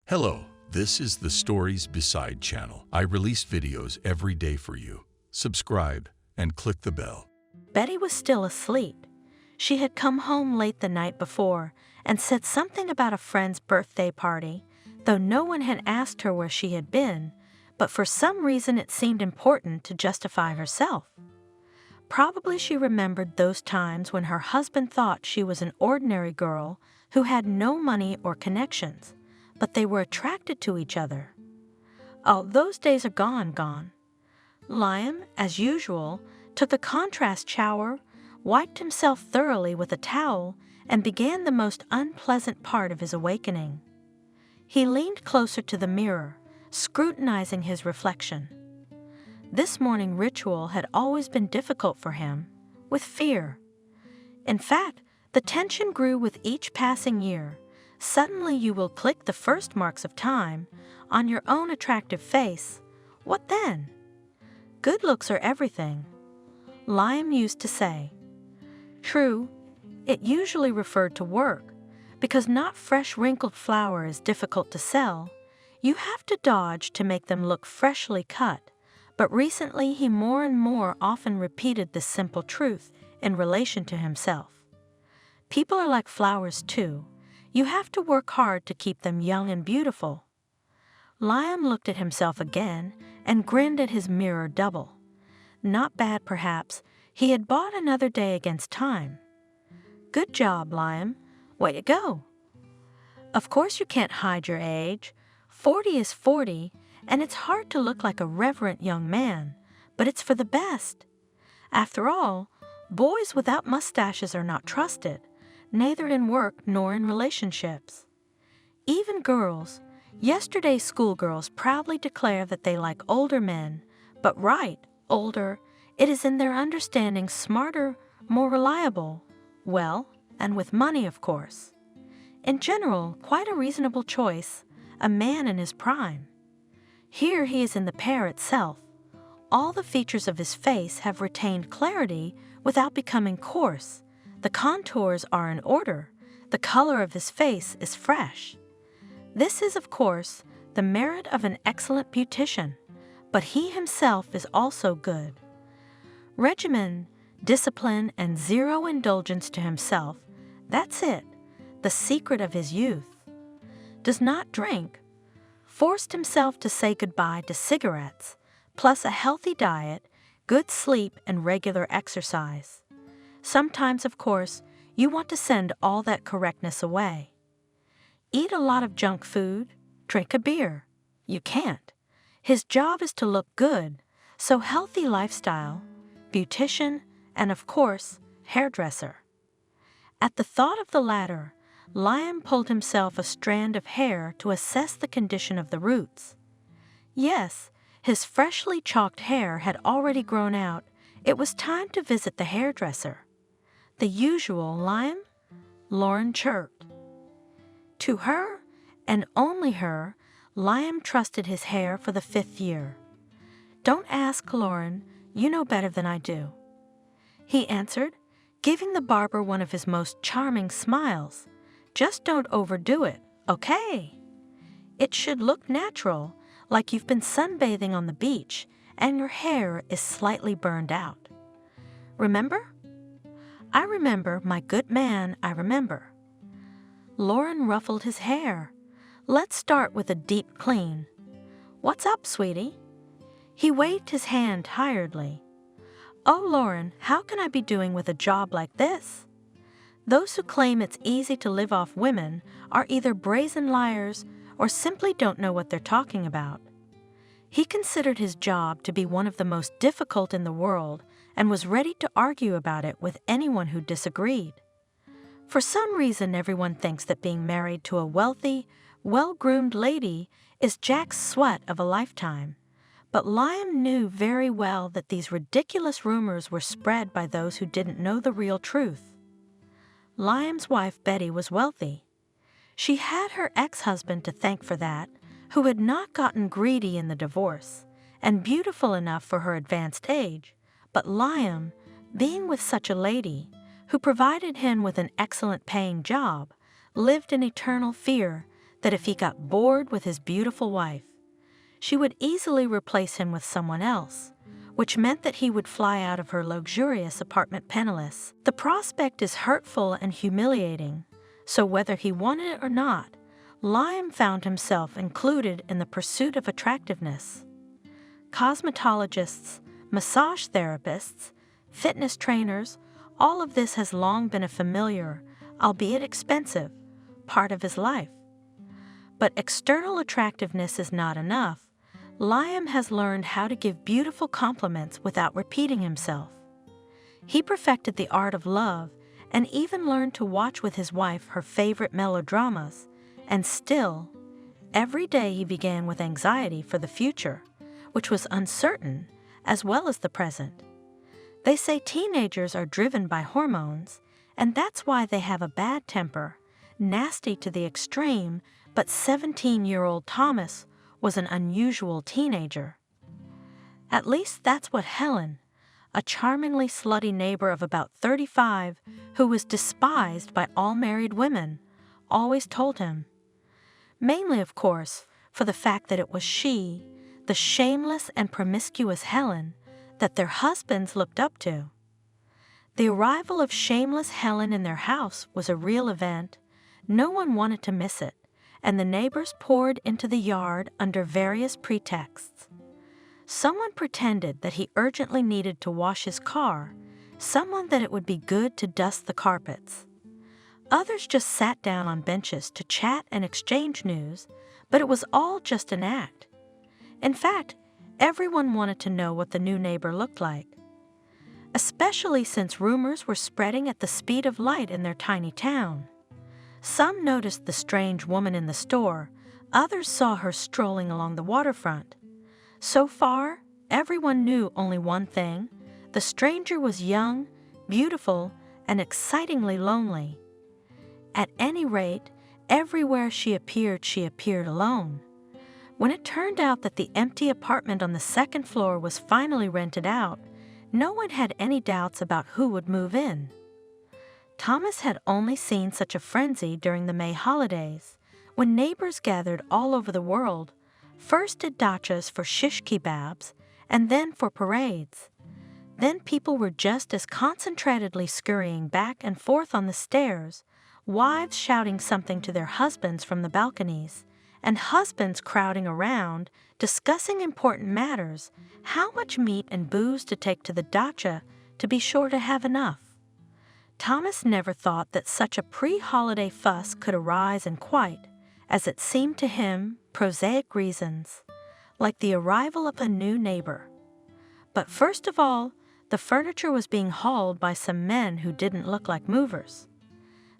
Hello, this is the Stories Beside channel. I release videos every day for you. Subscribe and click the bell. Betty was still asleep. She had come home late the night before and said something about a friend's birthday party, though no one had asked her where she had been, but for some reason it seemed important to justify herself. Probably she remembered those times when her husband thought she was an ordinary girl who had no money or connections, but they were attracted to each other. Oh, those days are gone. Liam, as usual, took a contrast shower, wiped himself thoroughly with a towel, and began the most unpleasant part of his awakening. He leaned closer to the mirror, scrutinizing his reflection. This morning ritual had always been difficult for him, with fear. In fact, the tension grew with each passing year. Suddenly you will click the first marks of time on your own attractive face. What then? Good looks are everything, Liam used to say. True, it usually referred to work, because not fresh wrinkled flour is difficult to sell. You have to dodge to make them look freshly cut, but recently he more and more often repeated this simple truth in relation to himself. People are like flowers too. You have to work hard to keep them young and beautiful. Liam looked at himself again and grinned at his mirror double. Not bad, perhaps. He had bought another day against time. Good job, Liam. Way to go. Of course you can't hide your age. 40 is 40, and it's hard to look like a reverent young man, but it's for the best. After all, boys without mustaches are not trusted, neither in work nor in relationships. Even girls, yesterday's schoolgirls proudly declare that they like older men, but right, older, it is in their understanding smarter, more reliable, well, and with money, of course. In general, quite a reasonable choice, a man in his prime. Here he is in the pair itself. All the features of his face have retained clarity without becoming coarse. The contours are in order. The color of his face is fresh. This is, of course, the merit of an excellent beautician, but he himself is also good. Regimen, discipline, and zero indulgence to himself, that's it, the secret of his youth. Does not drink. Forced himself to say goodbye to cigarettes, plus a healthy diet, good sleep, and regular exercise. Sometimes, of course, you want to send all that correctness away. Eat a lot of junk food, drink a beer. You can't. His job is to look good, so healthy lifestyle, beautician, and of course, hairdresser. At the thought of the latter, Liam pulled himself a strand of hair to assess the condition of the roots. Yes, his freshly chalked hair had already grown out. It was time to visit the hairdresser. The usual, Liam? Lauren chirped. To her, and only her, Liam trusted his hair for the 5th year. Don't ask, Lauren. You know better than I do. He answered, giving the barber one of his most charming smiles. Just don't overdo it, okay? It should look natural, like you've been sunbathing on the beach and your hair is slightly burned out. Remember? I remember, my good man, I remember. Lauren ruffled his hair. Let's start with a deep clean. What's up, sweetie? He waved his hand tiredly. Oh, Lauren, how can I be doing with a job like this? Those who claim it's easy to live off women are either brazen liars or simply don't know what they're talking about. He considered his job to be one of the most difficult in the world and was ready to argue about it with anyone who disagreed. For some reason, everyone thinks that being married to a wealthy, well-groomed lady is Jack's sweat of a lifetime. But Liam knew very well that these ridiculous rumors were spread by those who didn't know the real truth. Liam's wife Betty was wealthy. She had her ex-husband to thank for that, who had not gotten greedy in the divorce, and beautiful enough for her advanced age. But Liam, being with such a lady, who provided him with an excellent paying job, lived in eternal fear that if he got bored with his beautiful wife, she would easily replace him with someone else, which meant that he would fly out of her luxurious apartment penniless. The prospect is hurtful and humiliating, so whether he wanted it or not, Liam found himself included in the pursuit of attractiveness. Cosmetologists, massage therapists, fitness trainers, all of this has long been a familiar, albeit expensive, part of his life. But external attractiveness is not enough. Liam has learned how to give beautiful compliments without repeating himself. He perfected the art of love and even learned to watch with his wife her favorite melodramas, and still, every day he began with anxiety for the future, which was uncertain as well as the present. They say teenagers are driven by hormones, and that's why they have a bad temper, nasty to the extreme, but 17-year-old Thomas was an unusual teenager. At least that's what Helen, a charmingly slutty neighbor of about 35 who was despised by all married women, always told him. Mainly, of course, for the fact that it was she, the shameless and promiscuous Helen, that their husbands looked up to. The arrival of shameless Helen in their house was a real event. No one wanted to miss it, and the neighbors poured into the yard under various pretexts. Someone pretended that he urgently needed to wash his car, someone that it would be good to dust the carpets. Others just sat down on benches to chat and exchange news, but it was all just an act. In fact, everyone wanted to know what the new neighbor looked like, especially since rumors were spreading at the speed of light in their tiny town. Some noticed the strange woman in the store, others saw her strolling along the waterfront. So far, everyone knew only one thing: the stranger was young, beautiful, and excitingly lonely. At any rate, everywhere she appeared alone. When it turned out that the empty apartment on the second floor was finally rented out, no one had any doubts about who would move in. Thomas had only seen such a frenzy during the May holidays, when neighbors gathered all over the world, first at dachas for shish kebabs, and then for parades. Then people were just as concentratedly scurrying back and forth on the stairs, wives shouting something to their husbands from the balconies, and husbands crowding around, discussing important matters, how much meat and booze to take to the dacha to be sure to have enough. Thomas never thought that such a pre-holiday fuss could arise in quite, as it seemed to him, prosaic reasons, like the arrival of a new neighbor. But first of all, the furniture was being hauled by some men who didn't look like movers.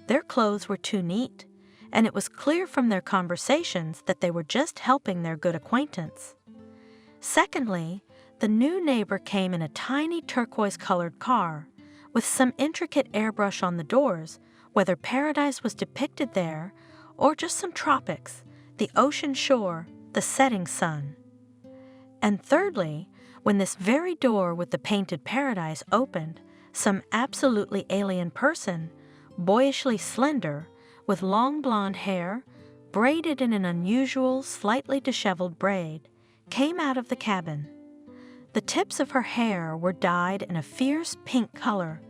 Their clothes were too neat, and it was clear from their conversations that they were just helping their good acquaintance. Secondly, the new neighbor came in a tiny turquoise-colored car, with some intricate airbrush on the doors, whether paradise was depicted there, or just some tropics, the ocean shore, the setting sun. And thirdly, when this very door with the painted paradise opened, some absolutely alien person, boyishly slender, with long blonde hair, braided in an unusual, slightly disheveled braid, came out of the cabin. The tips of her hair were dyed in a fierce pink color,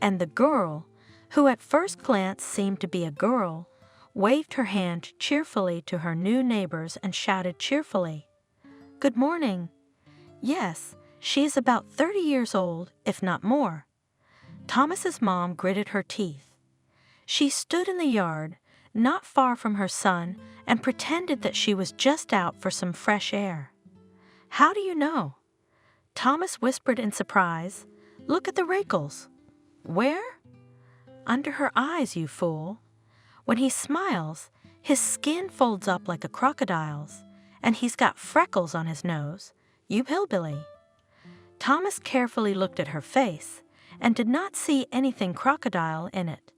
and the girl, who at first glance seemed to be a girl, waved her hand cheerfully to her new neighbors and shouted cheerfully, "Good morning." Yes, she is about 30 years old, if not more. Thomas's mom gritted her teeth. She stood in the yard, not far from her son, and pretended that she was just out for some fresh air. "How do you know?" Thomas whispered in surprise, "Look at the wrinkles." "Where?" "Under her eyes, you fool. When he smiles, his skin folds up like a crocodile's, and he's got freckles on his nose, you hillbilly." Thomas carefully looked at her face and did not see anything crocodile in it.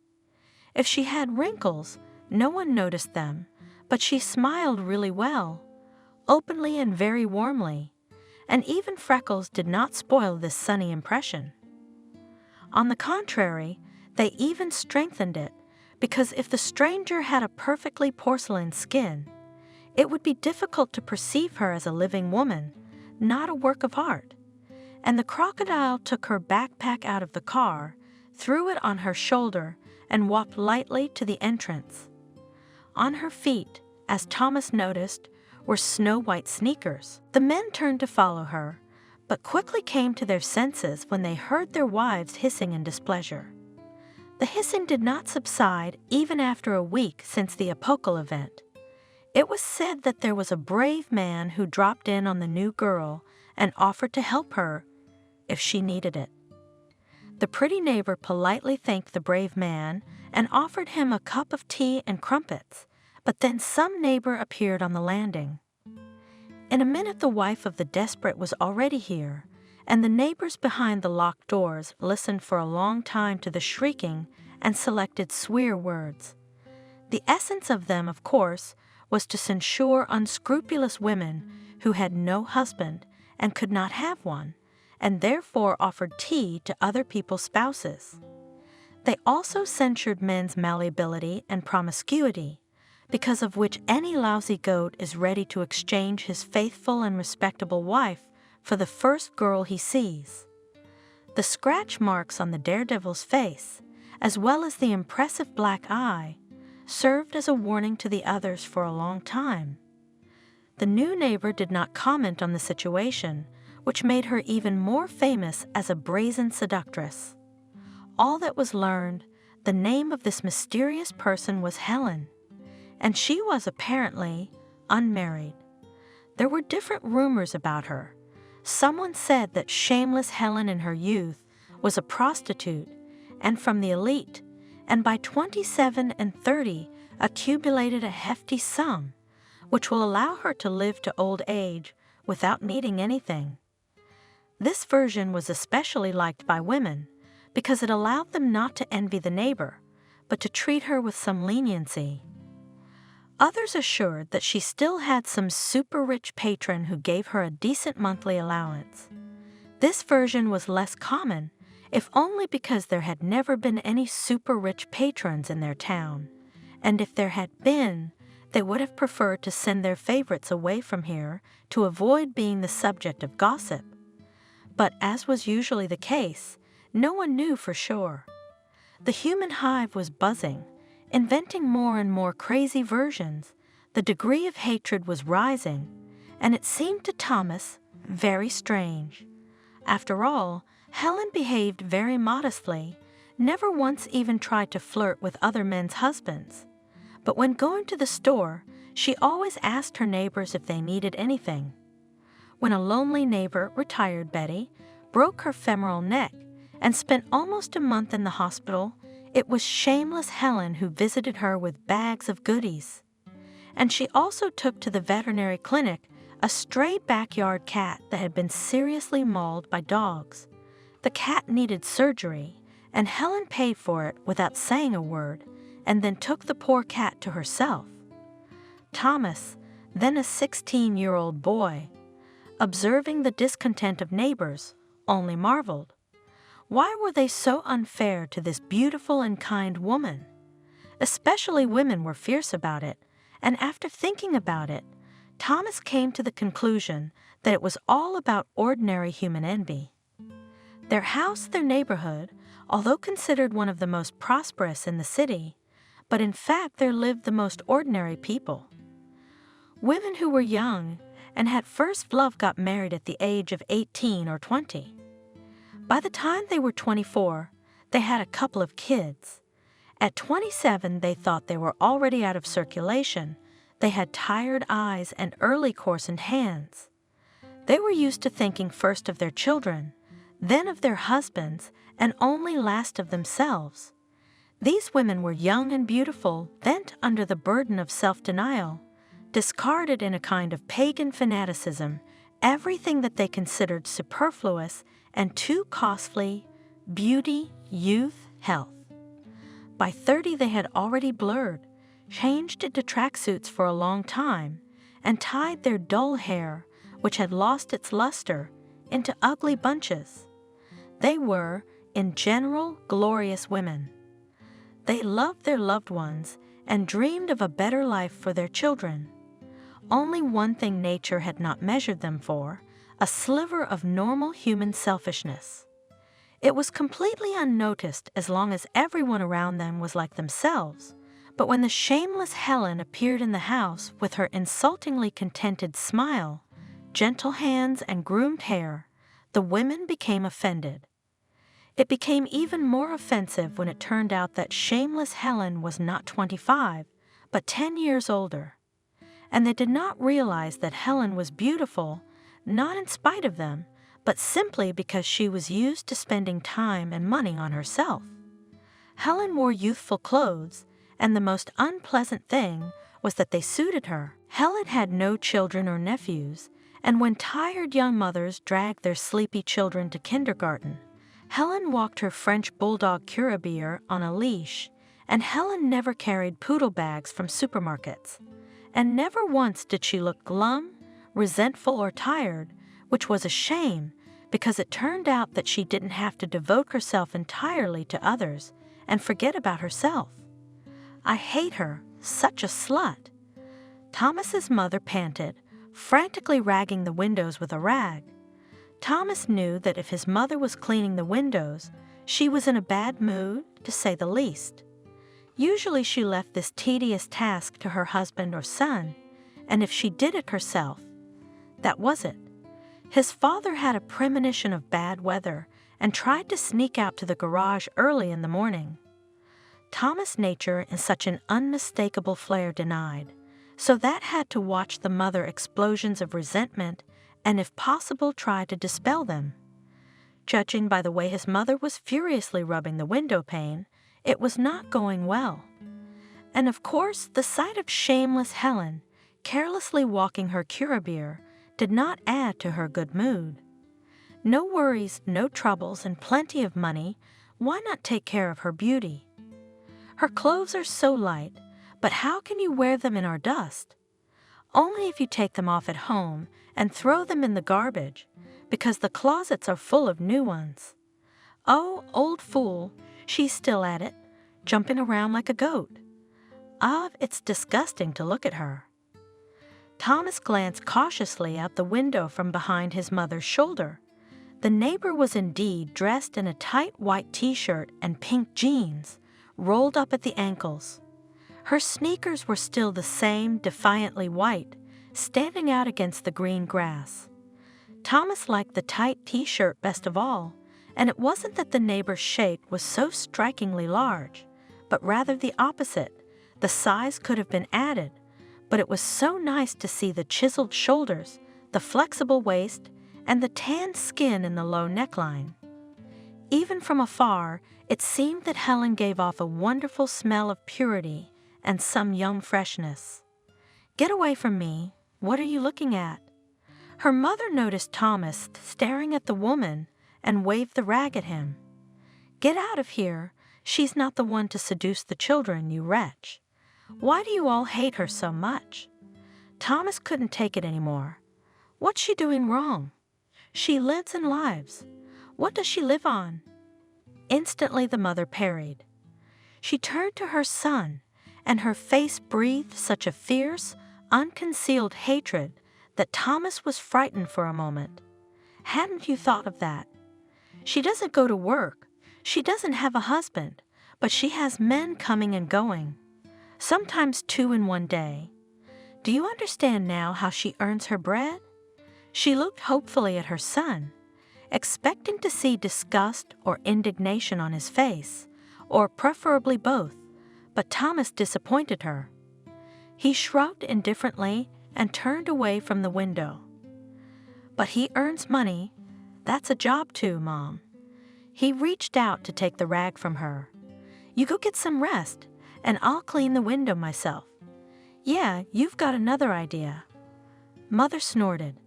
If she had wrinkles, no one noticed them, but she smiled really well, openly and very warmly, and even freckles did not spoil this sunny impression. On the contrary, they even strengthened it, because if the stranger had a perfectly porcelain skin, it would be difficult to perceive her as a living woman, not a work of art. And the crocodile took her backpack out of the car, threw it on her shoulder, and walked lightly to the entrance. On her feet, as Thomas noticed, were snow-white sneakers. The men turned to follow her, but quickly came to their senses when they heard their wives hissing in displeasure. The hissing did not subside even after a week since the Apocal event. It was said that there was a brave man who dropped in on the new girl and offered to help her if she needed it. The pretty neighbor politely thanked the brave man and offered him a cup of tea and crumpets, but then some neighbor appeared on the landing. In a minute the wife of the desperate was already here, and the neighbors behind the locked doors listened for a long time to the shrieking and selected swear words. The essence of them, of course, was to censure unscrupulous women who had no husband and could not have one, and therefore offered tea to other people's spouses. They also censured men's malleability and promiscuity, because of which any lousy goat is ready to exchange his faithful and respectable wife for the first girl he sees. The scratch marks on the daredevil's face, as well as the impressive black eye, served as a warning to the others for a long time. The new neighbor did not comment on the situation, which made her even more famous as a brazen seductress. All that was learned, the name of this mysterious person was Helen, and she was apparently unmarried. There were different rumors about her. Someone said that shameless Helen in her youth was a prostitute and from the elite, and by 27 and 30 accumulated a hefty sum, which will allow her to live to old age without needing anything. This version was especially liked by women because it allowed them not to envy the neighbor, but to treat her with some leniency. Others assured that she still had some super-rich patron who gave her a decent monthly allowance. This version was less common, if only because there had never been any super-rich patrons in their town, and if there had been, they would have preferred to send their favorites away from here to avoid being the subject of gossip. But as was usually the case, no one knew for sure. The human hive was buzzing, inventing more and more crazy versions. The degree of hatred was rising, and it seemed to Thomas very strange. After all, Helen behaved very modestly, never once even tried to flirt with other men's husbands. But when going to the store, she always asked her neighbors if they needed anything. When a lonely neighbor, retired Betty, broke her femoral neck and spent almost a month in the hospital, it was shameless Helen who visited her with bags of goodies. And she also took to the veterinary clinic a stray backyard cat that had been seriously mauled by dogs. The cat needed surgery, and Helen paid for it without saying a word, and then took the poor cat to herself. Thomas, then a 16-year-old boy, observing the discontent of neighbors, only marveled. Why were they so unfair to this beautiful and kind woman? Especially women were fierce about it, and after thinking about it, Thomas came to the conclusion that it was all about ordinary human envy. Their house, their neighborhood, although considered one of the most prosperous in the city, but in fact there lived the most ordinary people. Women who were young and had first love got married at the age of 18 or 20. By the time they were 24, they had a couple of kids. At 27, they thought they were already out of circulation. They had tired eyes and early coarsened hands. They were used to thinking first of their children, then of their husbands, and only last of themselves. These women were young and beautiful, bent under the burden of self-denial, discarded in a kind of pagan fanaticism everything that they considered superfluous and too costly: beauty, youth, health. By 30 they had already blurred, changed into tracksuits for a long time, and tied their dull hair, which had lost its luster, into ugly bunches. They were, in general, glorious women. They loved their loved ones and dreamed of a better life for their children. Only one thing nature had not measured them for: a sliver of normal human selfishness. It was completely unnoticed as long as everyone around them was like themselves, but when the shameless Helen appeared in the house with her insultingly contented smile, gentle hands, and groomed hair, the women became offended. It became even more offensive when it turned out that shameless Helen was not 25, but 10 years older. And they did not realize that Helen was beautiful, not in spite of them, but simply because she was used to spending time and money on herself. Helen wore youthful clothes, and the most unpleasant thing was that they suited her. Helen had no children or nephews, and when tired young mothers dragged their sleepy children to kindergarten, Helen walked her French bulldog Curabier on a leash, and Helen never carried poodle bags from supermarkets. And never once did she look glum, resentful, or tired, which was a shame because it turned out that she didn't have to devote herself entirely to others and forget about herself. I hate her, such a slut. Thomas's mother panted, frantically ragging the windows with a rag. Thomas knew that if his mother was cleaning the windows, she was in a bad mood, to say the least. Usually she left this tedious task to her husband or son, and if she did it herself, that was it. His father had a premonition of bad weather and tried to sneak out to the garage early in the morning. Thomas' nature in such an unmistakable flare denied, so that had to watch the mother explosions of resentment and if possible try to dispel them. Judging by the way his mother was furiously rubbing the window pane, it was not going well. And of course, the sight of shameless Helen carelessly walking her Curabier did not add to her good mood. No worries, no troubles, and plenty of money. Why not take care of her beauty? Her clothes are so light, but how can you wear them in our dust? Only if you take them off at home and throw them in the garbage, because the closets are full of new ones. Oh, old fool, she's still at it, jumping around like a goat. Ah, it's disgusting to look at her. Thomas glanced cautiously out the window from behind his mother's shoulder. The neighbor was indeed dressed in a tight white t-shirt and pink jeans, rolled up at the ankles. Her sneakers were still the same defiantly white, standing out against the green grass. Thomas liked the tight t-shirt best of all, and it wasn't that the neighbor's shape was so strikingly large, but rather the opposite. The size could have been added, but it was so nice to see the chiseled shoulders, the flexible waist, and the tanned skin in the low neckline. Even from afar, it seemed that Helen gave off a wonderful smell of purity and some young freshness. "Get away from me. What are you looking at?" Her mother noticed Thomas staring at the woman and waved the rag at him. "Get out of here. She's not the one to seduce the children, you wretch. Why do you all hate her so much?" Thomas couldn't take it anymore. "What's she doing wrong? She lives and lives. What does she live on?" Instantly the mother parried. She turned to her son, and her face breathed such a fierce, unconcealed hatred that Thomas was frightened for a moment. "Hadn't you thought of that? She doesn't go to work. She doesn't have a husband, but she has men coming and going, sometimes 2 in one day. Do you understand now how she earns her bread?" She looked hopefully at her son, expecting to see disgust or indignation on his face, or preferably both, but Thomas disappointed her. He shrugged indifferently and turned away from the window. "But he earns money. That's a job too, Mom." He reached out to take the rag from her. "You go get some rest, and I'll clean the window myself." "Yeah, you've got another idea." Mother snorted.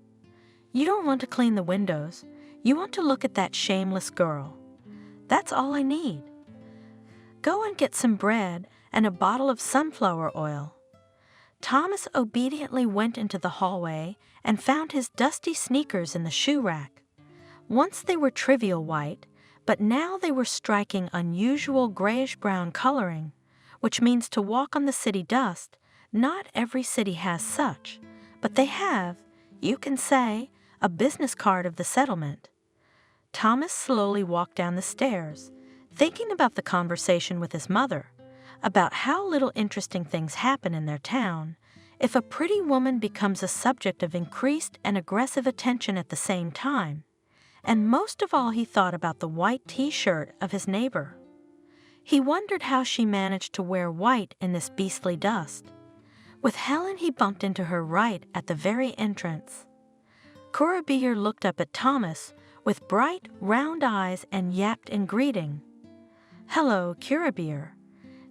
"You don't want to clean the windows. You want to look at that shameless girl. That's all I need. Go and get some bread and a bottle of sunflower oil." Thomas obediently went into the hallway and found his dusty sneakers in the shoe rack. Once they were trivial white, but now they were striking unusual grayish-brown coloring, which means to walk on the city dust. Not every city has such, but they have, you can say, a business card of the settlement. Thomas slowly walked down the stairs, thinking about the conversation with his mother, about how little interesting things happen in their town if a pretty woman becomes a subject of increased and aggressive attention at the same time. And most of all, he thought about the white t-shirt of his neighbor. He wondered how she managed to wear white in this beastly dust. With Helen, he bumped into her right at the very entrance. Kurabir looked up at Thomas with bright, round eyes and yapped in greeting. "Hello, Kurabir,"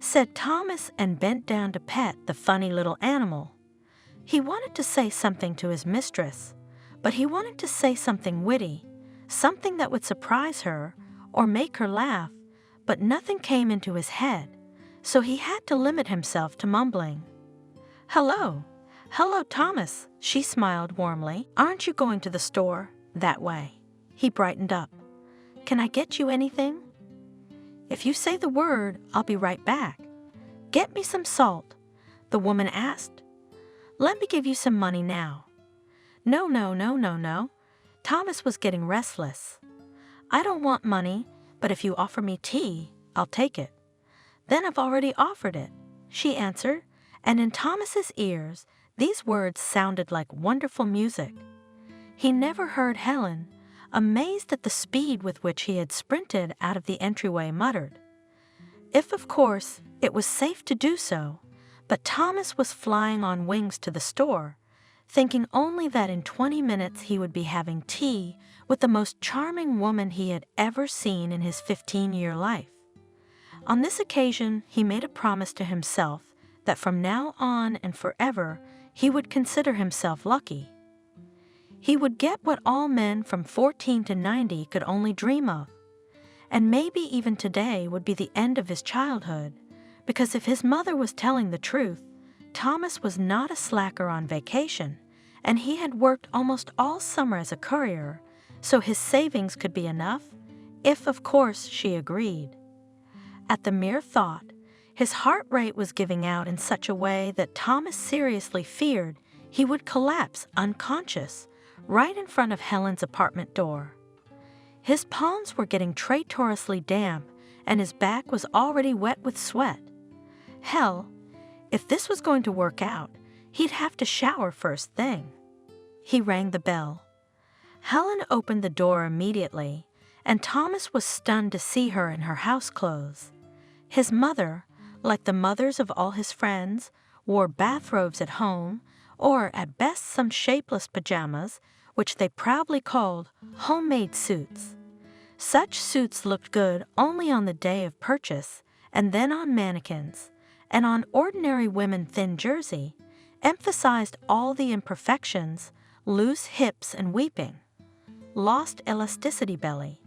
said Thomas, and bent down to pet the funny little animal. He wanted to say something to his mistress, but he wanted to say something witty, something that would surprise her or make her laugh, but nothing came into his head, so he had to limit himself to mumbling. "Hello. Hello, Thomas," she smiled warmly. "Aren't you going to the store that way?" He brightened up. "Can I get you anything?" "If you say the word, I'll be right back." "Get me some salt," the woman asked. "Let me give you some money now." No. Thomas was getting restless. "I don't want money, but if you offer me tea, I'll take it." "Then I've already offered it," she answered, and in Thomas's ears, these words sounded like wonderful music. He never heard Helen, amazed at the speed with which he had sprinted out of the entryway, muttered. If, of course, it was safe to do so, but Thomas was flying on wings to the store, thinking only that in 20 minutes he would be having tea with the most charming woman he had ever seen in his 15-year life. On this occasion, he made a promise to himself that from now on and forever he would consider himself lucky. He would get what all men from 14 to 90 could only dream of, and maybe even today would be the end of his childhood, because if his mother was telling the truth, Thomas was not a slacker on vacation, and he had worked almost all summer as a courier, so his savings could be enough, if, of course, she agreed. At the mere thought, his heart rate was giving out in such a way that Thomas seriously feared he would collapse unconscious right in front of Helen's apartment door. His palms were getting traitorously damp, and his back was already wet with sweat. Hell, if this was going to work out, he'd have to shower first thing. He rang the bell. Helen opened the door immediately, and Thomas was stunned to see her in her house clothes. His mother, like the mothers of all his friends, wore bathrobes at home, or at best some shapeless pajamas, which they proudly called homemade suits. Such suits looked good only on the day of purchase, and then on mannequins, and on ordinary women thin jersey, emphasized all the imperfections, loose hips and weeping, lost elasticity belly.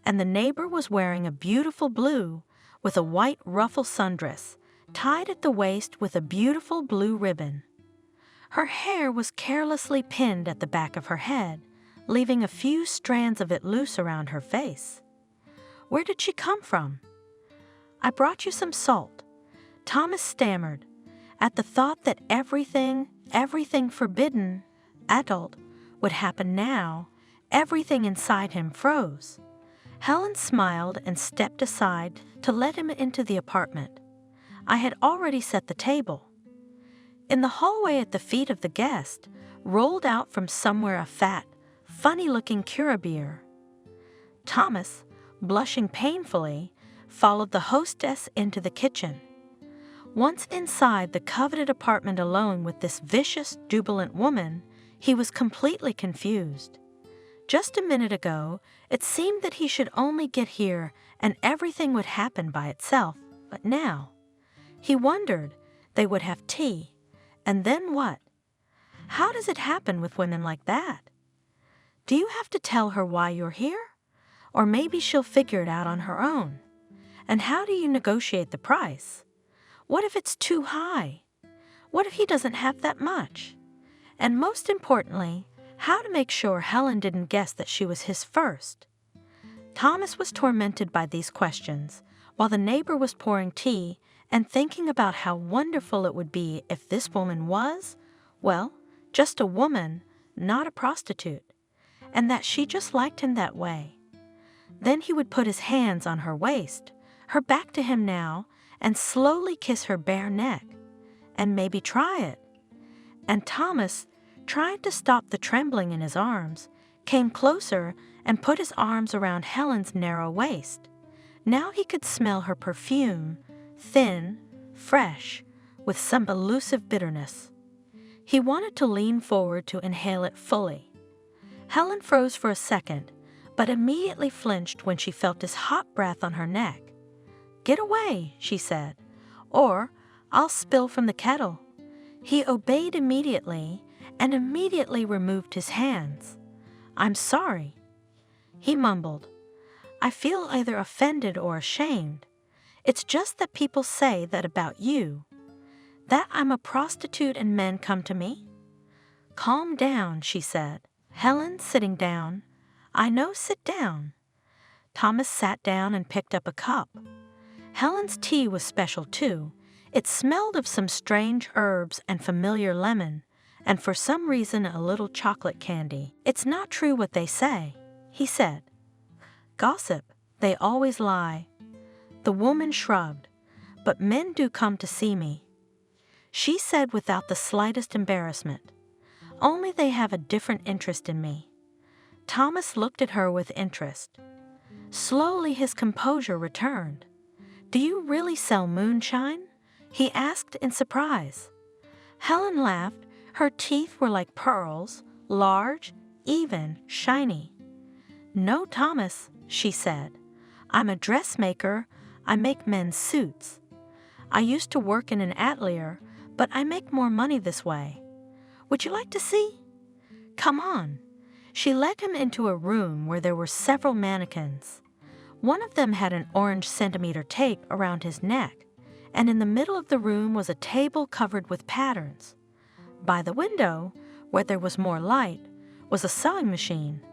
And the neighbor was wearing a beautiful blue with a white ruffle sundress, tied at the waist with a beautiful blue ribbon. Her hair was carelessly pinned at the back of her head, leaving a few strands of it loose around her face. Where did she come from? "I brought you some salt," Thomas stammered, at the thought that everything forbidden, adult, would happen now. Everything inside him froze. Helen smiled and stepped aside to let him into the apartment. I had already set the table. In the hallway at the feet of the guest, rolled out from somewhere a fat, funny-looking Kurabir. Thomas, blushing painfully, followed the hostess into the kitchen. Once inside the coveted apartment alone with this vicious, jubilant woman, he was completely confused. Just a minute ago, it seemed that he should only get here and everything would happen by itself, but now, he wondered, they would have tea, and then what? How does it happen with women like that? Do you have to tell her why you're here? Or maybe she'll figure it out on her own. And how do you negotiate the price? What if it's too high? What if he doesn't have that much? And most importantly, how to make sure Helen didn't guess that she was his first. Thomas was tormented by these questions, while the neighbor was pouring tea and thinking about how wonderful it would be if this woman was, well, just a woman, not a prostitute, and that she just liked him that way. Then he would put his hands on her waist, her back to him now, and slowly kiss her bare neck, and maybe try it. And Thomas, trying to stop the trembling in his arms, came closer and put his arms around Helen's narrow waist. Now he could smell her perfume, thin, fresh, with some elusive bitterness. He wanted to lean forward to inhale it fully. Helen froze for a second, but immediately flinched when she felt his hot breath on her neck. "Get away," she said, "or I'll spill from the kettle." He obeyed immediately and immediately removed his hands. "I'm sorry," he mumbled. "I feel either offended or ashamed. It's just that people say that about you. That I'm a prostitute and men come to me." "Calm down," she said. Helen, sitting down. "I know, sit down." Thomas sat down and picked up a cup. Helen's tea was special too. It smelled of some strange herbs and familiar lemon, and for some reason a little chocolate candy. "It's not true what they say," he said. "Gossip, they always lie." The woman shrugged. "But men do come to see me," she said without the slightest embarrassment. "Only they have a different interest in me." Thomas looked at her with interest. Slowly his composure returned. "Do you really sell moonshine?" he asked in surprise. Helen laughed. Her teeth were like pearls, large, even, shiny. "No, Thomas," she said. "I'm a dressmaker. I make men's suits. I used to work in an atelier, but I make more money this way. Would you like to see? Come on." She led him into a room where there were several mannequins. One of them had an orange centimeter tape around his neck, and in the middle of the room was a table covered with patterns. By the window, where there was more light, was a sewing machine.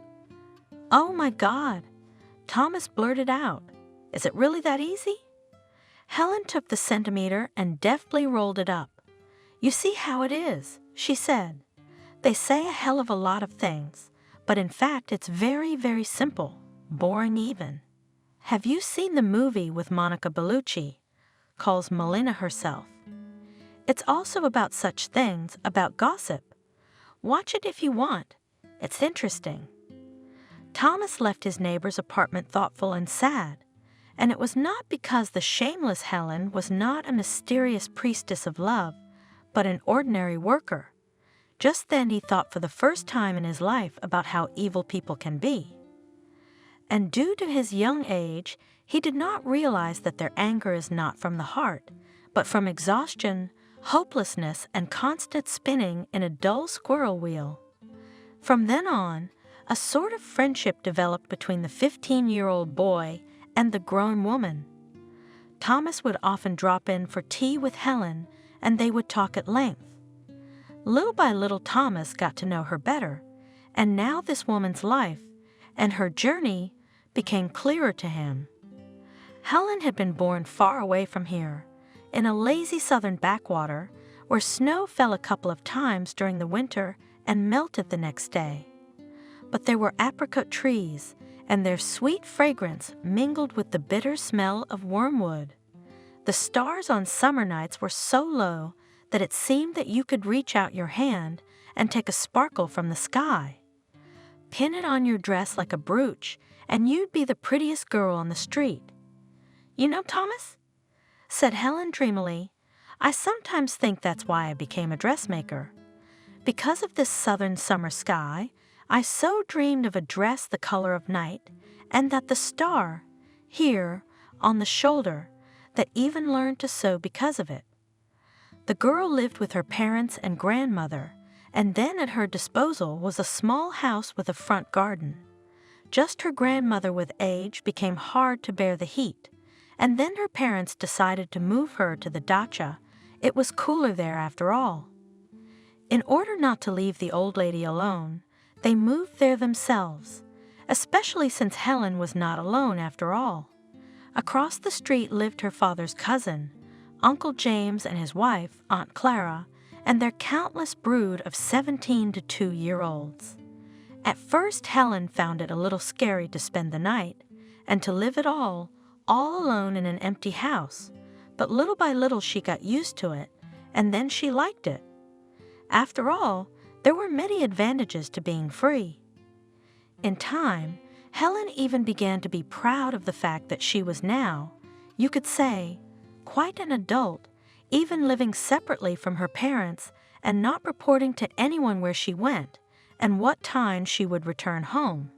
"Oh my God," Thomas blurted out. "Is it really that easy?" Helen took the centimeter and deftly rolled it up. "You see how it is," she said. "They say a hell of a lot of things, but in fact it's very, very simple, boring even. Have you seen the movie with Monica Bellucci, calls Melina herself? It's also about such things, about gossip. Watch it if you want. It's interesting." Thomas left his neighbor's apartment thoughtful and sad, and it was not because the shameless Helen was not a mysterious priestess of love, but an ordinary worker. Just then he thought for the first time in his life about how evil people can be. And due to his young age, he did not realize that their anger is not from the heart, but from exhaustion, hopelessness, and constant spinning in a dull squirrel wheel. From then on, a sort of friendship developed between the 15-year-old boy and the grown woman. Thomas would often drop in for tea with Helen, and they would talk at length. Little by little, Thomas got to know her better, and now this woman's life and her journey became clearer to him. Helen had been born far away from here, in a lazy southern backwater where snow fell a couple of times during the winter and melted the next day. But there were apricot trees, and their sweet fragrance mingled with the bitter smell of wormwood. The stars on summer nights were so low that it seemed that you could reach out your hand and take a sparkle from the sky. Pin it on your dress like a brooch, and you'd be the prettiest girl on the street. "You know, Thomas," said Helen dreamily, "I sometimes think that's why I became a dressmaker. Because of this southern summer sky, I so dreamed of a dress the color of night, and that the star, here, on the shoulder, that even learned to sew because of it." The girl lived with her parents and grandmother, and then at her disposal was a small house with a front garden. Just her grandmother with age became hard to bear the heat, and then her parents decided to move her to the dacha. It was cooler there after all. In order not to leave the old lady alone, they moved there themselves, especially since Helen was not alone after all. Across the street lived her father's cousin, Uncle James and his wife, Aunt Clara, and their countless brood of 17 to 2-year-olds. At first, Helen found it a little scary to spend the night and to live it all alone in an empty house, but little by little she got used to it, and then she liked it. After all, there were many advantages to being free. In time, Helen even began to be proud of the fact that she was now, you could say, quite an adult, even living separately from her parents and not reporting to anyone where she went and what time she would return home.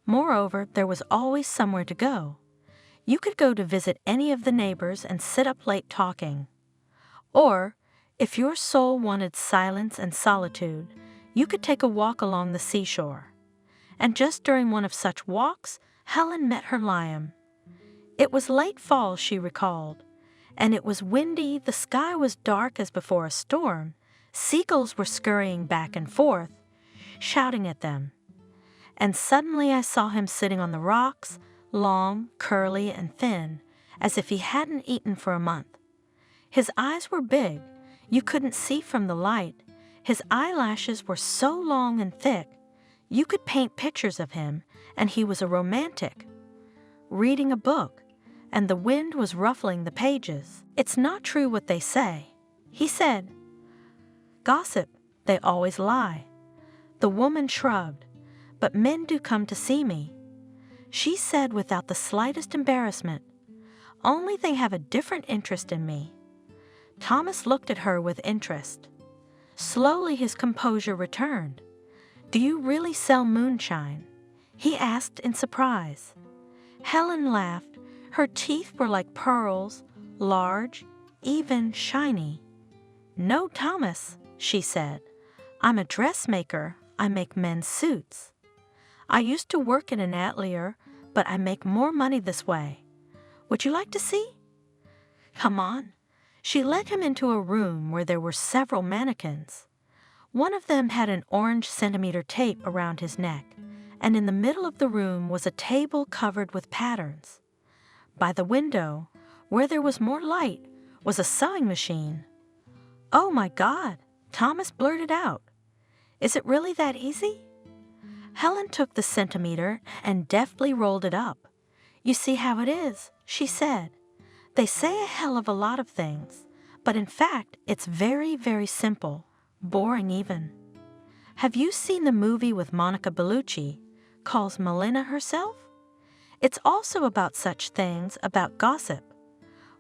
Moreover, there was always somewhere to go. You could go to visit any of the neighbors and sit up late talking. Or, if your soul wanted silence and solitude, you could take a walk along the seashore. And just during one of such walks, Helen met her lion. It was late fall, she recalled, and it was windy, the sky was dark as before a storm, seagulls were scurrying back and forth, shouting at them. And suddenly I saw him sitting on the rocks, long, curly, and thin, as if he hadn't eaten for a month. His eyes were big, you couldn't see from the light. His eyelashes were so long and thick, you could paint pictures of him, and he was a romantic, reading a book, and the wind was ruffling the pages. It's not true what they say, he said. Gossip, they always lie. The woman shrugged. But men do come to see me. She said without the slightest embarrassment, only they have a different interest in me. Thomas looked at her with interest. Slowly his composure returned. Do you really sell moonshine? He asked in surprise. Helen laughed. Her teeth were like pearls, large, even, shiny. No, Thomas, she said. I'm a dressmaker. I make men's suits. I used to work in an atelier, but I make more money this way. Would you like to see? Come on. She led him into a room where there were several mannequins. One of them had an orange centimeter tape around his neck, and in the middle of the room was a table covered with patterns. By the window, where there was more light, was a sewing machine. Oh my God, Thomas blurted out. Is it really that easy? Helen took the centimeter and deftly rolled it up. You see how it is, she said. They say a hell of a lot of things, but in fact, it's very, very simple, boring even. Have you seen the movie with Monica Bellucci, Calls Melina Herself? It's also about such things, about gossip.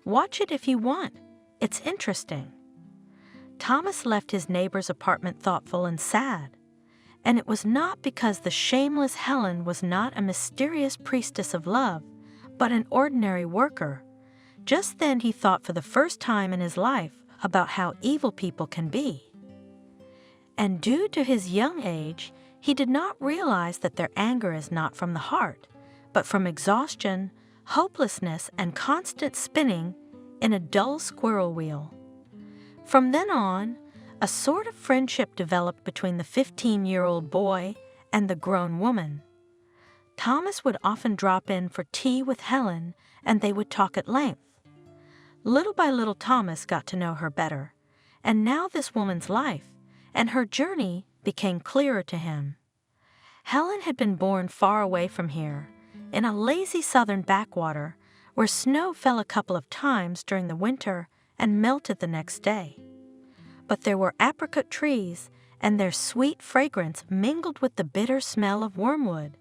Watch it if you want. It's interesting. Thomas left his neighbor's apartment thoughtful and sad. And it was not because the shameless Helen was not a mysterious priestess of love, but an ordinary worker. Just then he thought for the first time in his life about how evil people can be. And due to his young age, he did not realize that their anger is not from the heart, but from exhaustion, hopelessness, and constant spinning in a dull squirrel wheel. From then on, a sort of friendship developed between the 15-year-old boy and the grown woman. Thomas would often drop in for tea with Helen, and they would talk at length. Little by little, Thomas got to know her better, and now this woman's life and her journey became clearer to him. Helen had been born far away from here, in a lazy southern backwater where snow fell a couple of times during the winter and melted the next day. But there were apricot trees, and their sweet fragrance mingled with the bitter smell of wormwood.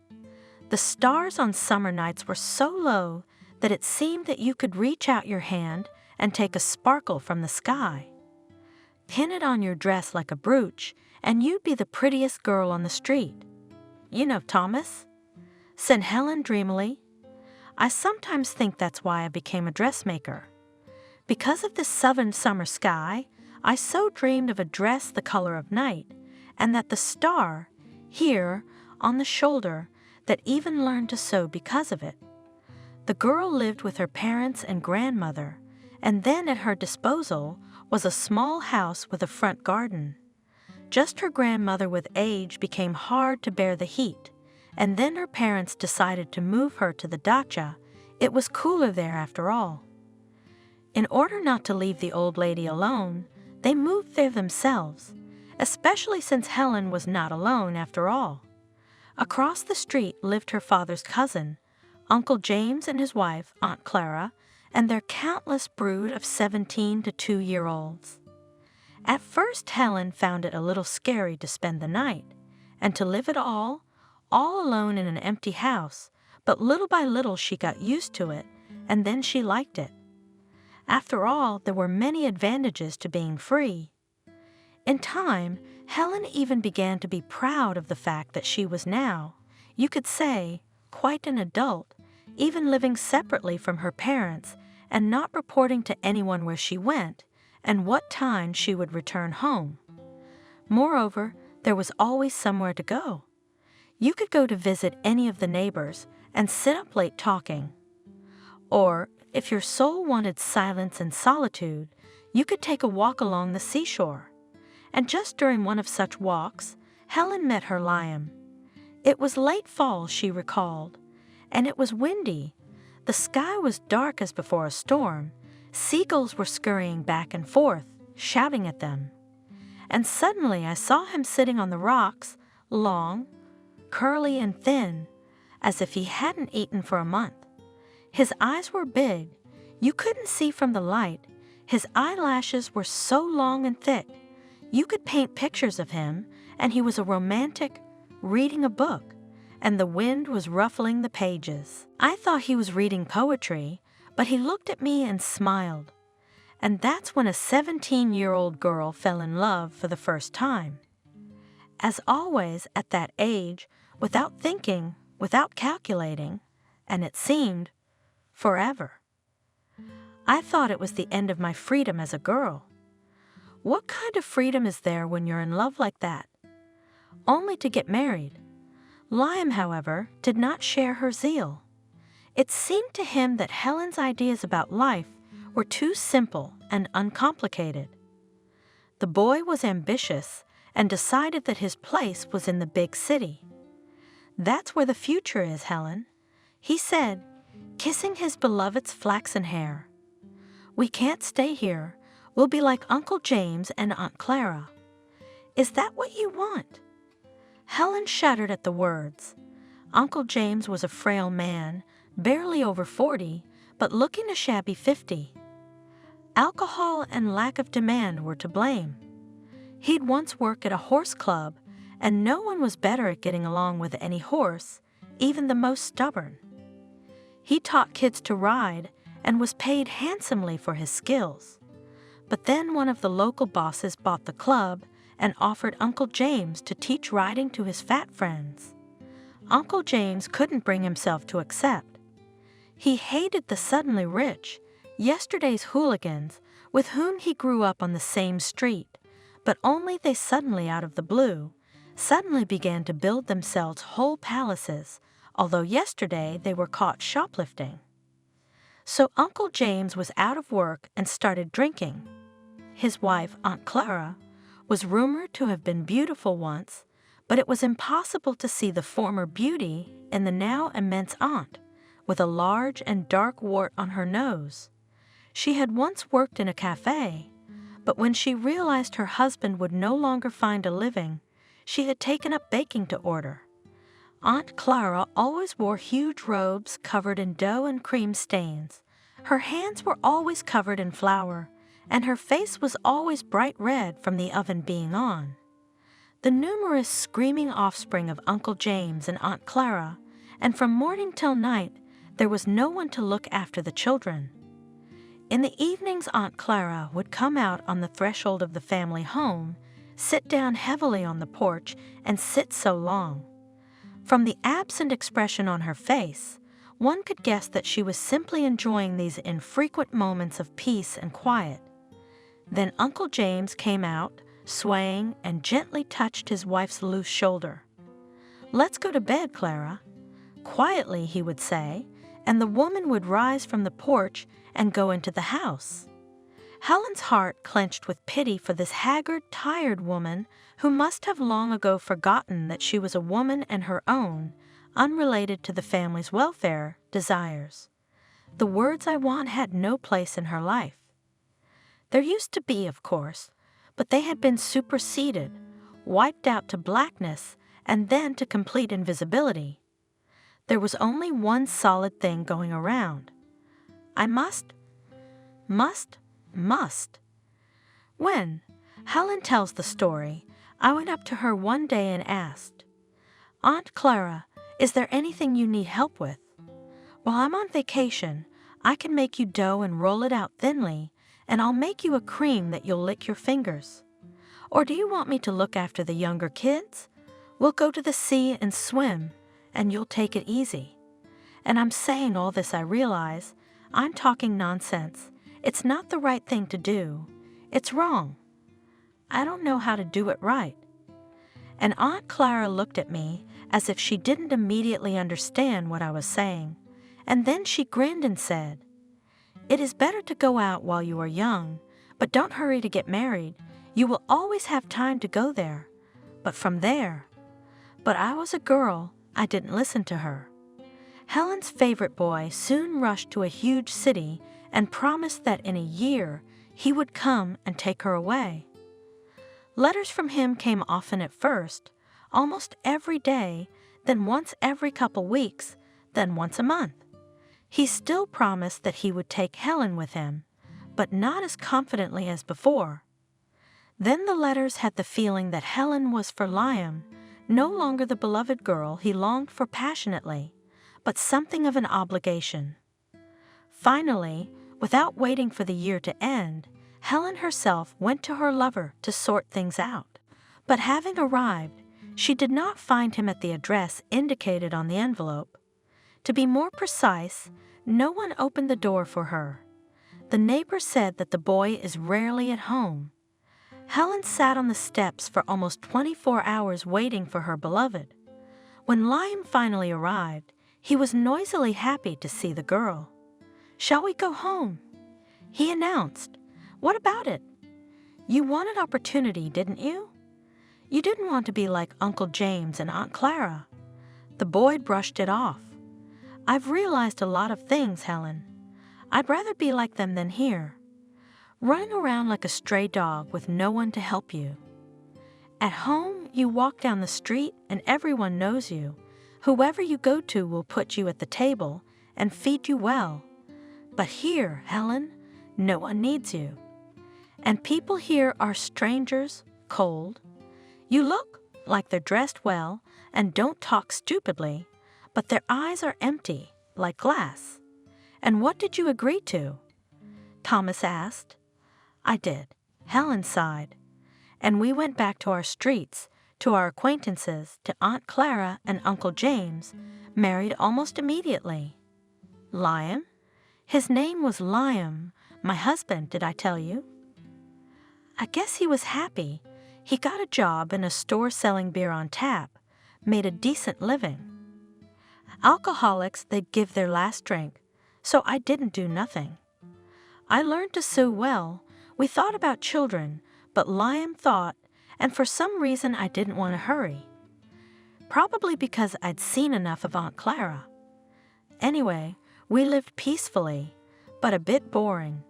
The stars on summer nights were so low that it seemed that you could reach out your hand and take a sparkle from the sky. Pin it on your dress like a brooch, and you'd be the prettiest girl on the street. You know, Thomas, said Helen dreamily. I sometimes think that's why I became a dressmaker. Because of this southern summer sky, I so dreamed of a dress the color of night, and that the star, here, on the shoulder, that even learned to sew because of it. The girl lived with her parents and grandmother, and then at her disposal was a small house with a front garden. Just her grandmother with age became hard to bear the heat, and then her parents decided to move her to the dacha. It was cooler there after all. In order not to leave the old lady alone, they moved there themselves, especially since Helen was not alone after all. Across the street lived her father's cousin, Uncle James and his wife, Aunt Clara, and their countless brood of 17 to 2-year-olds. At first, Helen found it a little scary to spend the night, and to live it all alone in an empty house, but little by little she got used to it, and then she liked it. After all, there were many advantages to being free. In time, Helen even began to be proud of the fact that she was now, you could say, quite an adult, even living separately from her parents and not reporting to anyone where she went and what time she would return home. Moreover, there was always somewhere to go. You could go to visit any of the neighbors and sit up late talking. Or, if your soul wanted silence and solitude, you could take a walk along the seashore. And just during one of such walks, Helen met her lion. It was late fall, she recalled, and it was windy. The sky was dark as before a storm. Seagulls were scurrying back and forth, shouting at them. And suddenly I saw him sitting on the rocks, long, curly and thin, as if he hadn't eaten for a month. His eyes were big. You couldn't see from the light. His eyelashes were so long and thick. You could paint pictures of him, and he was a romantic, reading a book, and the wind was ruffling the pages. I thought he was reading poetry, but he looked at me and smiled. And that's when a 17-year-old girl fell in love for the first time. As always, at that age, without thinking, without calculating, and it seemed forever. I thought it was the end of my freedom as a girl. What kind of freedom is there when you're in love like that? Only to get married. Liam, however, did not share her zeal. It seemed to him that Helen's ideas about life were too simple and uncomplicated. The boy was ambitious and decided that his place was in the big city. "That's where the future is, Helen," he said, kissing his beloved's flaxen hair. "We can't stay here. We'll be like Uncle James and Aunt Clara." "Is that what you want?" Helen shuddered at the words. Uncle James was a frail man, barely over 40, but looking a shabby 50. Alcohol and lack of demand were to blame. He'd once worked at a horse club, and no one was better at getting along with any horse, even the most stubborn. He taught kids to ride and was paid handsomely for his skills. But then one of the local bosses bought the club and offered Uncle James to teach riding to his fat friends. Uncle James couldn't bring himself to accept. He hated the suddenly rich, yesterday's hooligans with whom he grew up on the same street, but only they suddenly, out of the blue, suddenly began to build themselves whole palaces, although yesterday they were caught shoplifting. So Uncle James was out of work and started drinking. His wife, Aunt Clara, was rumored to have been beautiful once, but it was impossible to see the former beauty in the now immense aunt, with a large and dark wart on her nose. She had once worked in a cafe, but when she realized her husband would no longer find a living, she had taken up baking to order. Aunt Clara always wore huge robes covered in dough and cream stains. Her hands were always covered in flour, and her face was always bright red from the oven being on. The numerous screaming offspring of Uncle James and Aunt Clara, and from morning till night, there was no one to look after the children. In the evenings, Aunt Clara would come out on the threshold of the family home, sit down heavily on the porch, and sit so long. From the absent expression on her face, one could guess that she was simply enjoying these infrequent moments of peace and quiet. Then Uncle James came out, swaying, and gently touched his wife's loose shoulder. "Let's go to bed, Clara." Quietly, he would say, and the woman would rise from the porch and go into the house. Helen's heart clenched with pity for this haggard, tired woman who must have long ago forgotten that she was a woman and her own, unrelated to the family's welfare desires. The words I want had no place in her life. There used to be, of course, but they had been superseded, wiped out to blackness, and then to complete invisibility. There was only one solid thing going around. I must. When Helen tells the story, I went up to her one day and asked, "Aunt Clara, is there anything you need help with? While I'm on vacation, I can make you dough and roll it out thinly, and I'll make you a cream that you'll lick your fingers. Or do you want me to look after the younger kids? We'll go to the sea and swim, and you'll take it easy." And I'm saying all this, I realize I'm talking nonsense. It's not the right thing to do. It's wrong. I don't know how to do it right. And Aunt Clara looked at me as if she didn't immediately understand what I was saying, and then she grinned and said, "It is better to go out while you are young, but don't hurry to get married. You will always have time to go there. But from there." But I was a girl. I didn't listen to her. Helen's favorite boy soon rushed to a huge city and promised that in a year he would come and take her away. Letters from him came often at first, almost every day, then once every couple weeks, then once a month. He still promised that he would take Helen with him, but not as confidently as before. Then the letters had the feeling that Helen was for Liam, no longer the beloved girl he longed for passionately, but something of an obligation. Finally, without waiting for the year to end, Helen herself went to her lover to sort things out. But having arrived, she did not find him at the address indicated on the envelope. To be more precise, no one opened the door for her. The neighbor said that the boy is rarely at home. Helen sat on the steps for almost 24 hours waiting for her beloved. When Liam finally arrived, he was noisily happy to see the girl. "Shall we go home?" he announced. "What about it? You wanted opportunity, didn't you? You didn't want to be like Uncle James and Aunt Clara." The boy brushed it off. "I've realized a lot of things, Helen. I'd rather be like them than here, running around like a stray dog with no one to help you. At home, you walk down the street and everyone knows you. Whoever you go to will put you at the table and feed you well. But here, Helen, no one needs you. And people here are strangers, cold. You look like they're dressed well and don't talk stupidly, but their eyes are empty, like glass. And what did you agree to?" Thomas asked. "I did," Helen sighed. "And we went back to our streets, to our acquaintances, to Aunt Clara and Uncle James, married almost immediately." "Liam? His name was Liam, my husband, did I tell you?" "I guess he was happy. He got a job in a store selling beer on tap, made a decent living. Alcoholics, they'd give their last drink, so I didn't do nothing. I learned to sew well. We thought about children, but Liam thought, and for some reason I didn't want to hurry. Probably because I'd seen enough of Aunt Clara. Anyway, we lived peacefully, but a bit boring.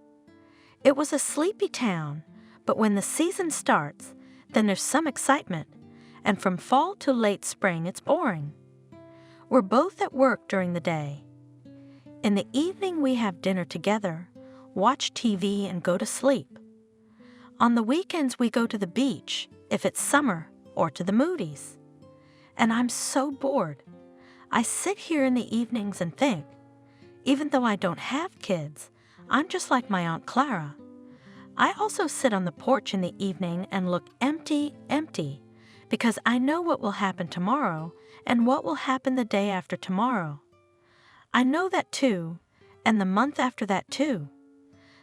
It was a sleepy town, but when the season starts, then there's some excitement, and from fall to late spring it's boring. We're both at work during the day. In the evening we have dinner together, watch TV and go to sleep. On the weekends we go to the beach, if it's summer, or to the movies. And I'm so bored. I sit here in the evenings and think, even though I don't have kids, I'm just like my Aunt Clara. I also sit on the porch in the evening and look empty, because I know what will happen tomorrow and what will happen the day after tomorrow. I know that too, and the month after that too.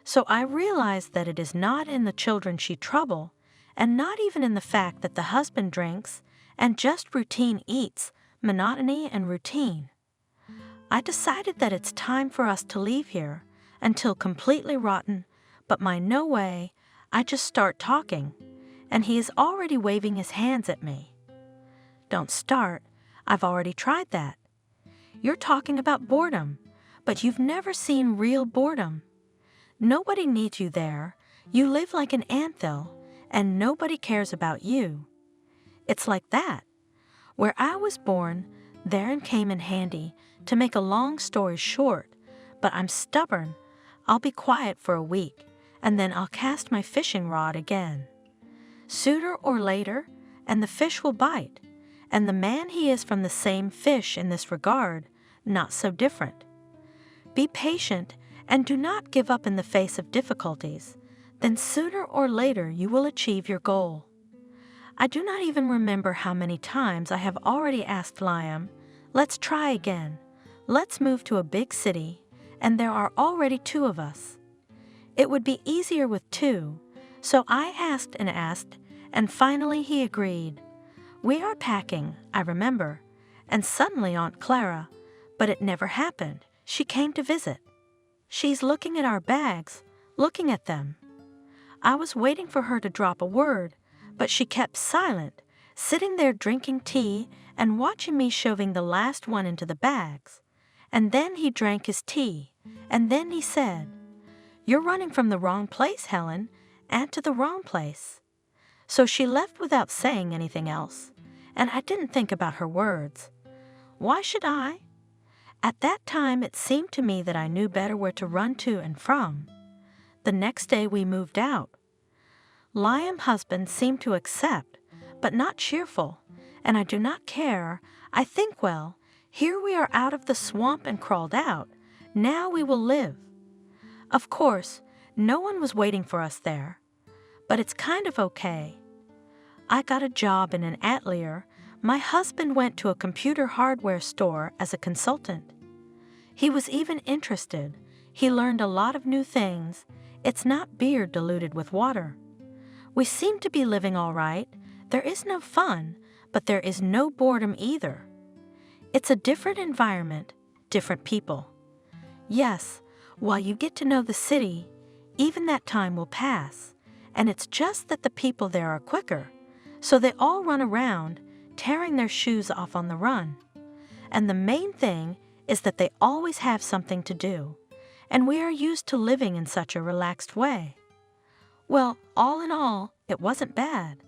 So I realize that it is not in the children she trouble, and not even in the fact that the husband drinks and just routine eats, monotony and routine. I decided that it's time for us to leave here until completely rotten, but my no way, I just start talking, and he is already waving his hands at me. Don't start, I've already tried that. You're talking about boredom, but you've never seen real boredom. Nobody needs you there. You live like an anthill, and nobody cares about you. It's like that. Where I was born, therein came in handy. To make a long story short, but I'm stubborn. I'll be quiet for a week, and then I'll cast my fishing rod again. Sooner or later, and the fish will bite, and the man he is from the same fish in this regard, not so different. Be patient, and do not give up in the face of difficulties. Then sooner or later you will achieve your goal. I do not even remember how many times I have already asked Liam, let's try again. Let's move to a big city, and there are already 2 of us. It would be easier with 2, so I asked, and finally he agreed. We are packing, I remember, and suddenly Aunt Clara, but it never happened. She came to visit. She's looking at our bags, looking at them. I was waiting for her to drop a word, but she kept silent, sitting there drinking tea and watching me shoving the last one into the bags. And then he drank his tea, and then he said, "You're running from the wrong place, Helen, and to the wrong place." So she left without saying anything else, and I didn't think about her words. Why should I? At that time it seemed to me that I knew better where to run to and from. The next day we moved out. Liam's husband seemed to accept, but not cheerful, and I do not care. I think, well, here we are out of the swamp and crawled out. Now we will live. Of course, no one was waiting for us there, but it's kind of okay. I got a job in an atelier. My husband went to a computer hardware store as a consultant. He was even interested. He learned a lot of new things. It's not beer diluted with water. We seem to be living all right. There is no fun, but there is no boredom either. It's a different environment, different people. Yes, while you get to know the city, even that time will pass, and it's just that the people there are quicker, so they all run around, tearing their shoes off on the run. And the main thing is that they always have something to do, and we are used to living in such a relaxed way. Well, all in all, it wasn't bad.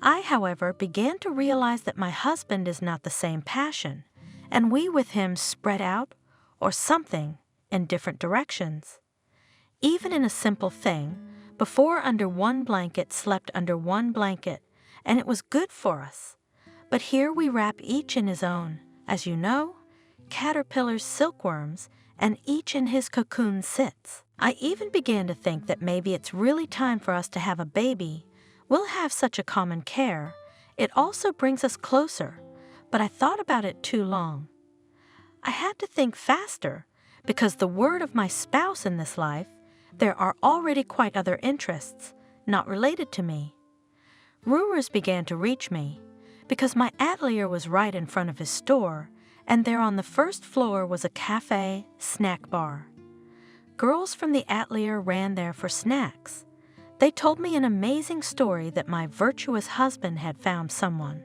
I, however, began to realize that my husband is not the same passion, and we with him spread out, or something, in different directions. Even in a simple thing, before under one blanket slept under one blanket, and it was good for us. But here we wrap each in his own, as you know, caterpillars, silkworms, and each in his cocoon sits. I even began to think that maybe it's really time for us to have a baby. We'll have such a common care. It also brings us closer, but I thought about it too long. I had to think faster, because the word of my spouse in this life, there are already quite other interests, not related to me. Rumors began to reach me, because my atelier was right in front of his store, and there on the first floor was a cafe, snack bar. Girls from the atelier ran there for snacks. They told me an amazing story that my virtuous husband had found someone.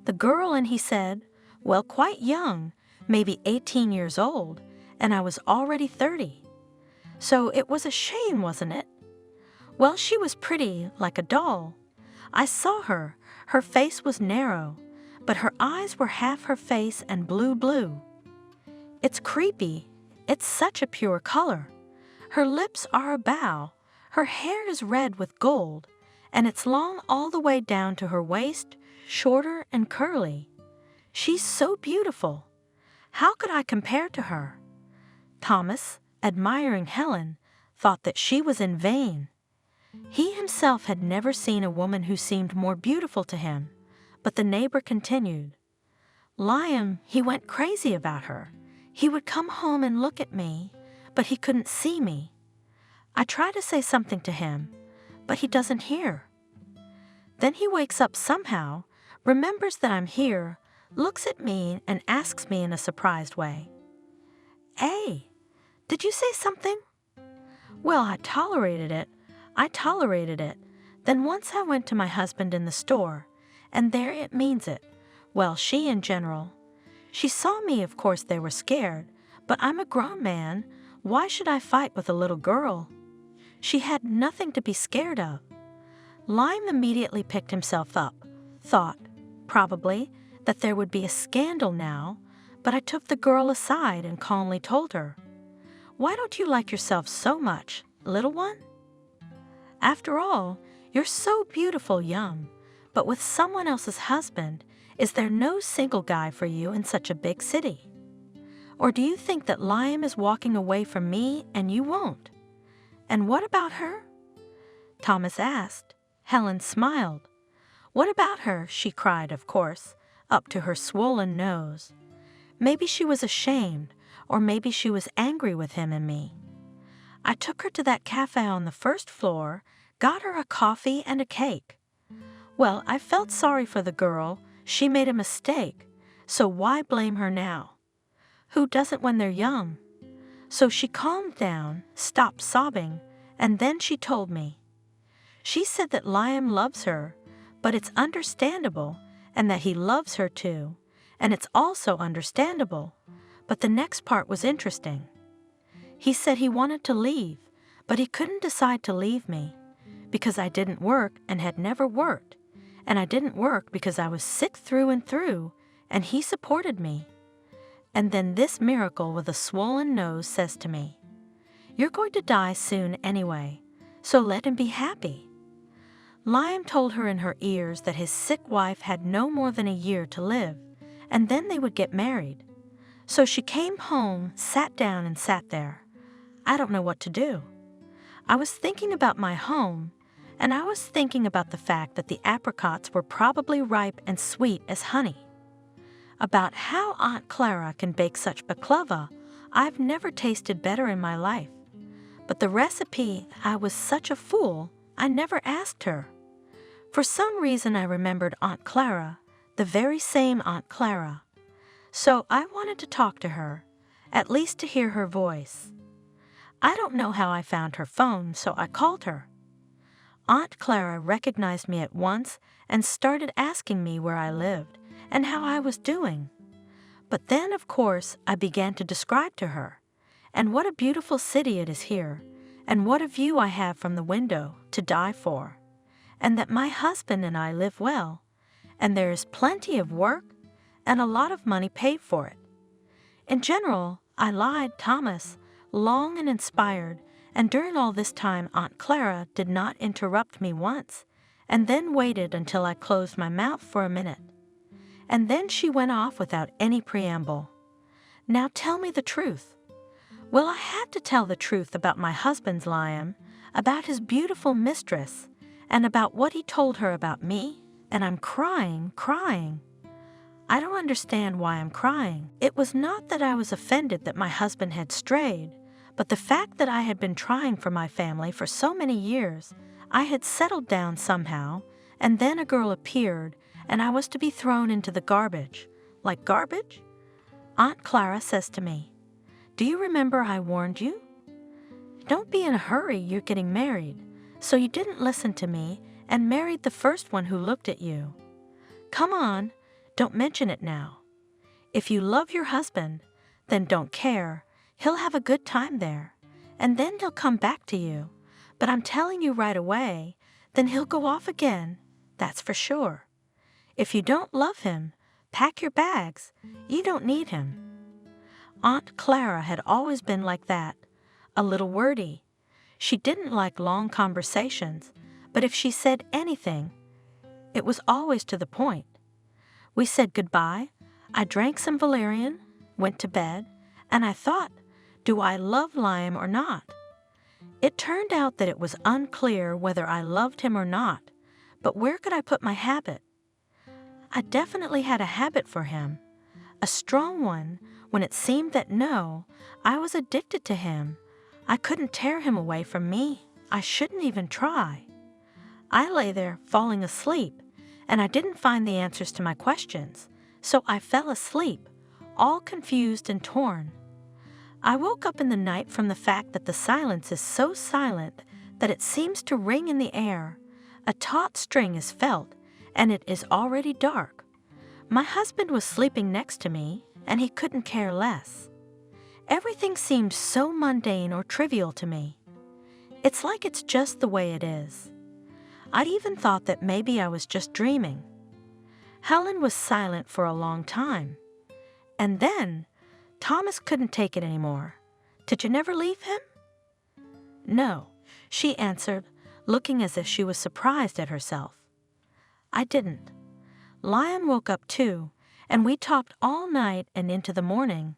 The girl, and he said, well, quite young, maybe 18 years old, and I was already 30. So it was a shame, wasn't it? Well, she was pretty, like a doll. I saw her. Her face was narrow, but her eyes were half her face and blue. It's creepy. It's such a pure color. Her lips are a bow. Her hair is red with gold, and it's long all the way down to her waist, shorter and curly. She's so beautiful. How could I compare to her? Thomas, admiring Helen, thought that she was in vain. He himself had never seen a woman who seemed more beautiful to him, but the neighbor continued. Liam, he went crazy about her. He would come home and look at me, but he couldn't see me. I try to say something to him, but he doesn't hear. Then he wakes up somehow, remembers that I'm here, looks at me and asks me in a surprised way, "Hey, did you say something?" Well, I tolerated it. Then once I went to my husband in the store, and there it means it. Well, she in general. She saw me, of course they were scared, but I'm a grown man. Why should I fight with a little girl? She had nothing to be scared of. Lime immediately picked himself up, thought, probably, that there would be a scandal now, but I took the girl aside and calmly told her, "Why don't you like yourself so much, little one? After all, you're so beautiful young, but with someone else's husband, is there no single guy for you in such a big city? Or do you think that Lime is walking away from me and you won't? And what about her?" Thomas asked. Helen smiled. "What about her?" she cried, of course, up to her swollen nose. Maybe she was ashamed, or maybe she was angry with him and me. I took her to that cafe on the first floor, got her a coffee and a cake. Well, I felt sorry for the girl. She made a mistake, so why blame her now? Who doesn't when they're young? So she calmed down, stopped sobbing, and then she told me. She said that Liam loves her, but it's understandable, and that he loves her too, and it's also understandable. But the next part was interesting. He said he wanted to leave, but he couldn't decide to leave me, because I didn't work and had never worked, and I didn't work because I was sick through and through, and he supported me. And then this miracle with a swollen nose says to me, "You're going to die soon anyway, so let him be happy." Liam told her in her ears that his sick wife had no more than a year to live, and then they would get married. So she came home, sat down and sat there. I don't know what to do. I was thinking about my home, and I was thinking about the fact that the apricots were probably ripe and sweet as honey. About how Aunt Clara can bake such baklava, I've never tasted better in my life. But the recipe, I was such a fool, I never asked her. For some reason I remembered Aunt Clara, the very same Aunt Clara. So I wanted to talk to her, at least to hear her voice. I don't know how I found her phone, so I called her. Aunt Clara recognized me at once and started asking me where I lived and how I was doing. But then, of course, I began to describe to her, and what a beautiful city it is here, and what a view I have from the window to die for, and that my husband and I live well, and there is plenty of work and a lot of money paid for it. In general, I lied, Thomas, long and inspired, and during all this time Aunt Clara did not interrupt me once, and then waited until I closed my mouth for a minute. And then she went off without any preamble. "Now tell me the truth." Well, I had to tell the truth about my husband's Liam, about his beautiful mistress, and about what he told her about me, and I'm crying. I don't understand why I'm crying. It was not that I was offended that my husband had strayed, but the fact that I had been trying for my family for so many years, I had settled down somehow, and then a girl appeared, and I was to be thrown into the garbage. Like garbage? Aunt Clara says to me, "Do you remember I warned you? Don't be in a hurry, you're getting married. So you didn't listen to me and married the first one who looked at you. Come on, don't mention it now. If you love your husband, then don't care. He'll have a good time there, and then he'll come back to you. But I'm telling you right away, then he'll go off again, that's for sure. If you don't love him, pack your bags. You don't need him." Aunt Clara had always been like that, a little wordy. She didn't like long conversations, but if she said anything, it was always to the point. We said goodbye, I drank some valerian, went to bed, and I thought, do I love Liam or not? It turned out that it was unclear whether I loved him or not, but where could I put my habit? I definitely had a habit for him, a strong one, when it seemed that no, I was addicted to him. I couldn't tear him away from me. I shouldn't even try. I lay there falling asleep, and I didn't find the answers to my questions, so I fell asleep, all confused and torn. I woke up in the night from the fact that the silence is so silent that it seems to ring in the air. A taut string is felt, and it is already dark. My husband was sleeping next to me, and he couldn't care less. Everything seemed so mundane or trivial to me. It's like it's just the way it is. I'd even thought that maybe I was just dreaming. Helen was silent for a long time. And then, Thomas couldn't take it anymore. Did you never leave him? No, she answered, looking as if she was surprised at herself. I didn't. Lion woke up too, and we talked all night and into the morning.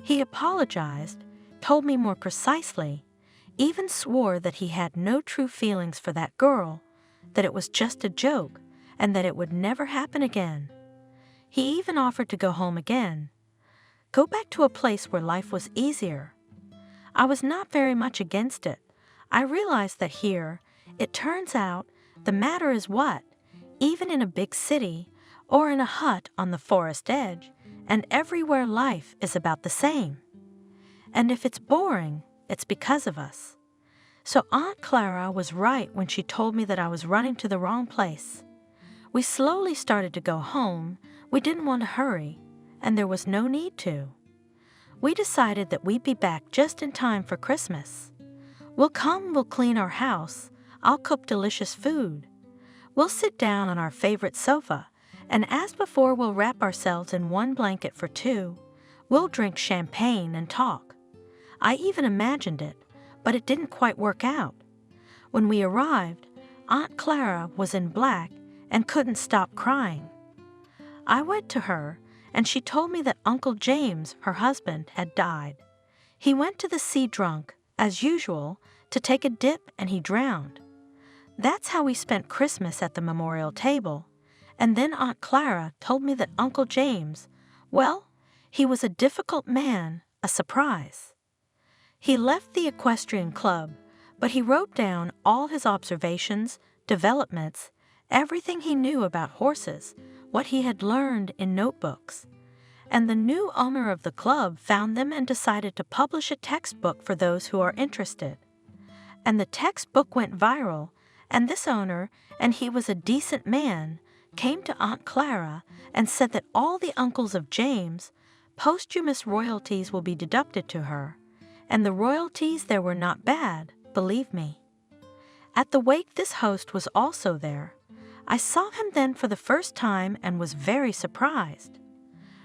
He apologized, told me more precisely, even swore that he had no true feelings for that girl, that it was just a joke, and that it would never happen again. He even offered to go home again, go back to a place where life was easier. I was not very much against it. I realized that here, it turns out, the matter is what, even in a big city, or in a hut on the forest edge, and everywhere life is about the same. And if it's boring, it's because of us. So Aunt Clara was right when she told me that I was running to the wrong place. We slowly started to go home. We didn't want to hurry, and there was no need to. We decided that we'd be back just in time for Christmas. We'll clean our house. I'll cook delicious food. We'll sit down on our favorite sofa, and as before, we'll wrap ourselves in one blanket for two. We'll drink champagne and talk. I even imagined it, but it didn't quite work out. When we arrived, Aunt Clara was in black and couldn't stop crying. I went to her, and she told me that Uncle James, her husband, had died. He went to the sea drunk, as usual, to take a dip, and he drowned. That's how we spent Christmas at the memorial table. And then Aunt Clara told me that Uncle James, well, he was a difficult man, a surprise. He left the equestrian club, but he wrote down all his observations, developments, everything he knew about horses, what he had learned in notebooks. And the new owner of the club found them and decided to publish a textbook for those who are interested. And the textbook went viral, and this owner, and he was a decent man, came to Aunt Clara and said that all the uncles of James, posthumous royalties will be deducted to her, and the royalties there were not bad, believe me. At the wake this host was also there. I saw him then for the first time and was very surprised.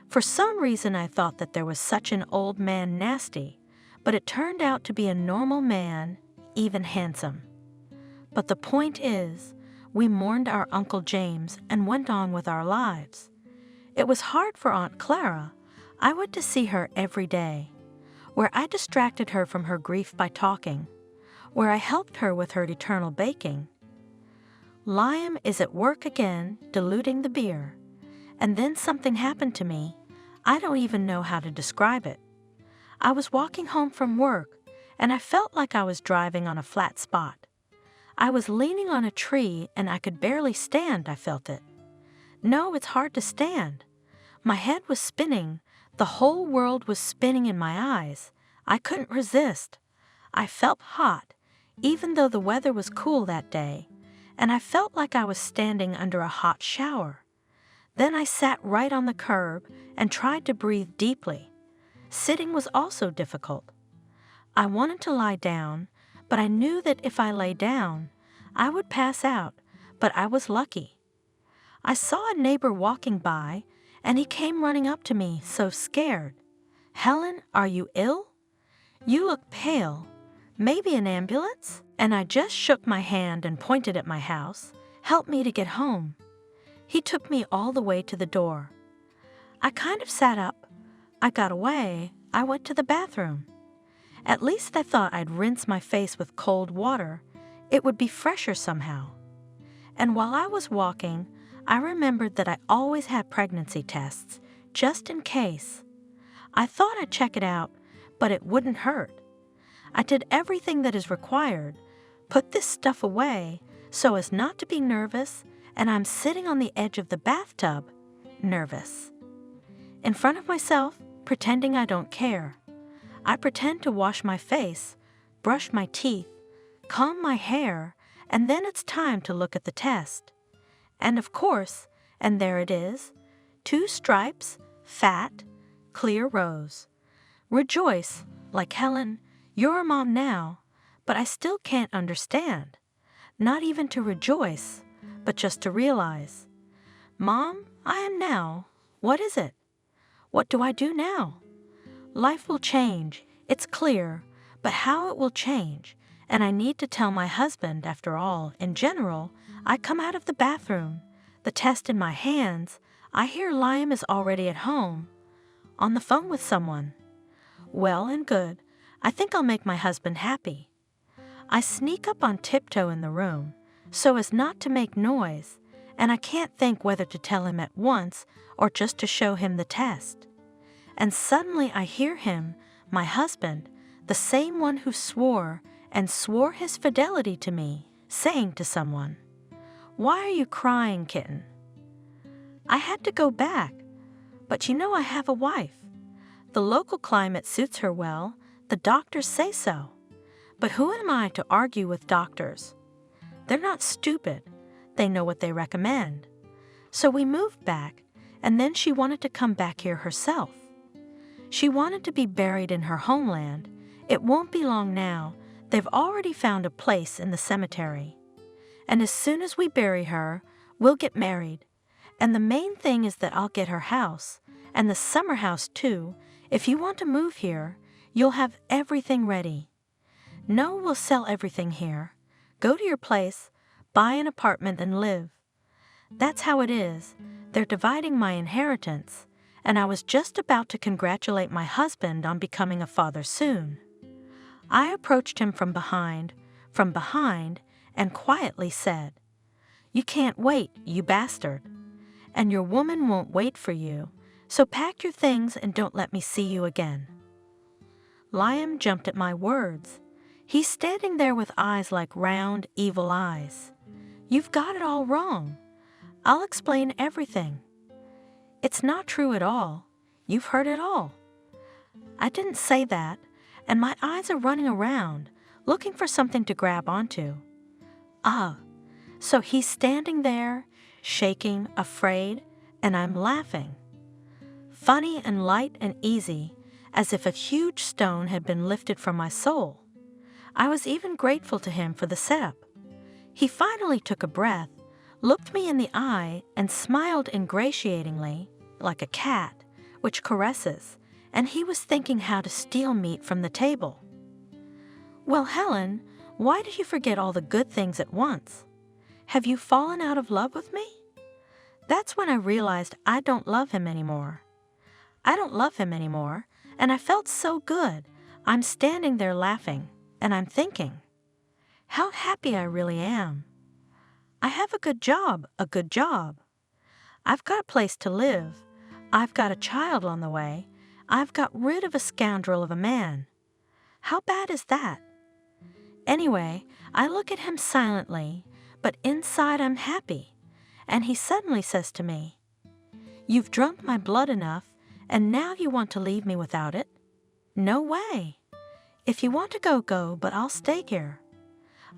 For some reason I thought that there was such an old man nasty, but it turned out to be a normal man, even handsome. But the point is, we mourned our Uncle James and went on with our lives. It was hard for Aunt Clara. I went to see her every day, where I distracted her from her grief by talking, where I helped her with her eternal baking. Liam is at work again, diluting the beer, and then something happened to me. I don't even know how to describe it. I was walking home from work, and I felt like I was driving on a flat spot. I was leaning on a tree, and I could barely stand, I felt it. No, it's hard to stand. My head was spinning. The whole world was spinning in my eyes. I couldn't resist. I felt hot, even though the weather was cool that day, and I felt like I was standing under a hot shower. Then I sat right on the curb and tried to breathe deeply. Sitting was also difficult. I wanted to lie down, but I knew that if I lay down, I would pass out, but I was lucky. I saw a neighbor walking by, and he came running up to me, so scared. "Helen, are you ill? You look pale. Maybe an ambulance?" And I just shook my hand and pointed at my house. "Help me to get home." He took me all the way to the door. I kind of sat up. I got away. I went to the bathroom. At least I thought I'd rinse my face with cold water. It would be fresher somehow. And while I was walking, I remembered that I always had pregnancy tests, just in case. I thought I'd check it out, but it wouldn't hurt. I did everything that is required, put this stuff away so as not to be nervous, and I'm sitting on the edge of the bathtub, nervous. In front of myself, pretending I don't care. I pretend to wash my face, brush my teeth, comb my hair, and then it's time to look at the test. And of course, and there it is, 2 stripes, fat, clear rose. Rejoice, like Helen, you're a mom now, but I still can't understand. Not even to rejoice, but just to realize. Mom, I am now. What is it? What do I do now? Life will change, it's clear, but how it will change, and I need to tell my husband, after all, in general, I come out of the bathroom, the test in my hands, I hear Liam is already at home, on the phone with someone. Well and good, I think I'll make my husband happy. I sneak up on tiptoe in the room, so as not to make noise, and I can't think whether to tell him at once or just to show him the test. And suddenly I hear him, my husband, the same one who swore and swore his fidelity to me, saying to someone, "Why are you crying, kitten?" I had to go back, but you know I have a wife. The local climate suits her well, the doctors say so. But who am I to argue with doctors? They're not stupid, they know what they recommend. So we moved back, and then she wanted to come back here herself. She wanted to be buried in her homeland. It won't be long now. They've already found a place in the cemetery. And as soon as we bury her, we'll get married. And the main thing is that I'll get her house, and the summer house too. If you want to move here, you'll have everything ready. No, we'll sell everything here. Go to your place, buy an apartment and live. That's how it is. They're dividing my inheritance, and I was just about to congratulate my husband on becoming a father soon. I approached him from behind, and quietly said, "You can't wait, you bastard. And your woman won't wait for you, so pack your things and don't let me see you again." Liam jumped at my words. He's standing there with eyes like round, evil eyes. "You've got it all wrong. I'll explain everything. It's not true at all. You've heard it all." I didn't say that, and my eyes are running around, looking for something to grab onto. So he's standing there, shaking, afraid, and I'm laughing. Funny and light and easy, as if a huge stone had been lifted from my soul. I was even grateful to him for the setup. He finally took a breath, looked me in the eye, and smiled ingratiatingly, like a cat, which caresses, and he was thinking how to steal meat from the table. "Well, Helen, why did you forget all the good things at once? Have you fallen out of love with me?" That's when I realized I don't love him anymore. I don't love him anymore, and I felt so good. I'm standing there laughing, and I'm thinking, how happy I really am. I have a good job. I've got a place to live. I've got a child on the way. I've got rid of a scoundrel of a man. How bad is that? Anyway, I look at him silently, but inside I'm happy. And he suddenly says to me, "You've drunk my blood enough, and now you want to leave me without it? No way. If you want to go, go, but I'll stay here."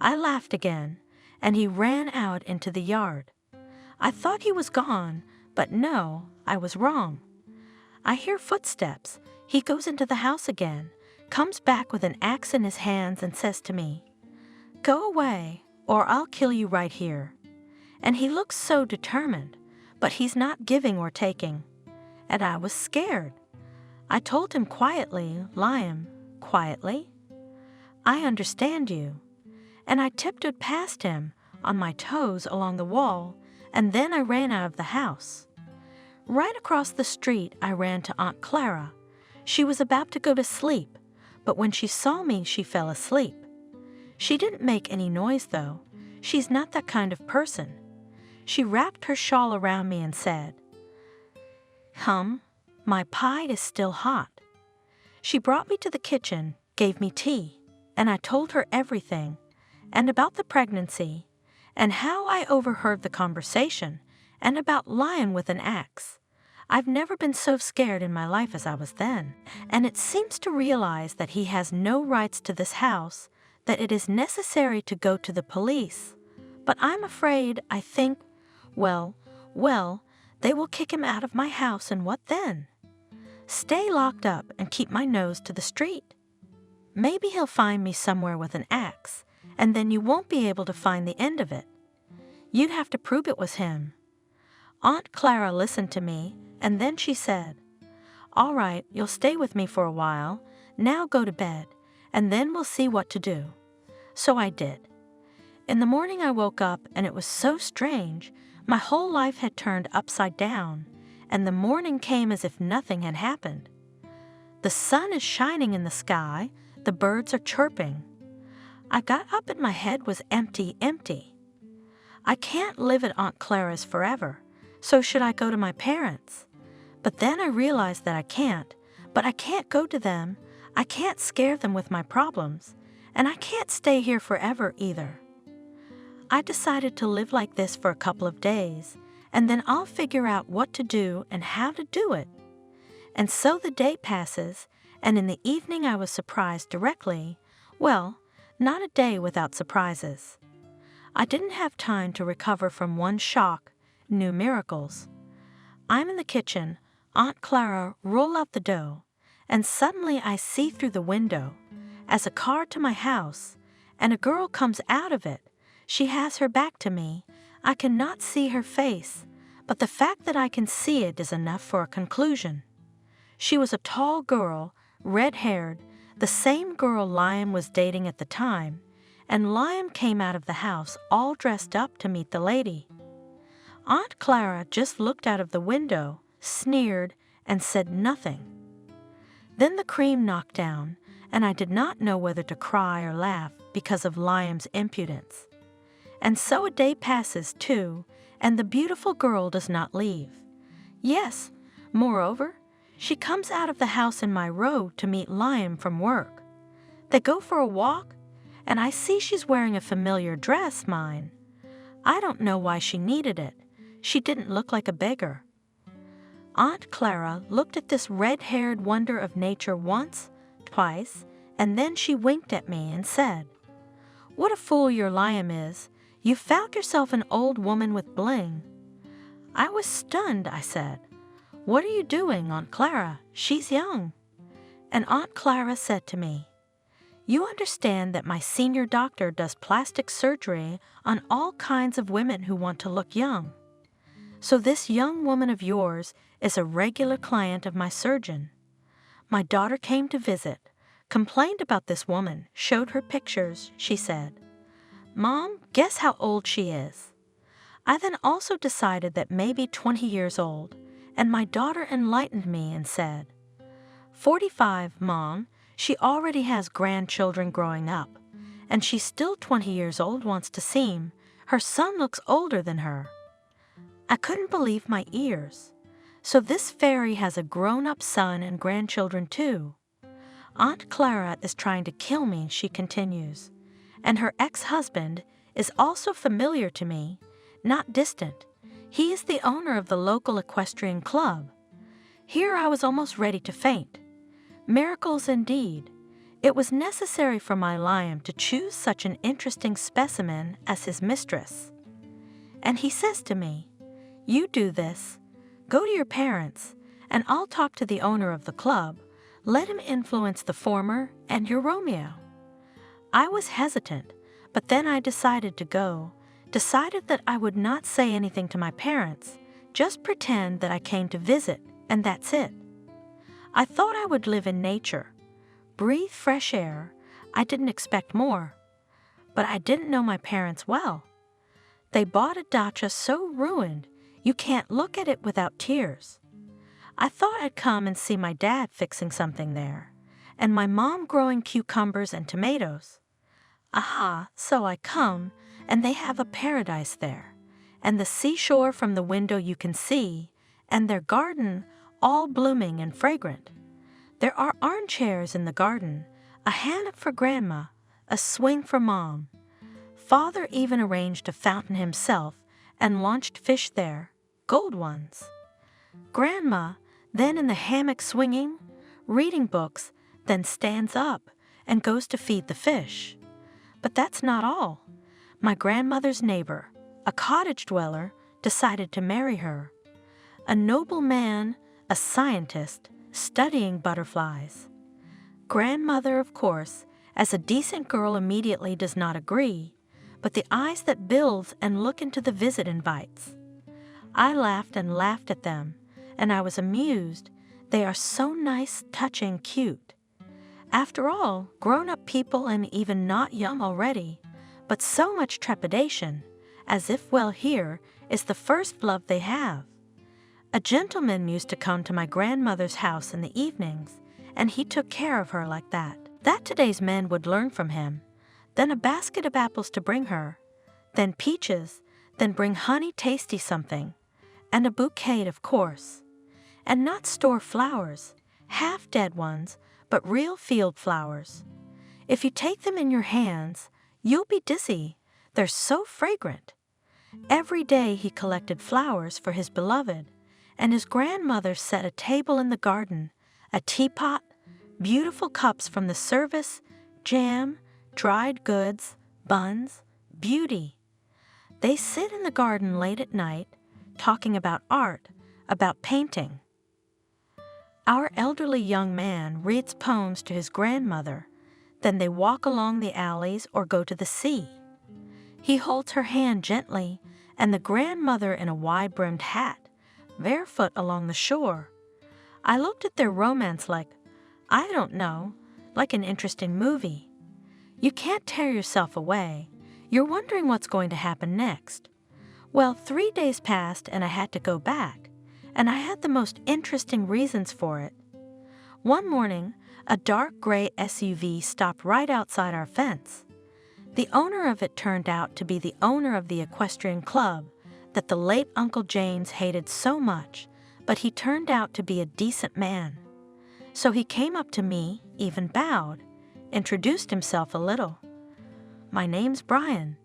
I laughed again, and he ran out into the yard. I thought he was gone, but no, I was wrong. I hear footsteps. He goes into the house again, comes back with an axe in his hands and says to me, "Go away, or I'll kill you right here." And he looks so determined, but he's not giving or taking. And I was scared. I told him quietly, "Liam, quietly, I understand you." And I tiptoed past him, on my toes along the wall, and then I ran out of the house. Right across the street, I ran to Aunt Clara. She was about to go to sleep, but when she saw me, she fell asleep. She didn't make any noise, though. She's not that kind of person. She wrapped her shawl around me and said, "My pie is still hot." She brought me to the kitchen, gave me tea, and I told her everything, and about the pregnancy, and how I overheard the conversation, and about Lion with an axe. I've never been so scared in my life as I was then, and it seems to realize that he has no rights to this house, that it is necessary to go to the police. But I'm afraid, I think, well, they will kick him out of my house, and what then? Stay locked up and keep my nose to the street. Maybe he'll find me somewhere with an axe, and then you won't be able to find the end of it. You'd have to prove it was him." Aunt Clara listened to me, and then she said, "All right, you'll stay with me for a while. Now go to bed, and then we'll see what to do." So I did. In the morning I woke up, and it was so strange. My whole life had turned upside down, and the morning came as if nothing had happened. The sun is shining in the sky, the birds are chirping. I got up and my head was empty. I can't live at Aunt Clara's forever, so should I go to my parents? But then I realized that I can't go to them, I can't scare them with my problems, and I can't stay here forever either. I decided to live like this for a couple of days, and then I'll figure out what to do and how to do it. And so the day passes, and in the evening I was surprised directly. Well, not a day without surprises. I didn't have time to recover from one shock, new miracles. I'm in the kitchen, Aunt Clara roll out the dough, and suddenly I see through the window, as a car to my house, and a girl comes out of it. She has her back to me. I cannot see her face, but the fact that I can see it is enough for a conclusion. She was a tall girl, red-haired, the same girl Liam was dating at the time, and Liam came out of the house all dressed up to meet the lady. Aunt Clara just looked out of the window, sneered, and said nothing. Then the cream knocked down, and I did not know whether to cry or laugh because of Liam's impudence. And so a day passes, too, and the beautiful girl does not leave. Yes, moreover, she comes out of the house in my road to meet Liam from work. They go for a walk, and I see she's wearing a familiar dress, mine. I don't know why she needed it. She didn't look like a beggar. Aunt Clara looked at this red-haired wonder of nature once, twice, and then she winked at me and said, "What a fool your Liam is. You found yourself an old woman with bling." I was stunned, I said. "What are you doing, Aunt Clara? She's young." And Aunt Clara said to me, "You understand that my senior doctor does plastic surgery on all kinds of women who want to look young. So this young woman of yours is a regular client of my surgeon. My daughter came to visit, complained about this woman, showed her pictures. She said, 'Mom, guess how old she is?' I then also decided that maybe 20 years old, and my daughter enlightened me and said, 45, Mom, she already has grandchildren growing up, and she's still 20 years old wants to seem. Her son looks older than her." I couldn't believe my ears. So this fairy has a grown-up son and grandchildren too. Aunt Clara is trying to kill me, she continues, and her ex-husband is also familiar to me, not distant. He is the owner of the local equestrian club. Here I was almost ready to faint. Miracles indeed. It was necessary for my Liam to choose such an interesting specimen as his mistress. And he says to me, "You do this. Go to your parents, and I'll talk to the owner of the club. Let him influence the former and your Romeo." I was hesitant, but then I decided to go, decided that I would not say anything to my parents, just pretend that I came to visit, and that's it. I thought I would live in nature, breathe fresh air. I didn't expect more. But I didn't know my parents well. They bought a dacha so ruined, you can't look at it without tears. I thought I'd come and see my dad fixing something there, and my mom growing cucumbers and tomatoes. Aha, so I come, and they have a paradise there, and the seashore from the window you can see, and their garden all blooming and fragrant. There are armchairs in the garden, a hammock for Grandma, a swing for Mom. Father even arranged a fountain himself and launched fish there, gold ones. Grandma, then in the hammock swinging, reading books, then stands up and goes to feed the fish. But that's not all. My grandmother's neighbor, a cottage dweller, decided to marry her. A noble man, a scientist, studying butterflies. Grandmother, of course, as a decent girl, immediately does not agree, but the eyes that builds and look into the visit invites. I laughed and laughed at them, and I was amused. They are so nice, touching, cute. After all, grown-up people and even not young already, but so much trepidation, as if, well, here is the first love they have. A gentleman used to come to my grandmother's house in the evenings, and he took care of her like that. That today's men would learn from him. Then a basket of apples to bring her, then peaches, then bring honey tasty something, and a bouquet, of course. And not store flowers, half dead ones, but real field flowers. If you take them in your hands, you'll be dizzy. They're so fragrant. Every day he collected flowers for his beloved, and his grandmother set a table in the garden, a teapot, beautiful cups from the service, jam, dried goods, buns, beauty. They sit in the garden late at night, talking about art, about painting. Our elderly young man reads poems to his grandmother, then they walk along the alleys or go to the sea. He holds her hand gently, and the grandmother in a wide-brimmed hat, barefoot along the shore. I looked at their romance like, I don't know, like an interesting movie. You can't tear yourself away. You're wondering what's going to happen next. Well, 3 days passed and I had to go back, and I had the most interesting reasons for it. One morning, a dark gray SUV stopped right outside our fence. The owner of it turned out to be the owner of the equestrian club that the late Uncle James hated so much, but he turned out to be a decent man. So he came up to me, even bowed, introduced himself a little. My name's Brian.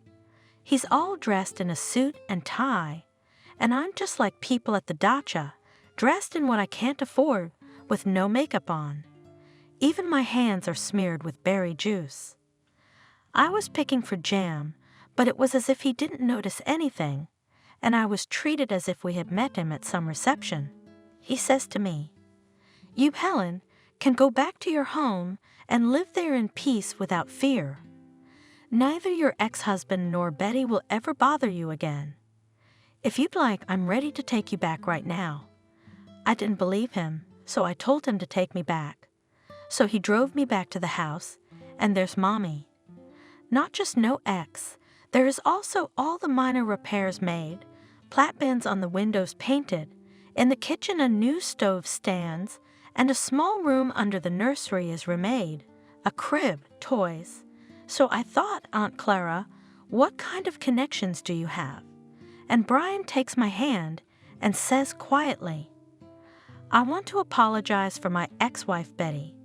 He's all dressed in a suit and tie, and I'm just like people at the dacha, dressed in what I can't afford, with no makeup on. Even my hands are smeared with berry juice. I was picking for jam, but it was as if he didn't notice anything, and I was treated as if we had met him at some reception. He says to me, "You, Helen, can go back to your home and live there in peace without fear. Neither your ex-husband nor Betty will ever bother you again. If you'd like, I'm ready to take you back right now." I didn't believe him, so I told him to take me back. So he drove me back to the house, and there's Mommy. Not just no ex, there is also all the minor repairs made, plate-bins on the windows painted, in the kitchen a new stove stands, and a small room under the nursery is remade, a crib, toys. So I thought, Aunt Clara, what kind of connections do you have? And Brian takes my hand and says quietly, I want to apologize for my ex-wife Betty.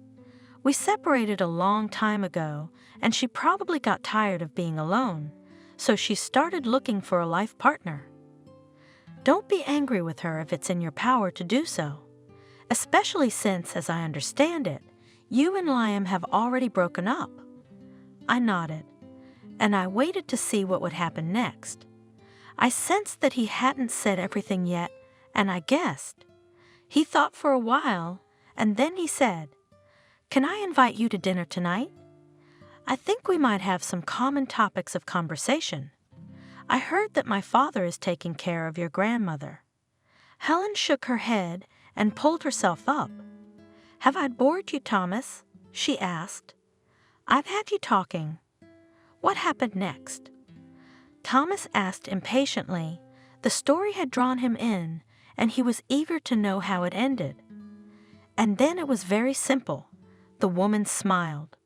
We separated a long time ago, and she probably got tired of being alone, so she started looking for a life partner. Don't be angry with her if it's in your power to do so, especially since, as I understand it, you and Liam have already broken up. I nodded, and I waited to see what would happen next. I sensed that he hadn't said everything yet, and I guessed. He thought for a while, and then he said, "Can I invite you to dinner tonight? I think we might have some common topics of conversation. I heard that my father is taking care of your grandmother." Helen shook her head and pulled herself up. "Have I bored you, Thomas?" she asked. "I've had you talking. What happened next?" Thomas asked impatiently. The story had drawn him in, and he was eager to know how it ended. And then it was very simple. The woman smiled.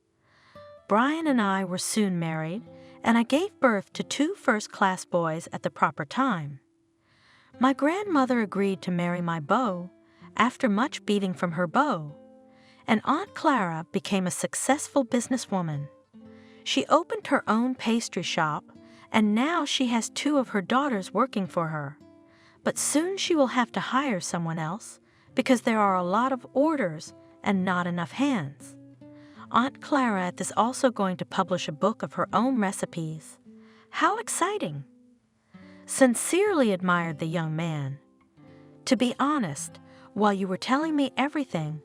Brian and I were soon married, and I gave birth to 2 first-class boys at the proper time. My grandmother agreed to marry my beau after much beating from her beau, and Aunt Clara became a successful businesswoman. She opened her own pastry shop, and now she has 2 of her daughters working for her. But soon she will have to hire someone else because there are a lot of orders and not enough hands. Aunt Clara is also going to publish a book of her own recipes. How exciting! Sincerely admired the young man. To be honest, While you were telling me everything,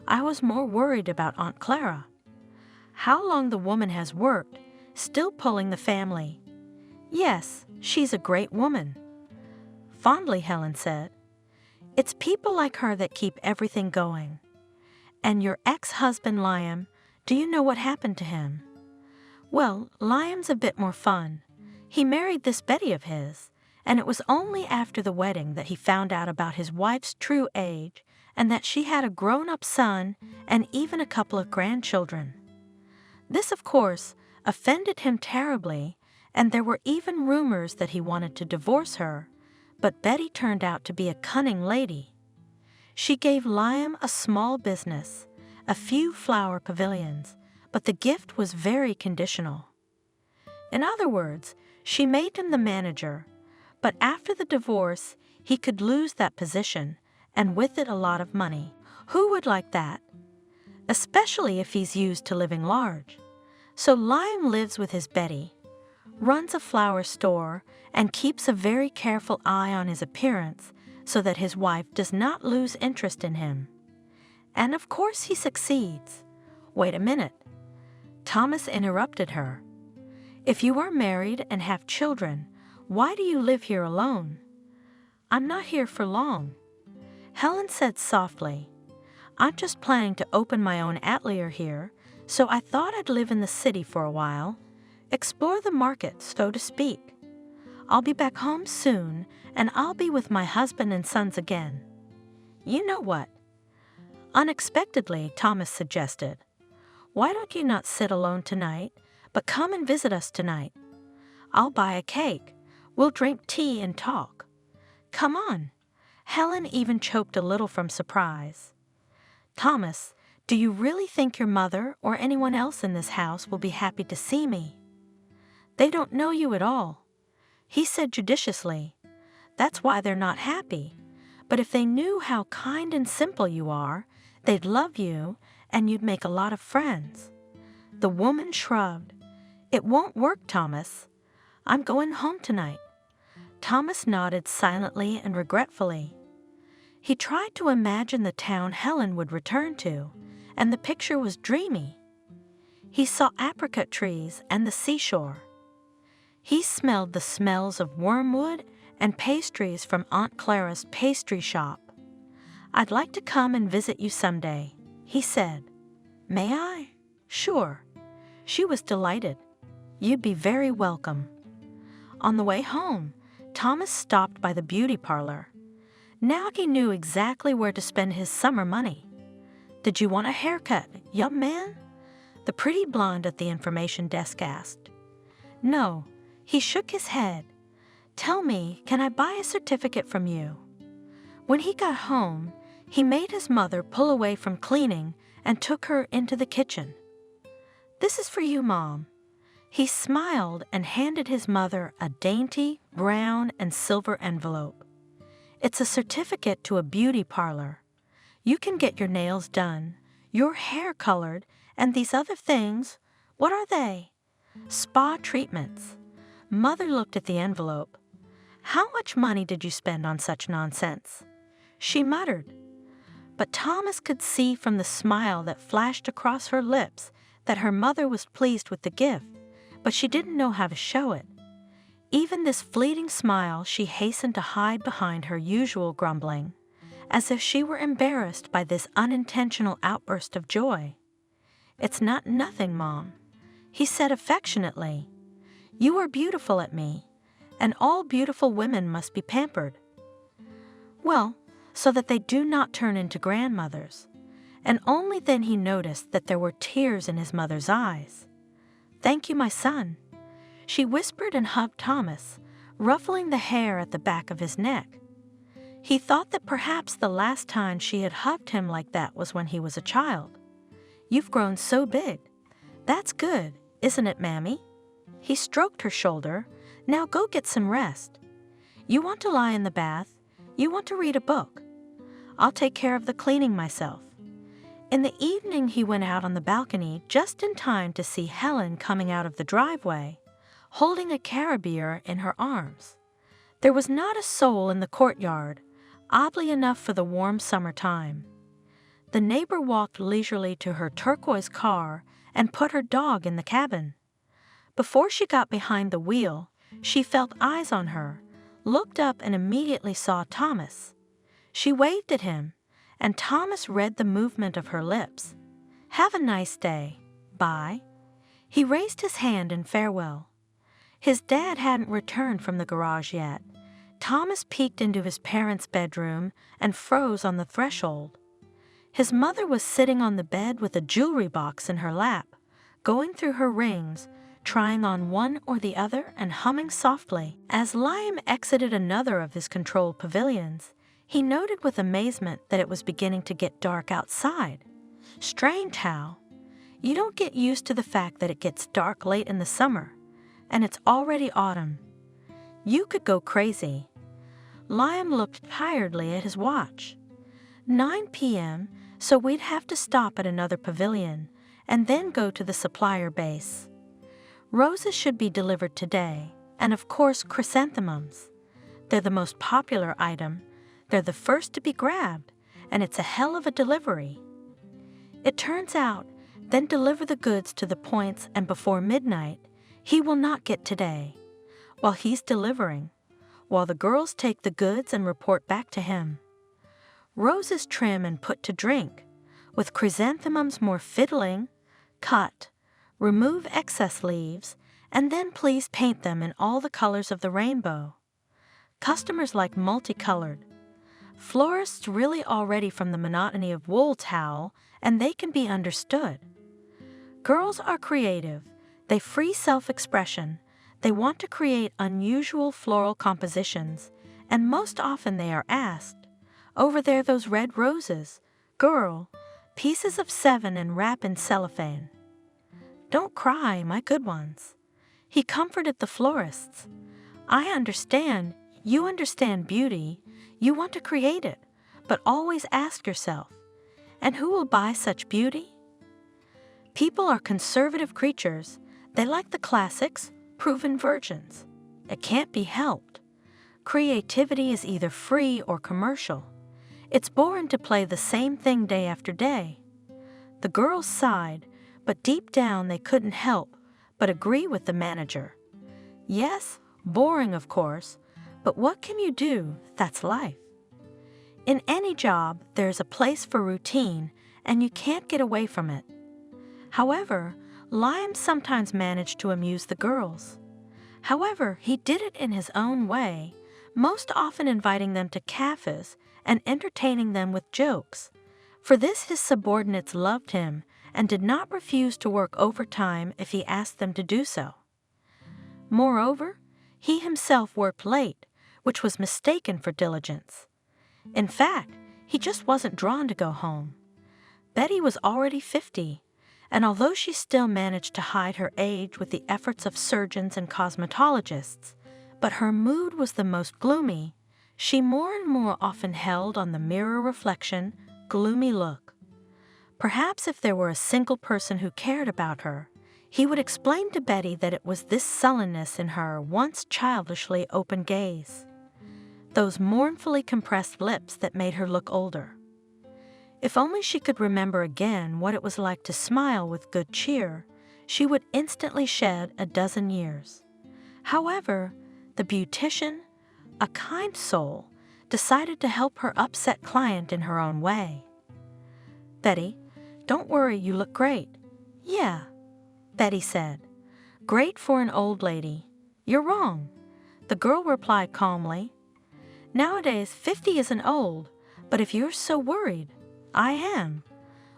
I was more worried about Aunt Clara. How long the woman has worked, still pulling the family. Yes, she's a great woman. Fondly, Helen said. It's people like her that keep everything going. And your ex-husband, Liam, do you know what happened to him? Well, Liam's a bit more fun. He married this Betty of his, and it was only after the wedding that he found out about his wife's true age and that she had a grown-up son and even a couple of grandchildren. This, of course, offended him terribly, and there were even rumors that he wanted to divorce her, but Betty turned out to be a cunning lady. She gave Liam a small business, a few flower pavilions, but the gift was very conditional. In other words, she made him the manager, but after the divorce, he could lose that position, and with it a lot of money. Who would like that? Especially if he's used to living large. So Liam lives with his Betty, runs a flower store, and keeps a very careful eye on his appearance so that his wife does not lose interest in him. And of course he succeeds. Wait a minute. Thomas interrupted her. If you are married and have children, why do you live here alone? I'm not here for long. Helen said softly. I'm just planning to open my own atelier here, so I thought I'd live in the city for a while, explore the market, so to speak. I'll be back home soon, and I'll be with my husband and sons again. You know what? Unexpectedly, Thomas suggested. Why don't you not sit alone tonight, but come and visit us tonight? I'll buy a cake. We'll drink tea and talk. Come on. Helen even choked a little from surprise. Thomas, do you really think your mother or anyone else in this house will be happy to see me? They don't know you at all. He said judiciously. That's why they're not happy. But if they knew how kind and simple you are, they'd love you and you'd make a lot of friends. The woman shrugged. It won't work, Thomas. I'm going home tonight. Thomas nodded silently and regretfully. He tried to imagine the town Helen would return to, and the picture was dreamy. He saw apricot trees and the seashore. He smelled the smells of wormwood and pastries from Aunt Clara's pastry shop. I'd like to come and visit you someday, he said. May I? Sure. She was delighted. You'd be very welcome. On the way home, Thomas stopped by the beauty parlor. Now he knew exactly where to spend his summer money. Did you want a haircut, young man? The pretty blonde at the information desk asked. No, he shook his head. Tell me, can I buy a certificate from you? When he got home, he made his mother pull away from cleaning and took her into the kitchen. This is for you, Mom. He smiled and handed his mother a dainty brown and silver envelope. It's a certificate to a beauty parlor. You can get your nails done, your hair colored, and these other things. What are they? Spa treatments. Mother looked at the envelope. How much money did you spend on such nonsense? She muttered. But Thomas could see from the smile that flashed across her lips that her mother was pleased with the gift, but she didn't know how to show it. Even this fleeting smile she hastened to hide behind her usual grumbling, as if she were embarrassed by this unintentional outburst of joy. It's not nothing, Mom, he said affectionately. You are beautiful at me, and all beautiful women must be pampered. Well, so that they do not turn into grandmothers. And only then he noticed that there were tears in his mother's eyes. Thank you, my son. She whispered and hugged Thomas, ruffling the hair at the back of his neck. He thought that perhaps the last time she had hugged him like that was when he was a child. You've grown so big. That's good, isn't it, Mammy? He stroked her shoulder. Now go get some rest. You want to lie in the bath? You want to read a book? I'll take care of the cleaning myself. In the evening, he went out on the balcony just in time to see Helen coming out of the driveway, holding a carabiner in her arms. There was not a soul in the courtyard, oddly enough for the warm summertime. The neighbor walked leisurely to her turquoise car and put her dog in the cabin. Before she got behind the wheel, she felt eyes on her, looked up and immediately saw Thomas. She waved at him, and Thomas read the movement of her lips. "Have a nice day. Bye." He raised his hand in farewell. His dad hadn't returned from the garage yet. Thomas peeked into his parents' bedroom and froze on the threshold. His mother was sitting on the bed with a jewelry box in her lap, going through her rings, trying on one or the other and humming softly. As Liam exited another of his controlled pavilions, he noted with amazement that it was beginning to get dark outside. Strange how. You don't get used to the fact that it gets dark late in the summer, and it's already autumn. You could go crazy. Liam looked tiredly at his watch. 9 p.m., so we'd have to stop at another pavilion and then go to the supplier base. Roses should be delivered today, and of course chrysanthemums. They're the most popular item. They're the first to be grabbed, and it's a hell of a delivery. It turns out, then deliver the goods to the points, and before midnight, he will not get today. While he's delivering, while the girls take the goods and report back to him. Roses trim and put to drink, with chrysanthemums more fiddling, cut, remove excess leaves, and then please paint them in all the colors of the rainbow. Customers like multicolored. Florists really are ready from the monotony of wool towel, and they can be understood. Girls are creative. They free self-expression. They want to create unusual floral compositions, and most often they are asked, "Over there those red roses, girl, pieces of 7 and wrap in cellophane." "Don't cry, my good ones." He comforted the florists. "I understand, you understand beauty, you want to create it, but always ask yourself, and who will buy such beauty?" People are conservative creatures. They like the classics, proven virgins. It can't be helped. Creativity is either free or commercial. It's boring to play the same thing day after day. The girls sighed, but deep down they couldn't help but agree with the manager. Yes, boring of course, but what can you do? That's life. In any job, there's a place for routine, and you can't get away from it. However, Liam sometimes managed to amuse the girls. However, he did it in his own way, most often inviting them to cafes and entertaining them with jokes. For this his subordinates loved him and did not refuse to work overtime if he asked them to do so. Moreover, he himself worked late, which was mistaken for diligence. In fact, he just wasn't drawn to go home. Betty was already 50, and although she still managed to hide her age with the efforts of surgeons and cosmetologists, but her mood was the most gloomy, she more and more often held on the mirror reflection, gloomy look. Perhaps if there were a single person who cared about her, he would explain to Betty that it was this sullenness in her once childishly open gaze, those mournfully compressed lips that made her look older. If only she could remember again what it was like to smile with good cheer, she would instantly shed a dozen years. However, the beautician, a kind soul, decided to help her upset client in her own way. "Betty, don't worry, you look great." "Yeah," Betty said. "Great for an old lady." "You're wrong," the girl replied calmly. "Nowadays, 50 isn't old, but if you're so worried, I am."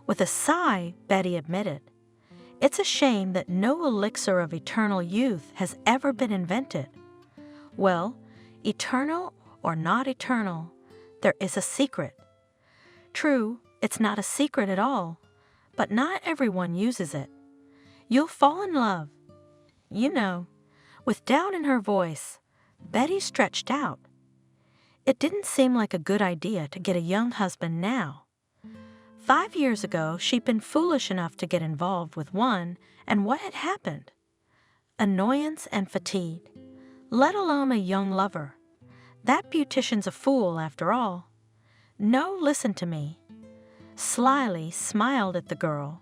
With a sigh, Betty admitted, "It's a shame that no elixir of eternal youth has ever been invented." "Well, eternal or not eternal, there is a secret." "True, it's not a secret at all, but not everyone uses it. You'll fall in love. You know." With doubt in her voice, Betty stretched out. It didn't seem like a good idea to get a young husband now. 5 years ago, she'd been foolish enough to get involved with one, and what had happened? Annoyance and fatigue, let alone a young lover. That beautician's a fool, after all. No, listen to me. Slyly smiled at the girl.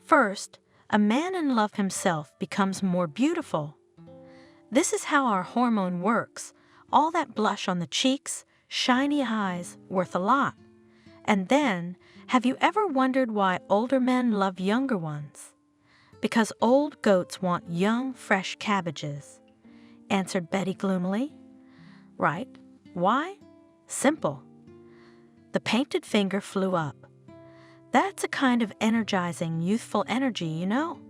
First, a man in love himself becomes more beautiful. This is how our hormone works. All that blush on the cheeks, shiny eyes, worth a lot. And then, have you ever wondered why older men love younger ones? Because old goats want young, fresh cabbages, answered Betty gloomily. Right. Why? Simple. The painted finger flew up. That's a kind of energizing, youthful energy, you know.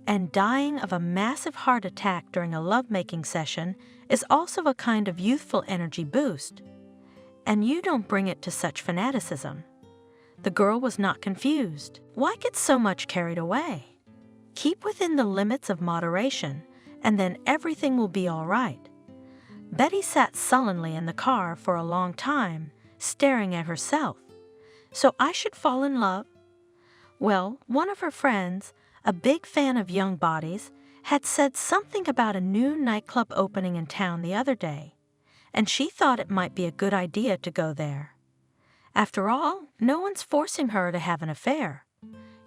And dying of a massive heart attack during a lovemaking session is also a kind of youthful energy boost. And you don't bring it to such fanaticism. The girl was not confused. Why get so much carried away? Keep within the limits of moderation, and then everything will be all right. Betty sat sullenly in the car for a long time, staring at herself. So I should fall in love? Well, one of her friends, a big fan of young bodies, had said something about a new nightclub opening in town the other day, and she thought it might be a good idea to go there. After all, no one's forcing her to have an affair.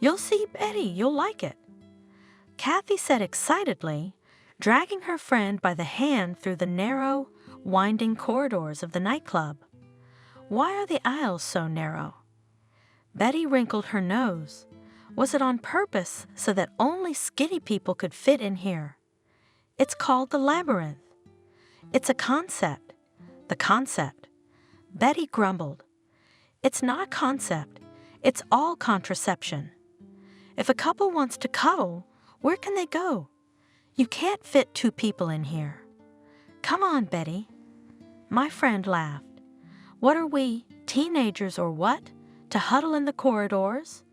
You'll see, Betty, you'll like it. Kathy said excitedly, dragging her friend by the hand through the narrow, winding corridors of the nightclub. Why are the aisles so narrow? Betty wrinkled her nose. Was it on purpose so that only skinny people could fit in here? It's called the labyrinth. It's a concept. The concept. Betty grumbled. It's not a concept. It's all contraception. If a couple wants to cuddle, where can they go? You can't fit two people in here. Come on, Betty. My friend laughed. What are we, teenagers or what? To huddle in the corridors?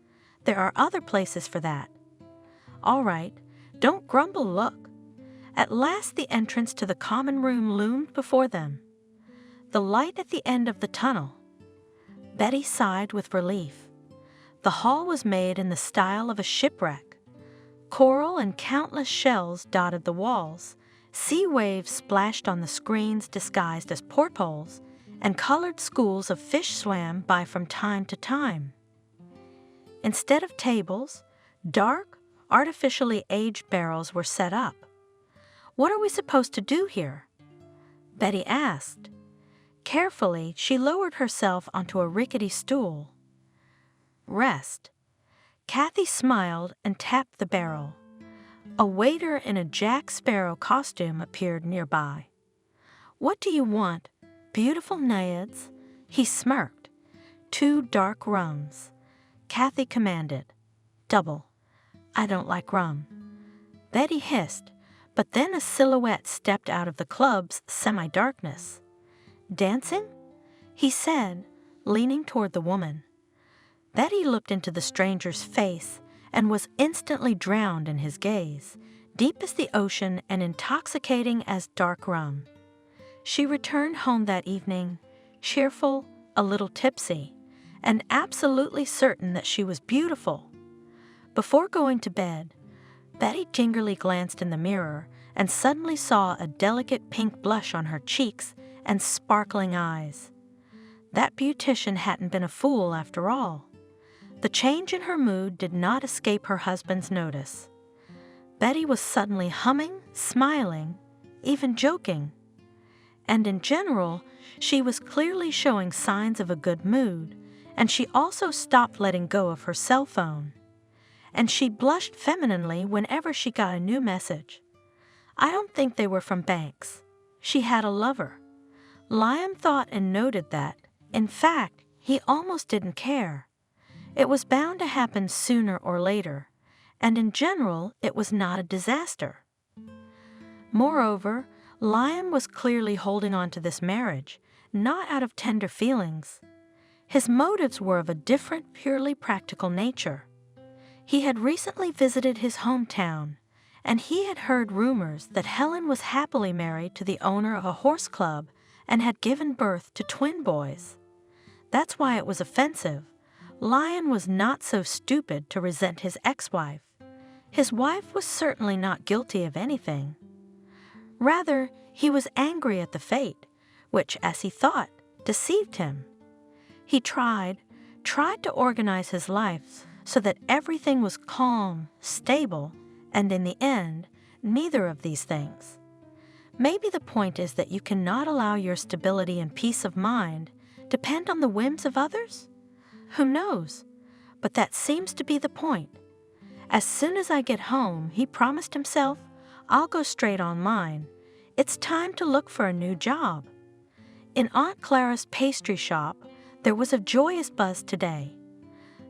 There are other places for that. All right, don't grumble, look. At last the entrance to the common room loomed before them. The light at the end of the tunnel. Betty sighed with relief. The hall was made in the style of a shipwreck. Coral and countless shells dotted the walls. Sea waves splashed on the screens disguised as portholes, and colored schools of fish swam by from time to time. Instead of tables, dark, artificially aged barrels were set up. What are we supposed to do here? Betty asked. Carefully, she lowered herself onto a rickety stool. Rest. Kathy smiled and tapped the barrel. A waiter in a Jack Sparrow costume appeared nearby. What do you want? Beautiful naiads? He smirked. 2 dark rums. Kathy commanded. Double. I don't like rum. Betty hissed, but then a silhouette stepped out of the club's semi-darkness. Dancing? He said, leaning toward the woman. Betty looked into the stranger's face and was instantly drowned in his gaze, deep as the ocean and intoxicating as dark rum. She returned home that evening, cheerful, a little tipsy, and absolutely certain that she was beautiful. Before going to bed, Betty gingerly glanced in the mirror and suddenly saw a delicate pink blush on her cheeks and sparkling eyes. That beautician hadn't been a fool after all. The change in her mood did not escape her husband's notice. Betty was suddenly humming, smiling, even joking. And in general, she was clearly showing signs of a good mood, and she also stopped letting go of her cell phone. And she blushed femininely whenever she got a new message. I don't think they were from Banks. She had a lover. Liam thought and noted that, in fact, he almost didn't care. It was bound to happen sooner or later, and in general, it was not a disaster. Moreover, Liam was clearly holding on to this marriage, not out of tender feelings. His motives were of a different, purely practical nature. He had recently visited his hometown, and he had heard rumors that Helen was happily married to the owner of a horse club and had given birth to twin boys. That's why it was offensive. Lion was not so stupid to resent his ex-wife. His wife was certainly not guilty of anything. Rather, he was angry at the fate, which, as he thought, deceived him. He tried to organize his life so that everything was calm, stable, and in the end, neither of these things. Maybe the point is that you cannot allow your stability and peace of mind depend on the whims of others? Who knows? But that seems to be the point. As soon as I get home, he promised himself, I'll go straight on mine. It's time to look for a new job. In Aunt Clara's pastry shop, there was a joyous buzz today.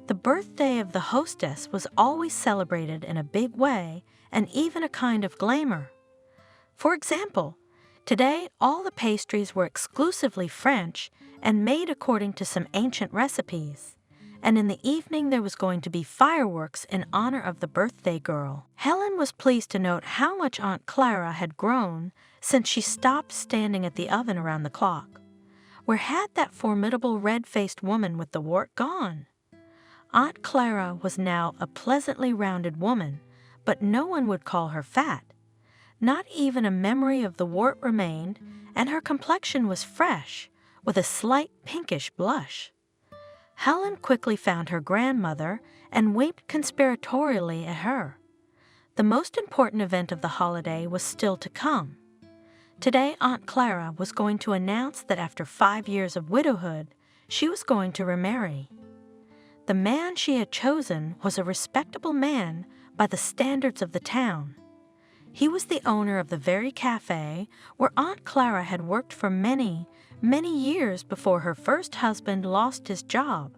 The birthday of the hostess was always celebrated in a big way and even a kind of glamour. For example, today all the pastries were exclusively French and made according to some ancient recipes. And in the evening there was going to be fireworks in honor of the birthday girl. Helen was pleased to note how much Aunt Clara had grown since she stopped standing at the oven around the clock. Where had that formidable red-faced woman with the wart gone? Aunt Clara was now a pleasantly rounded woman, but no one would call her fat. Not even a memory of the wart remained, and her complexion was fresh, with a slight pinkish blush. Helen quickly found her grandmother and winked conspiratorially at her. The most important event of the holiday was still to come. Today, Aunt Clara was going to announce that after 5 years of widowhood, she was going to remarry. The man she had chosen was a respectable man by the standards of the town. He was the owner of the very cafe where Aunt Clara had worked for many, many years before her first husband lost his job.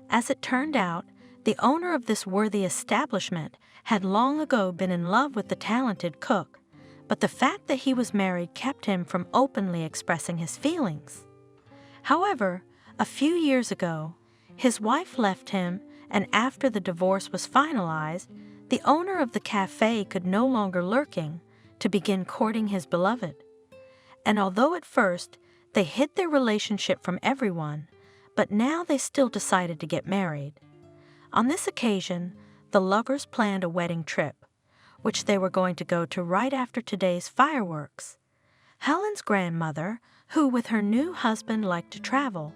As it turned out, the owner of this worthy establishment had long ago been in love with the talented cook, but the fact that he was married kept him from openly expressing his feelings. However, a few years ago, his wife left him, and after the divorce was finalized, the owner of the cafe could no longer lurking to begin courting his beloved. And although at first they hid their relationship from everyone, but now they still decided to get married. On this occasion, the lovers planned a wedding trip, which they were going to go to right after today's fireworks. Helen's grandmother, who with her new husband liked to travel,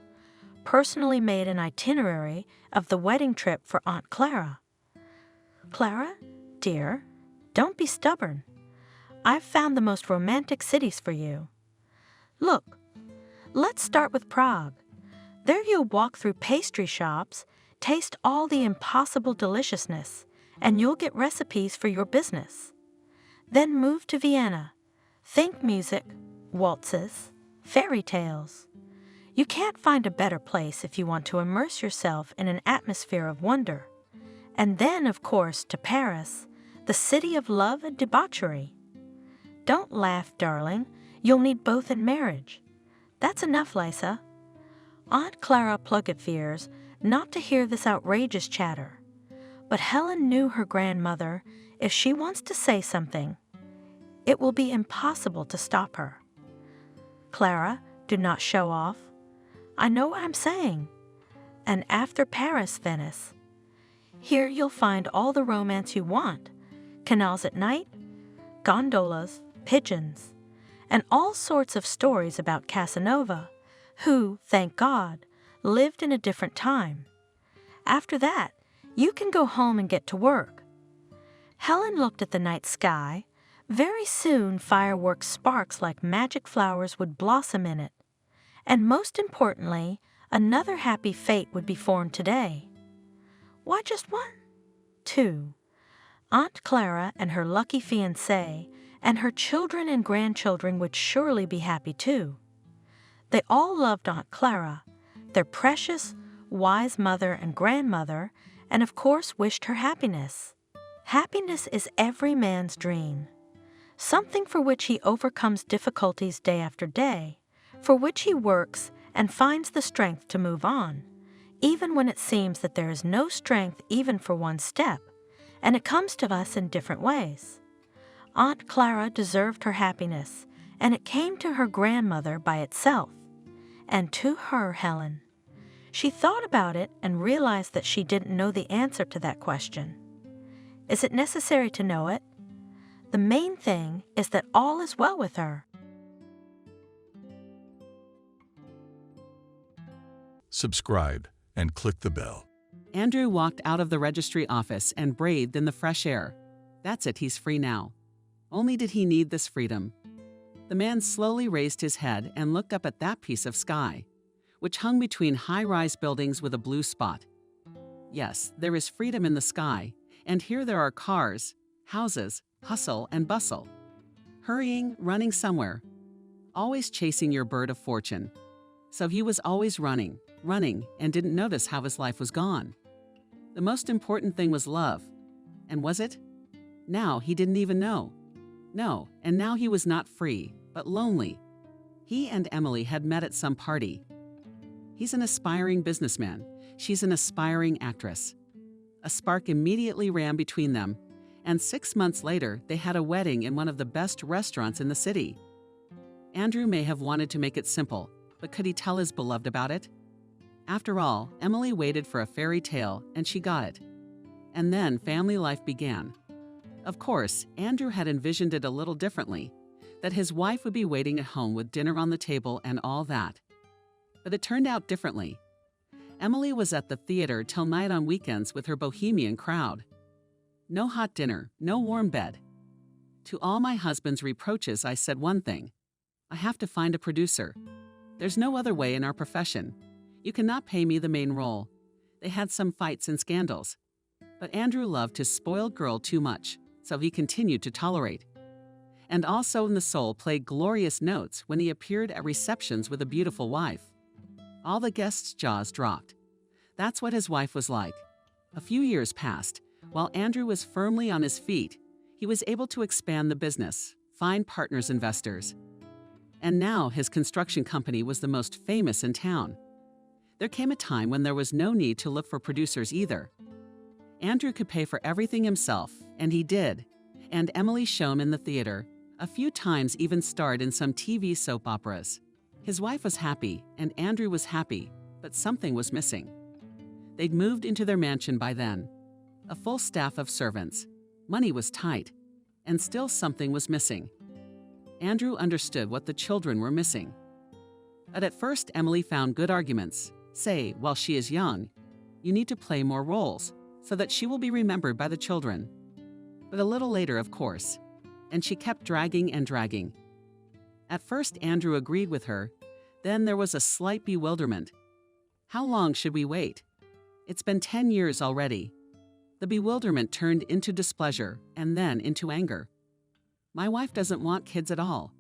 personally made an itinerary of the wedding trip for Aunt Clara. Clara, dear, don't be stubborn. I've found the most romantic cities for you. Look, let's start with Prague. There you'll walk through pastry shops, taste all the impossible deliciousness, and you'll get recipes for your business. Then move to Vienna. Think music, waltzes, fairy tales. You can't find a better place if you want to immerse yourself in an atmosphere of wonder. And then, of course, to Paris, the city of love and debauchery. Don't laugh, darling. You'll need both in marriage. That's enough, Lisa. Aunt Clara Plunkett fears not to hear this outrageous chatter. But Helen knew her grandmother. If she wants to say something, it will be impossible to stop her. Clara, do not show off. I know what I'm saying. And after Paris, Venice. Here you'll find all the romance you want. Canals at night, gondolas, pigeons, and all sorts of stories about Casanova, who, thank God, lived in a different time. After that, you can go home and get to work. Helen looked at the night sky. Very soon fireworks sparks like magic flowers would blossom in it. And most importantly, another happy fate would be formed today. Why just one? 2. Aunt Clara and her lucky fiancé and her children and grandchildren would surely be happy too. They all loved Aunt Clara, their precious, wise mother and grandmother, and of course wished her happiness. Happiness is every man's dream, something for which he overcomes difficulties day after day, for which he works and finds the strength to move on, even when it seems that there is no strength even for one step, and it comes to us in different ways. Aunt Clara deserved her happiness, and it came to her grandmother by itself, and to her, Helen. She thought about it and realized that she didn't know the answer to that question. Is it necessary to know it? The main thing is that all is well with her. subscribe, and click the bell. Andrew walked out of the registry office and breathed in the fresh air. That's it, he's free now. Only did he need this freedom. The man slowly raised his head and looked up at that piece of sky, which hung between high-rise buildings with a blue spot. Yes, there is freedom in the sky, and here there are cars, houses, hustle and bustle. Hurrying, running somewhere. Always chasing your bird of fortune. So he was always running, and didn't notice how his life was gone. The most important thing was love. And was it? Now he didn't even know. No, and now he was not free, but lonely. He and Emily had met at some party. He's an aspiring businessman. She's an aspiring actress. A spark immediately ran between them, and 6 months later, they had a wedding in one of the best restaurants in the city. Andrew may have wanted to make it simple, but could he tell his beloved about it? After all, Emily waited for a fairy tale, and she got it. And then family life began. Of course, Andrew had envisioned it a little differently, that his wife would be waiting at home with dinner on the table and all that. But it turned out differently. Emily was at the theater till night on weekends with her bohemian crowd. No hot dinner, no warm bed. To all my husband's reproaches, I said one thing. I have to find a producer. There's no other way in our profession. You cannot pay me the main role. They had some fights and scandals. But Andrew loved his spoiled girl too much, so he continued to tolerate. And also in the soul played glorious notes when he appeared at receptions with a beautiful wife. All the guests' jaws dropped. That's what his wife was like. A few years passed. While Andrew was firmly on his feet, he was able to expand the business, find partners, investors. And now his construction company was the most famous in town. There came a time when there was no need to look for producers either. Andrew could pay for everything himself, and he did. And Emily showed him in the theater, a few times even starred in some TV soap operas. His wife was happy, and Andrew was happy, but something was missing. They'd moved into their mansion by then. A full staff of servants. Money was tight, and still something was missing. Andrew understood what the children were missing. But at first, Emily found good arguments. Say, while she is young, you need to play more roles, so that she will be remembered by the children. But a little later, of course, and she kept dragging and dragging. At first, Andrew agreed with her. Then there was a slight bewilderment. How long should we wait? It's been 10 years already. The bewilderment turned into displeasure and then into anger. My wife doesn't want kids at all.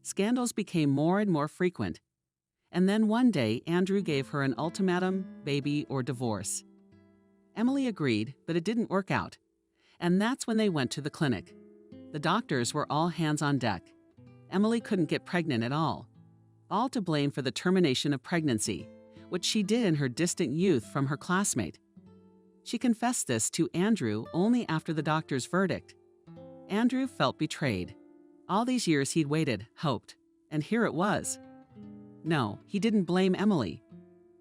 Scandals became more and more frequent. And then one day, Andrew gave her an ultimatum, baby or divorce. Emily agreed, but it didn't work out. And that's when they went to the clinic. The doctors were all hands on deck. Emily couldn't get pregnant at all. All to blame for the termination of pregnancy, which she did in her distant youth from her classmate. She confessed this to Andrew only after the doctor's verdict. Andrew felt betrayed. All these years he'd waited, hoped, and here it was. No, he didn't blame Emily.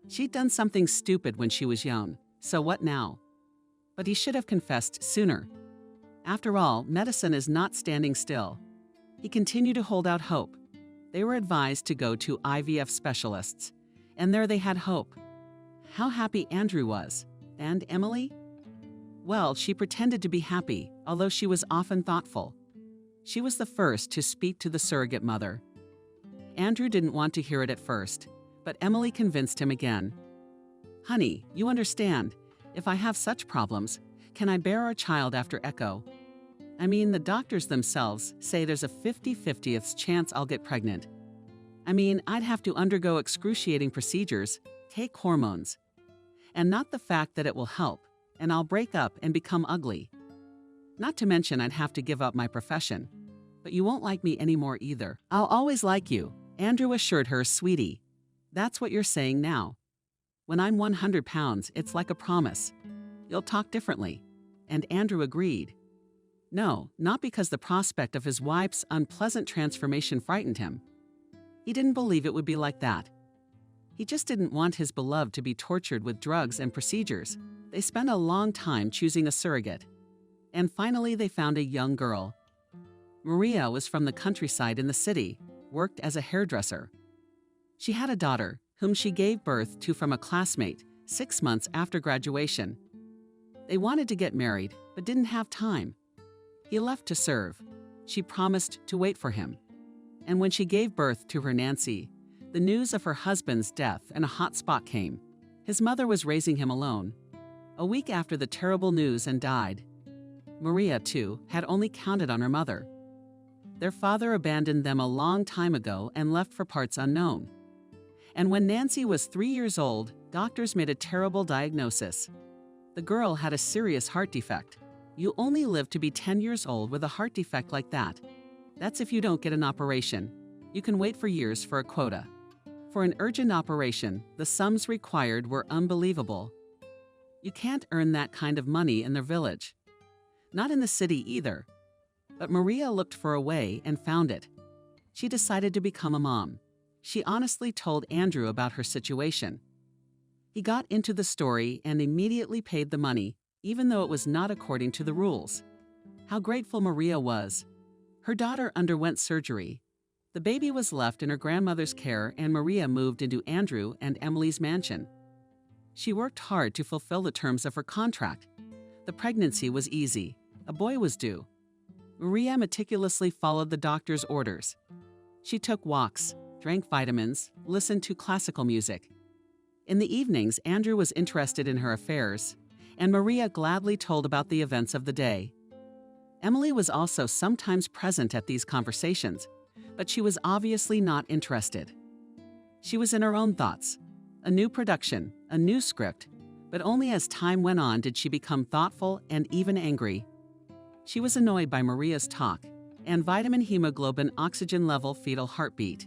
She'd done something stupid when she was young, so what now? But he should have confessed sooner. After all, medicine is not standing still. He continued to hold out hope. They were advised to go to IVF specialists, and there they had hope. How happy Andrew was. And Emily? Well, she pretended to be happy, although she was often thoughtful. She was the first to speak to the surrogate mother. Andrew didn't want to hear it at first, but Emily convinced him again. Honey, you understand, if I have such problems, can I bear our child after echo? I mean, the doctors themselves say there's a 50-50th chance I'll get pregnant. I mean, I'd have to undergo excruciating procedures, take hormones. And not the fact that it will help, and I'll break up and become ugly. Not to mention I'd have to give up my profession. But you won't like me anymore either. I'll always like you, Andrew assured her, sweetie. That's what you're saying now. When I'm 100 pounds, it's like a promise. You'll talk differently. And Andrew agreed. No, not because the prospect of his wife's unpleasant transformation frightened him. He didn't believe it would be like that. He just didn't want his beloved to be tortured with drugs and procedures. They spent a long time choosing a surrogate. And finally they found a young girl. Maria was from the countryside in the city, worked as a hairdresser. She had a daughter, whom she gave birth to from a classmate 6 months after graduation. They wanted to get married, but didn't have time. He left to serve. She promised to wait for him. And when she gave birth to her Nancy, the news of her husband's death in a hot spot came. His mother was raising him alone. A week after the terrible news and died. Maria, too, had only counted on her mother. Their father abandoned them a long time ago and left for parts unknown. And when Nancy was 3 years old, doctors made a terrible diagnosis. The girl had a serious heart defect. You only live to be 10 years old with a heart defect like that. That's if you don't get an operation. You can wait for years for a quota. For an urgent operation, the sums required were unbelievable. You can't earn that kind of money in their village. Not in the city either. But Maria looked for a way and found it. She decided to become a mom. She honestly told Andrew about her situation. He got into the story and immediately paid the money, even though it was not according to the rules. How grateful Maria was. Her daughter underwent surgery. The baby was left in her grandmother's care and Maria moved into Andrew and Emily's mansion. She worked hard to fulfill the terms of her contract. The pregnancy was easy. A boy was due. Maria meticulously followed the doctor's orders. She took walks, drank vitamins, listened to classical music. In the evenings, Andrew was interested in her affairs, and Maria gladly told about the events of the day. Emily was also sometimes present at these conversations, but she was obviously not interested. She was in her own thoughts. A new production, a new script, but only as time went on did she become thoughtful and even angry. She was annoyed by Maria's talk and vitamin hemoglobin oxygen level fetal heartbeat.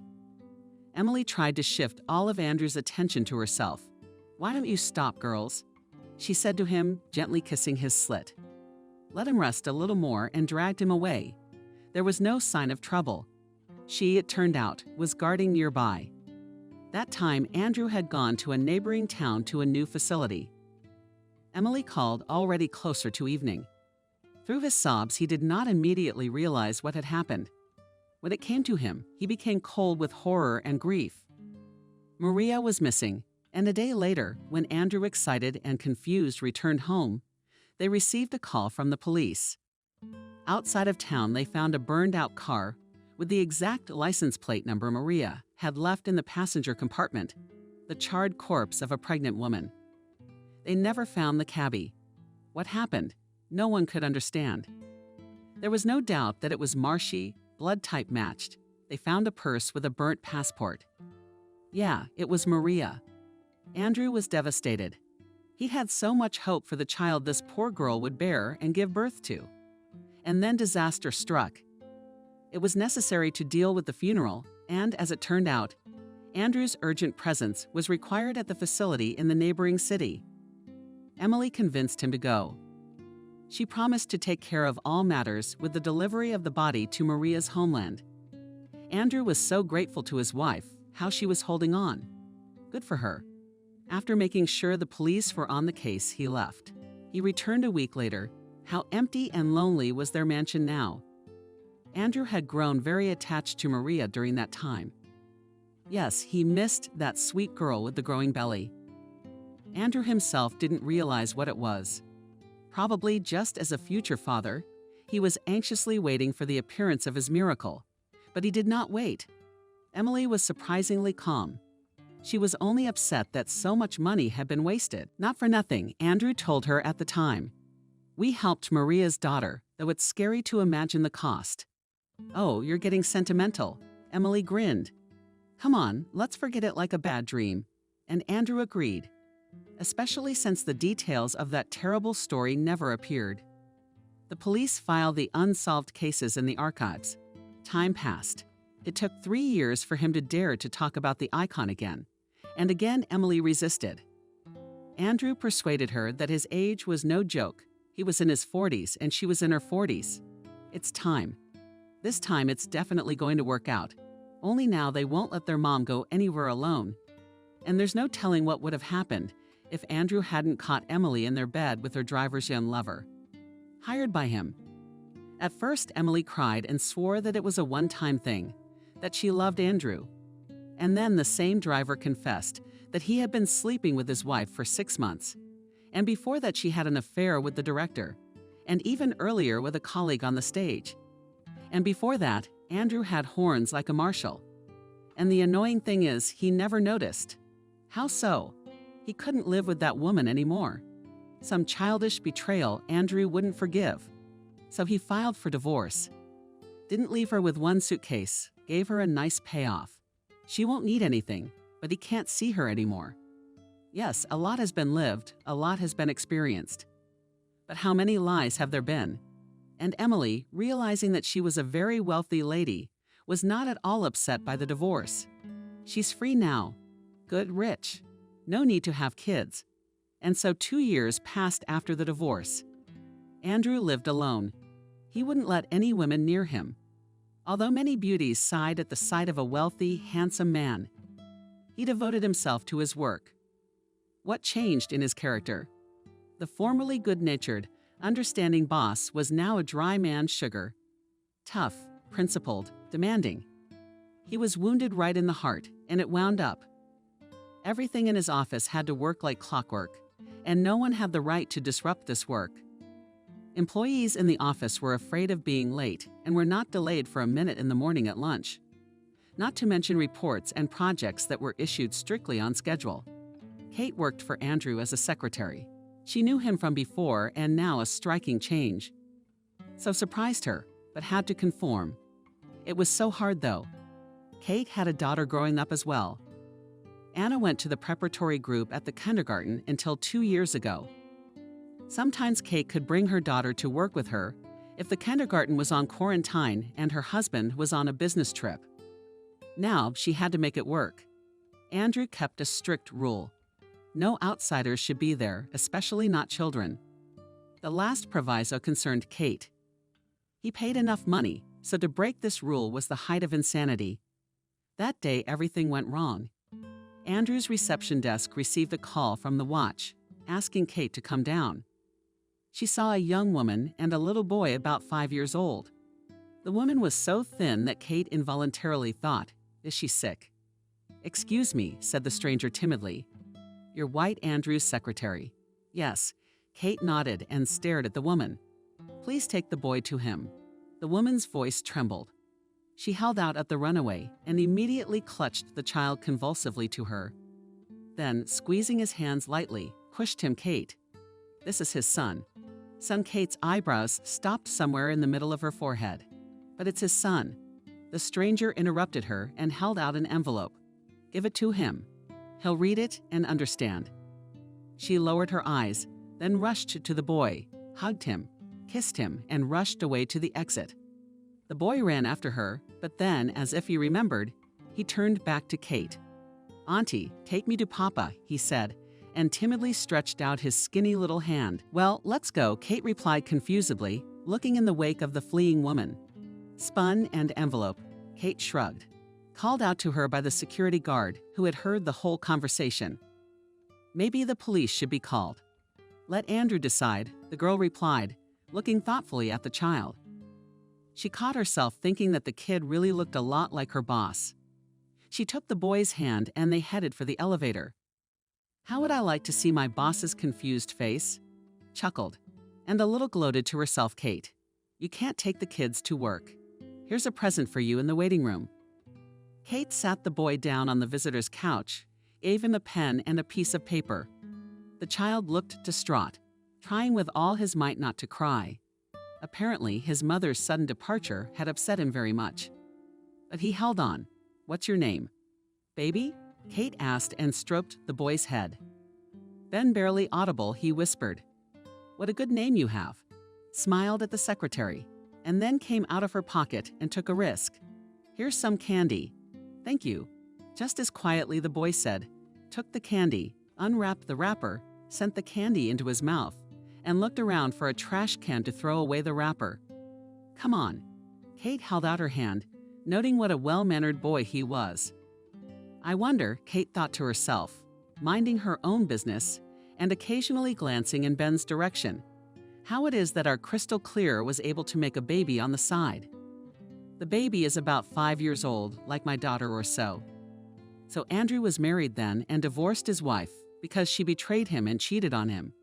Emily tried to shift all of Andrew's attention to herself. "Why don't you stop, girls?" she said to him, gently kissing his slit. Let him rest a little more and dragged him away. There was no sign of trouble. She, it turned out, was guarding nearby. That time, Andrew had gone to a neighboring town to a new facility. Emily called already closer to evening. Through his sobs, he did not immediately realize what had happened. When it came to him, he became cold with horror and grief. Maria was missing, and a day later, when Andrew, excited and confused, returned home, they received a call from the police. Outside of town, they found a burned-out car with the exact license plate number Maria had left in the passenger compartment, the charred corpse of a pregnant woman. They never found the cabbie. What happened? No one could understand. There was no doubt that it was marshy, blood type matched. They found a purse with a burnt passport. Yeah, it was Maria. Andrew was devastated. He had so much hope for the child this poor girl would bear and give birth to. And then disaster struck. It was necessary to deal with the funeral, and as it turned out, Andrew's urgent presence was required at the facility in the neighboring city. Emily convinced him to go. She promised to take care of all matters with the delivery of the body to Maria's homeland. Andrew was so grateful to his wife, how she was holding on. Good for her. After making sure the police were on the case, he left. He returned a week later. How empty and lonely was their mansion now. Andrew had grown very attached to Maria during that time. Yes, he missed that sweet girl with the growing belly. Andrew himself didn't realize what it was. Probably just as a future father, he was anxiously waiting for the appearance of his miracle. But he did not wait. Emily was surprisingly calm. She was only upset that so much money had been wasted. Not for nothing, Andrew told her at the time. "We helped Maria's daughter, though it's scary to imagine the cost." "Oh, you're getting sentimental." Emily grinned. "Come on, let's forget it like a bad dream." And Andrew agreed, especially since the details of that terrible story never appeared. The police filed the unsolved cases in the archives. Time passed. It took 3 years for him to dare to talk about the icon again. And again, Emily resisted. Andrew persuaded her that his age was no joke. He was in his 40s and she was in her 40s. It's time. This time it's definitely going to work out. Only now they won't let their mom go anywhere alone. And there's no telling what would have happened if Andrew hadn't caught Emily in their bed with her driver's young lover. Hired by him. At first, Emily cried and swore that it was a one-time thing, that she loved Andrew. And then the same driver confessed that he had been sleeping with his wife for 6 months. And before that, she had an affair with the director, and even earlier with a colleague on the stage. And before that, Andrew had horns like a marshal. And the annoying thing is, he never noticed. How so? He couldn't live with that woman anymore. Some childish betrayal Andrew wouldn't forgive. So he filed for divorce. Didn't leave her with one suitcase, gave her a nice payoff. She won't need anything, but he can't see her anymore. Yes, a lot has been lived, a lot has been experienced. But how many lies have there been? And Emily, realizing that she was a very wealthy lady, was not at all upset by the divorce. She's free now, good, rich, no need to have kids. And so 2 years passed after the divorce. Andrew lived alone. He wouldn't let any women near him. Although many beauties sighed at the sight of a wealthy, handsome man, he devoted himself to his work. What changed in his character? The formerly good-natured, understanding boss was now a dry man's sugar. Tough, principled, demanding. He was wounded right in the heart, and it wound up. Everything in his office had to work like clockwork, and no one had the right to disrupt this work. Employees in the office were afraid of being late and were not delayed for a minute in the morning at lunch. Not to mention reports and projects that were issued strictly on schedule. Kate worked for Andrew as a secretary. She knew him from before, and now a striking change. So surprised her, but had to conform. It was so hard though. Kate had a daughter growing up as well. Anna went to the preparatory group at the kindergarten until 2 years ago. Sometimes Kate could bring her daughter to work with her if the kindergarten was on quarantine and her husband was on a business trip. Now she had to make it work. Andrew kept a strict rule. No outsiders should be there, especially not children. The last proviso concerned Kate. He paid enough money, so to break this rule was the height of insanity. That day, everything went wrong. Andrew's reception desk received a call from the watch, asking Kate to come down. She saw a young woman and a little boy about 5 years old. The woman was so thin that Kate involuntarily thought, "Is she sick?" "Excuse me," said the stranger timidly. "You're White Andrew's secretary." "Yes." Kate nodded and stared at the woman. "Please take the boy to him." The woman's voice trembled. She held out at the runaway and immediately clutched the child convulsively to her. Then, squeezing his hands lightly, pushed him. "Kate, this is his son." Kate's eyebrows stopped somewhere in the middle of her forehead. "But it's his son." The stranger interrupted her and held out an envelope. "Give it to him. He'll read it and understand." She lowered her eyes, then rushed to the boy, hugged him, kissed him, and rushed away to the exit. The boy ran after her, but then, as if he remembered, he turned back to Kate. "Auntie, take me to Papa," he said, and timidly stretched out his skinny little hand. "Well, let's go," Kate replied confusedly, looking in the wake of the fleeing woman. Spun and envelope. Kate shrugged. Called out to her by the security guard, who had heard the whole conversation. "Maybe the police should be called." "Let Andrew decide," the girl replied, looking thoughtfully at the child. She caught herself thinking that the kid really looked a lot like her boss. She took the boy's hand and they headed for the elevator. "How would I like to see my boss's confused face?" Chuckled, and a little gloated to herself. "Kate, you can't take the kids to work. Here's a present for you in the waiting room." Kate sat the boy down on the visitor's couch, gave him a pen and a piece of paper. The child looked distraught, trying with all his might not to cry. Apparently, his mother's sudden departure had upset him very much. But he held on. "What's your name?" "Baby?" Kate asked and stroked the boy's head. Then, barely audible, he whispered, "What a good name you have," smiled at the secretary, and then came out of her pocket and took a risk. "Here's some candy." "Thank you." Just as quietly, the boy said, took the candy, unwrapped the wrapper, sent the candy into his mouth, and looked around for a trash can to throw away the wrapper. "Come on." Kate held out her hand, noting what a well-mannered boy he was. I wonder, Kate thought to herself, minding her own business and occasionally glancing in Ben's direction, how it is that our crystal clear was able to make a baby on the side. The baby is about 5 years old, like my daughter or so. So Andrew was married then and divorced his wife because she betrayed him and cheated on him.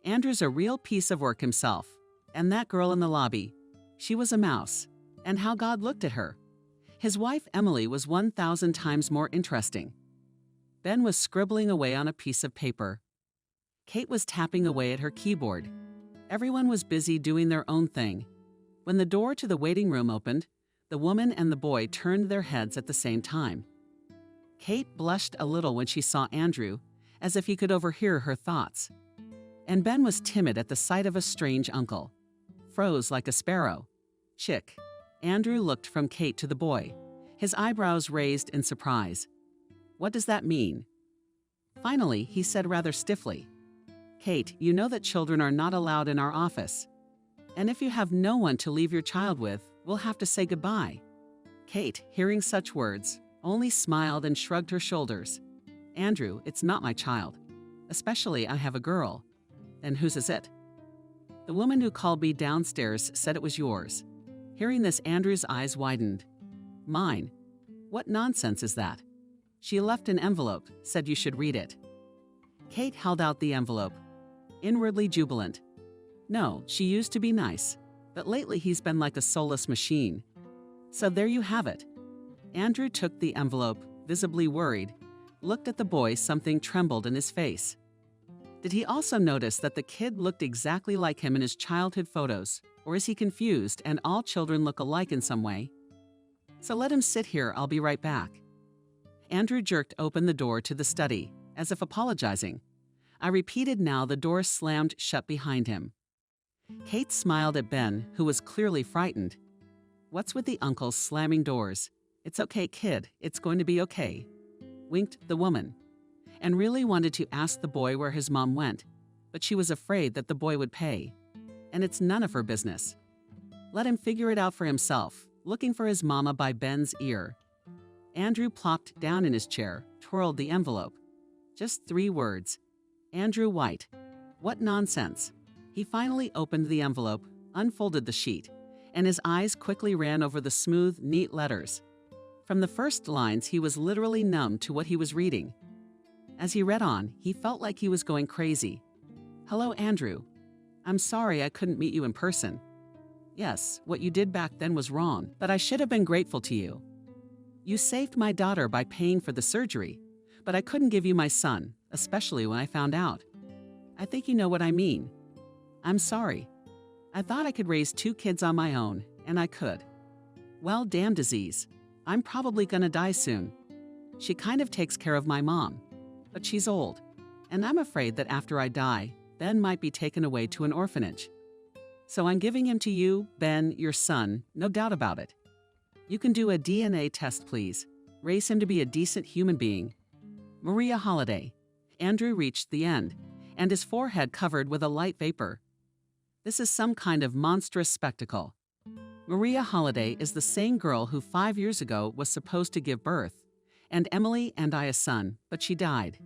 Andrew's a real piece of work himself. And that girl in the lobby, she was a mouse. And how God looked at her. His wife Emily was 1,000 times more interesting. Ben was scribbling away on a piece of paper. Kate was tapping away at her keyboard. Everyone was busy doing their own thing. When the door to the waiting room opened, the woman and the boy turned their heads at the same time. Kate blushed a little when she saw Andrew, as if he could overhear her thoughts. And Ben was timid at the sight of a strange uncle. Froze like a sparrow. Chick. Andrew looked from Kate to the boy, his eyebrows raised in surprise. What does that mean? Finally, he said rather stiffly, Kate, you know that children are not allowed in our office. And if you have no one to leave your child with, we'll have to say goodbye. Kate, hearing such words, only smiled and shrugged her shoulders. Andrew, it's not my child. Especially I have a girl. And whose is it? The woman who called me downstairs said it was yours. Hearing this, Andrew's eyes widened. Mine? What nonsense is that? She left an envelope, said you should read it. Kate held out the envelope, inwardly jubilant. No, she used to be nice, but lately he's been like a soulless machine. So there you have it. Andrew took the envelope, visibly worried, looked at the boy, something trembled in his face. Did he also notice that the kid looked exactly like him in his childhood photos, or is he confused and all children look alike in some way? So let him sit here, I'll be right back. Andrew jerked open the door to the study, as if apologizing. I repeated now the door slammed shut behind him. Kate smiled at Ben, who was clearly frightened. What's with the uncles slamming doors? It's okay, kid, it's going to be okay, winked the woman, and really wanted to ask the boy where his mom went, but she was afraid that the boy would pay. And it's none of her business. Let him figure it out for himself, looking for his mama by Ben's ear. Andrew plopped down in his chair, twirled the envelope. Just 3 words. Andrew White. What nonsense. He finally opened the envelope, unfolded the sheet, and his eyes quickly ran over the smooth, neat letters. From the first lines, he was literally numb to what he was reading. As he read on, he felt like he was going crazy. Hello, Andrew. I'm sorry I couldn't meet you in person. Yes, what you did back then was wrong, but I should have been grateful to you. You saved my daughter by paying for the surgery, but I couldn't give you my son, especially when I found out. I think you know what I mean. I'm sorry. I thought I could raise 2 kids on my own, and I could. Well, damn disease. I'm probably gonna die soon. She kind of takes care of my mom, but she's old, and I'm afraid that after I die, Ben might be taken away to an orphanage. So I'm giving him to you, Ben, your son, no doubt about it. You can do a DNA test, please. Raise him to be a decent human being. Maria Holiday. Andrew reached the end, and his forehead covered with a light vapor. This is some kind of monstrous spectacle. Maria Holiday is the same girl who 5 years ago was supposed to give birth, and Emily and I a son, but she died.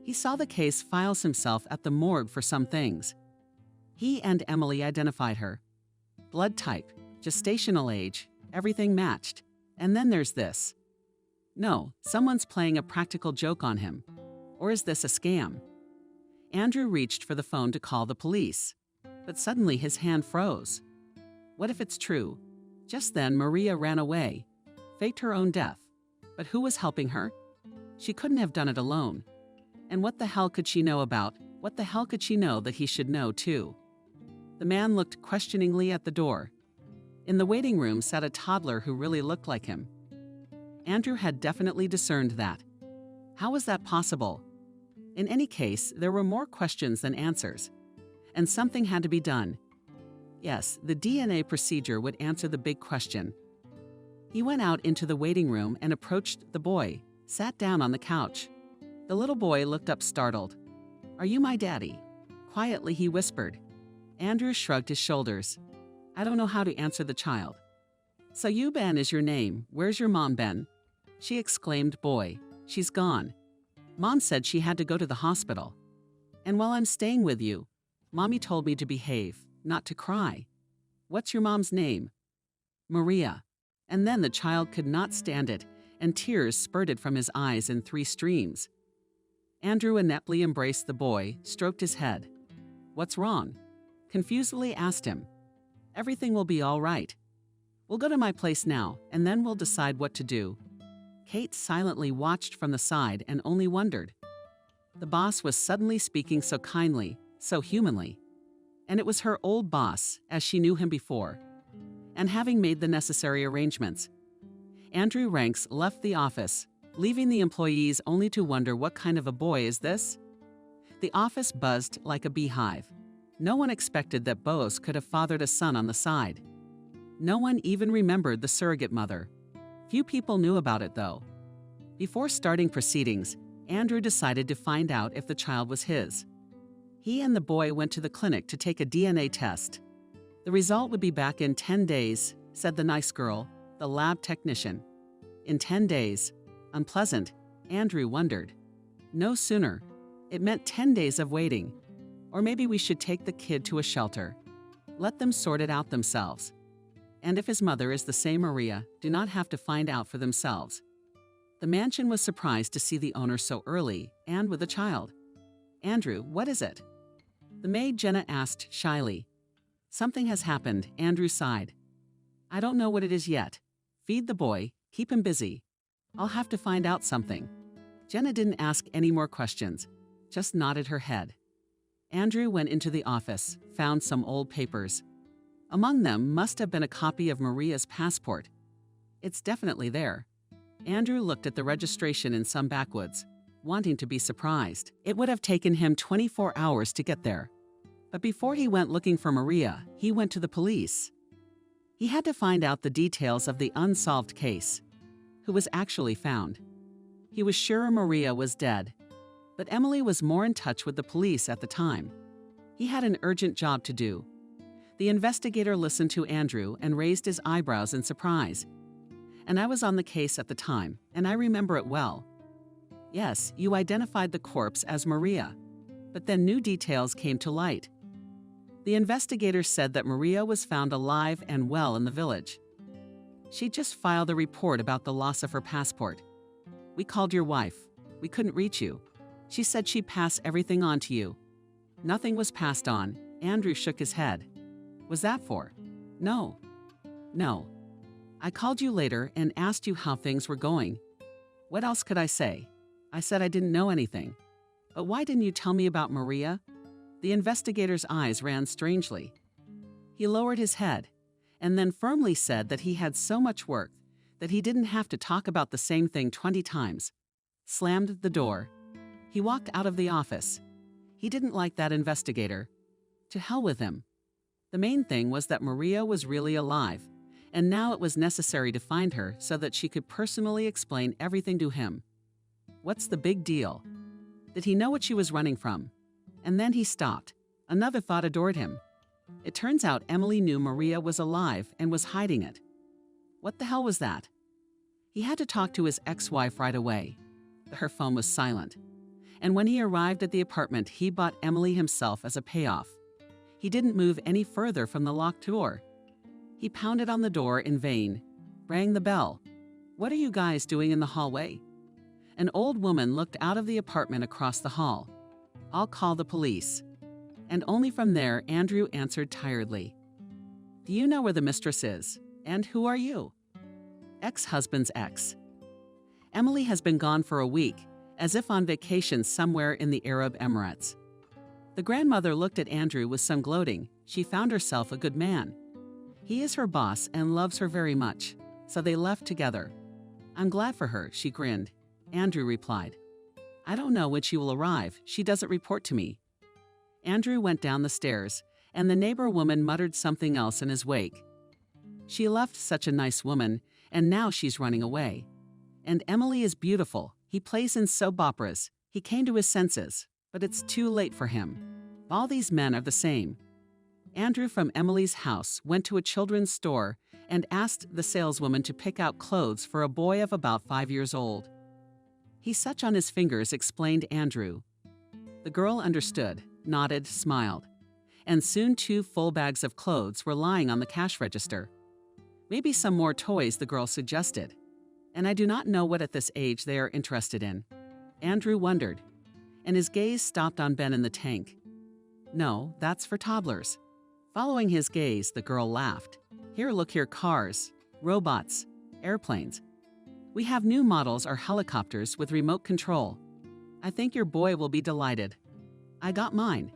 He saw the case, files himself at the morgue for some things. He and Emily identified her. Blood type, gestational age, everything matched. And then there's this. No, someone's playing a practical joke on him. Or is this a scam? Andrew reached for the phone to call the police, but suddenly his hand froze. What if it's true? Just then, Maria ran away, faked her own death. But who was helping her? She couldn't have done it alone. And what the hell could she know about? What the hell could she know that he should know, too? The man looked questioningly at the door. In the waiting room sat a toddler who really looked like him. Andrew had definitely discerned that. How was that possible? In any case, there were more questions than answers. And something had to be done. Yes, the DNA procedure would answer the big question. He went out into the waiting room and approached the boy, sat down on the couch. The little boy looked up startled. Are you my daddy? Quietly he whispered. Andrew shrugged his shoulders. I don't know how to answer the child. So you, Ben, is your name. Where's your mom, Ben? She exclaimed, boy, she's gone. Mom said she had to go to the hospital. And while I'm staying with you, Mommy told me to behave, not to cry. What's your mom's name? Maria. And then the child could not stand it and tears spurted from his eyes in 3 streams. Andrew ineptly embraced the boy, stroked his head. "What's wrong?" Confusedly asked him. "Everything will be all right. We'll go to my place now, and then we'll decide what to do." Kate silently watched from the side and only wondered. The boss was suddenly speaking so kindly, so humanly. And it was her old boss, as she knew him before. And having made the necessary arrangements, Andrew Ranks left the office, leaving the employees only to wonder what kind of a boy is this? The office buzzed like a beehive. No one expected that Bose could have fathered a son on the side. No one even remembered the surrogate mother. Few people knew about it, though. Before starting proceedings, Andrew decided to find out if the child was his. He and the boy went to the clinic to take a DNA test. The result would be back in 10 days, said the nice girl, the lab technician. In 10 days. Unpleasant, Andrew wondered. No sooner. It meant 10 days of waiting. Or maybe we should take the kid to a shelter. Let them sort it out themselves. And if his mother is the same Maria, do not have to find out for themselves. The mansion was surprised to see the owner so early and with a child. "Andrew, what is it?" The maid Jenna asked shyly. "Something has happened," Andrew sighed. "I don't know what it is yet. Feed the boy, keep him busy. I'll have to find out something." Jenna didn't ask any more questions, just nodded her head. Andrew went into the office, found some old papers. Among them must have been a copy of Maria's passport. It's definitely there. Andrew looked at the registration in some backwoods, wanting to be surprised. It would have taken him 24 hours to get there. But before he went looking for Maria, he went to the police. He had to find out the details of the unsolved case. Who was actually found. He was sure Maria was dead, but Emily was more in touch with the police at the time. He had an urgent job to do. The investigator listened to Andrew and raised his eyebrows in surprise. "And I was on the case at the time, and I remember it well." "Yes, you identified the corpse as Maria, but then new details came to light." The investigator said that Maria was found alive and well in the village. "She just filed a report about the loss of her passport. We called your wife. We couldn't reach you. She said she'd pass everything on to you." Nothing was passed on. Andrew shook his head. "Was that for?" No. I called you later and asked you how things were going. What else could I say? I said I didn't know anything. But why didn't you tell me about Maria?" The investigator's eyes ran strangely. He lowered his head and then firmly said that he had so much work that he didn't have to talk about the same thing 20 times. Slammed the door. He walked out of the office. He didn't like that investigator. To hell with him. The main thing was that Maria was really alive, and now it was necessary to find her so that she could personally explain everything to him. What's the big deal? Did he know what she was running from? And then he stopped. Another thought adored him. It turns out Emily knew Maria was alive and was hiding it. What the hell was that? He had to talk to his ex-wife right away. Her phone was silent. And when he arrived at the apartment, he bought Emily himself as a payoff. He didn't move any further from the locked door. He pounded on the door in vain, rang the bell. "What are you guys doing in the hallway?" An old woman looked out of the apartment across the hall. "I'll call the police." And only from there Andrew answered tiredly. "Do you know where the mistress is? And who are you?" Ex-husband's ex. Emily has been gone for a week, as if on vacation somewhere in the Arab Emirates. The grandmother looked at Andrew with some gloating. She found herself a good man. He is her boss and loves her very much, so they left together. "I'm glad for her," she grinned. Andrew replied. "I don't know when she will arrive. She doesn't report to me." Andrew went down the stairs, and the neighbor woman muttered something else in his wake. She left such a nice woman, and now she's running away. And Emily is beautiful. He plays in soap operas. He came to his senses, but it's too late for him. All these men are the same. Andrew from Emily's house went to a children's store and asked the saleswoman to pick out clothes for a boy of about 5 years old. He such on his fingers, explained Andrew. The girl understood, nodded, smiled. And soon 2 full bags of clothes were lying on the cash register. Maybe some more toys, the girl suggested. And I do not know what at this age they are interested in. Andrew wondered, and his gaze stopped on Ben in the tank. No, that's for toddlers. Following his gaze, the girl laughed. Here, look here, cars, robots, airplanes. We have new models or helicopters with remote control. I think your boy will be delighted. I got mine.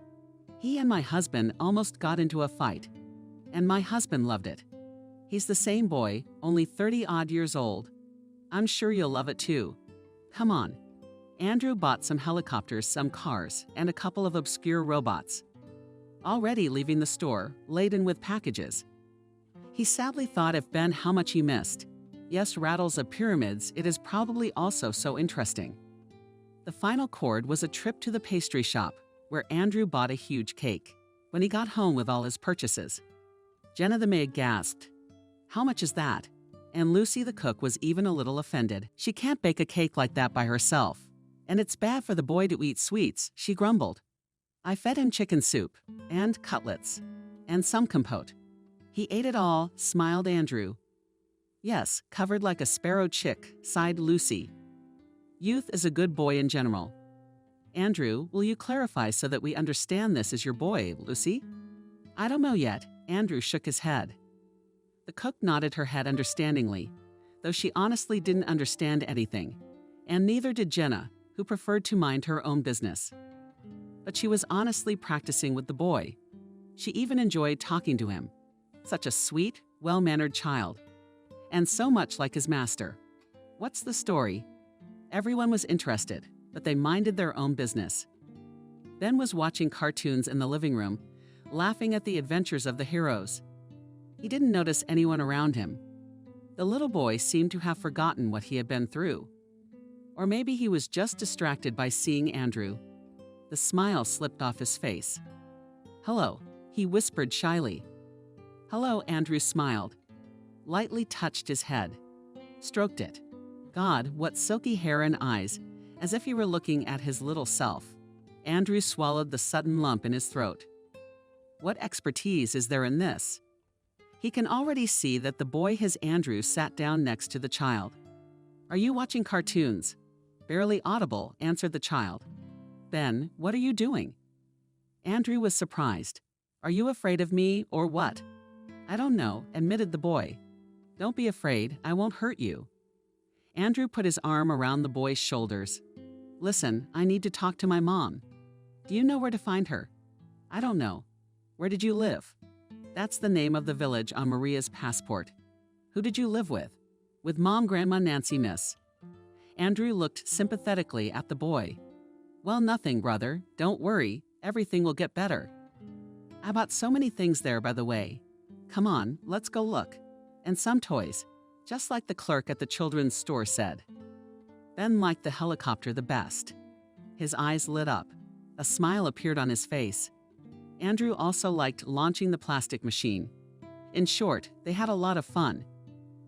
He and my husband almost got into a fight, and my husband loved it. He's the same boy, only 30-odd years old. I'm sure you'll love it too. Come on. Andrew bought some helicopters, some cars, and a couple of obscure robots. Already leaving the store, laden with packages. He sadly thought of Ben how much he missed. Yes, rattles of pyramids, it is probably also so interesting. The final chord was a trip to the pastry shop, where Andrew bought a huge cake. When he got home with all his purchases, Jenna the maid gasped, "How much is that?" And Lucy the cook was even a little offended. She can't bake a cake like that by herself. And it's bad for the boy to eat sweets, she grumbled. I fed him chicken soup, and cutlets, and some compote. He ate it all, smiled Andrew. Yes, covered like a sparrow chick, sighed Lucy. Youth is a good boy in general. Andrew, will you clarify so that we understand this is your boy, Lucy? I don't know yet. Andrew shook his head. The cook nodded her head understandingly, though she honestly didn't understand anything, and neither did Jenna, who preferred to mind her own business. But she was honestly practicing with the boy. She even enjoyed talking to him. Such a sweet, well-mannered child, and so much like his master. What's the story? Everyone was interested, but they minded their own business. Ben was watching cartoons in the living room, laughing at the adventures of the heroes. He didn't notice anyone around him. The little boy seemed to have forgotten what he had been through. Or maybe he was just distracted by seeing Andrew. The smile slipped off his face. Hello, he whispered shyly. Hello, Andrew smiled, lightly touched his head, stroked it. God, what silky hair and eyes, as if he were looking at his little self. Andrew swallowed the sudden lump in his throat. What expertise is there in this? He can already see that the boy his Andrew sat down next to the child. Are you watching cartoons? Barely audible, answered the child. Ben, what are you doing? Andrew was surprised. Are you afraid of me or what? I don't know, admitted the boy. Don't be afraid, I won't hurt you. Andrew put his arm around the boy's shoulders. Listen, I need to talk to my mom. Do you know where to find her? I don't know. Where did you live? That's the name of the village on Maria's passport. Who did you live with? With Mom, Grandma, Nancy, Miss. Andrew looked sympathetically at the boy. Well, nothing, brother. Don't worry. Everything will get better. I bought so many things there, by the way. Come on, let's go look. And some toys, just like the clerk at the children's store said. Ben liked the helicopter the best. His eyes lit up. A smile appeared on his face. Andrew also liked launching the plastic machine. In short, they had a lot of fun.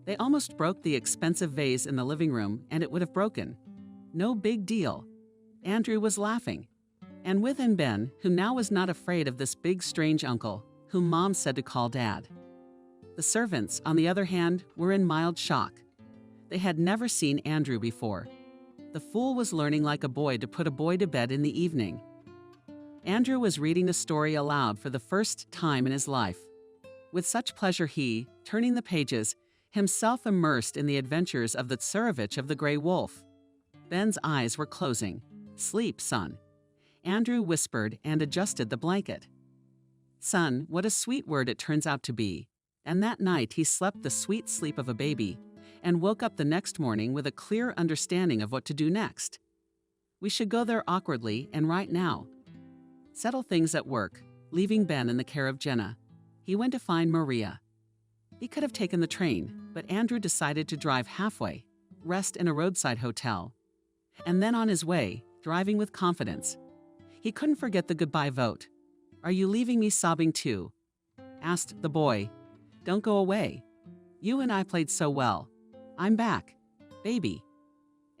They almost broke the expensive vase in the living room, and it would have broken. No big deal. Andrew was laughing. And with him Ben, who now was not afraid of this big strange uncle, whom Mom said to call Dad. The servants, on the other hand, were in mild shock. They had never seen Andrew before. The fool was learning like a boy to put a boy to bed in the evening. Andrew was reading a story aloud for the first time in his life. With such pleasure he, turning the pages, himself immersed in the adventures of the Tsarevich of the Grey Wolf. Ben's eyes were closing. Sleep, son. Andrew whispered and adjusted the blanket. Son, what a sweet word it turns out to be. And that night he slept the sweet sleep of a baby and woke up the next morning with a clear understanding of what to do next. We should go there awkwardly and right now. Settle things at work, leaving Ben in the care of Jenna. He went to find Maria. He could have taken the train, but Andrew decided to drive halfway, rest in a roadside hotel, and then on his way, driving with confidence. He couldn't forget the goodbye vote. Are you leaving me sobbing too? Asked the boy. Don't go away. You and I played so well. I'm back. Baby.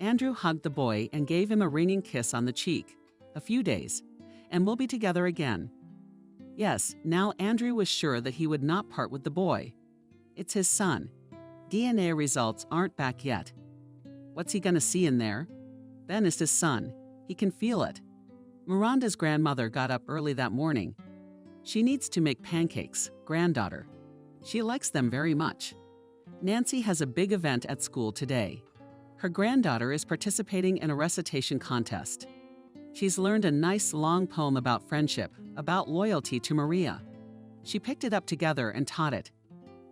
Andrew hugged the boy and gave him a ringing kiss on the cheek. A few days, and we'll be together again. Yes, now Andrew was sure that he would not part with the boy. It's his son. DNA results aren't back yet, What's he gonna see in there? Ben is his son. He can feel it. Miranda's grandmother got up early that morning. She needs to make pancakes, granddaughter. She likes them very much. Nancy has a big event at school today. Her granddaughter is participating in a recitation contest. She's learned a nice long poem about friendship, about loyalty to Maria. She picked it up together and taught it.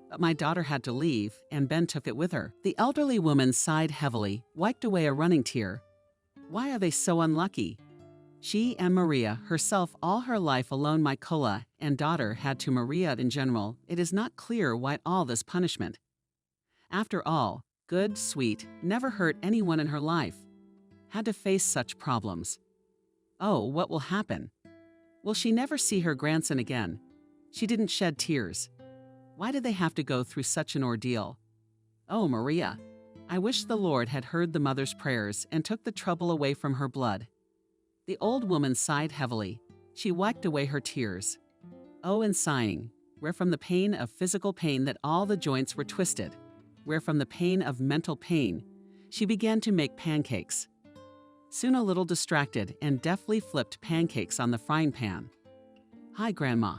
But my daughter had to leave, and Ben took it with her. The elderly woman sighed heavily, wiped away a running tear. Why are they so unlucky? She and Maria, herself all her life alone, my Kola and daughter had to Maria in general. It is not clear why all this punishment. After all, good, sweet, never hurt anyone in her life. Had to face such problems. Oh, what will happen? Will she never see her grandson again? She didn't shed tears. Why did they have to go through such an ordeal? Oh, Maria, I wish the Lord had heard the mother's prayers and took the trouble away from her blood. The old woman sighed heavily. She wiped away her tears. Oh, and sighing, where from the pain of physical pain that all the joints were twisted, where from the pain of mental pain, she began to make pancakes. Soon a little distracted and deftly flipped pancakes on the frying pan. Hi, Grandma.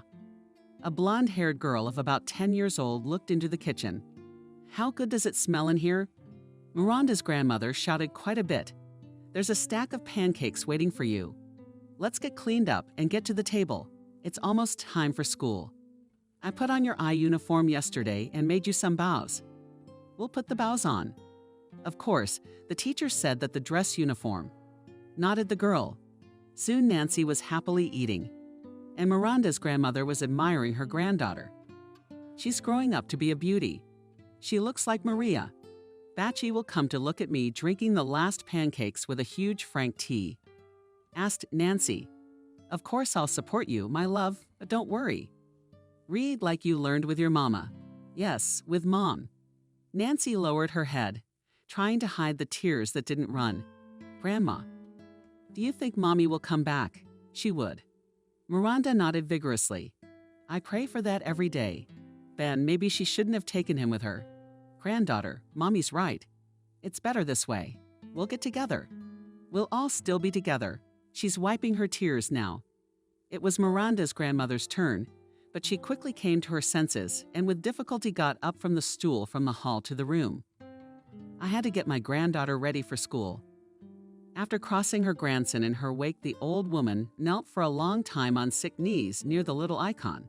A blonde-haired girl of about 10 years old looked into the kitchen. How good does it smell in here? Miranda's grandmother shouted quite a bit. There's a stack of pancakes waiting for you. Let's get cleaned up and get to the table. It's almost time for school. I put on your eye uniform yesterday and made you some bows. We'll put the bows on. Of course, the teacher said that the dress uniform. Nodded the girl. Soon Nancy was happily eating, and Miranda's grandmother was admiring her granddaughter. She's growing up to be a beauty. She looks like Maria. Batchy will come to look at me drinking the last pancakes with a huge Frank tea. Asked Nancy, Of course I'll support you, my love, but don't worry. Read like you learned with your mama. Yes, with Mom. Nancy lowered her head, trying to hide the tears that didn't run. Grandma, do you think Mommy will come back? She would. Miranda nodded vigorously. I pray for that every day. Ben, maybe she shouldn't have taken him with her. Granddaughter, Mommy's right. It's better this way. We'll get together. We'll all still be together. She's wiping her tears now. It was Miranda's grandmother's turn, but she quickly came to her senses and with difficulty got up from the stool from the hall to the room. I had to get my granddaughter ready for school. After crossing her grandson in her wake, the old woman knelt for a long time on sick knees near the little icon.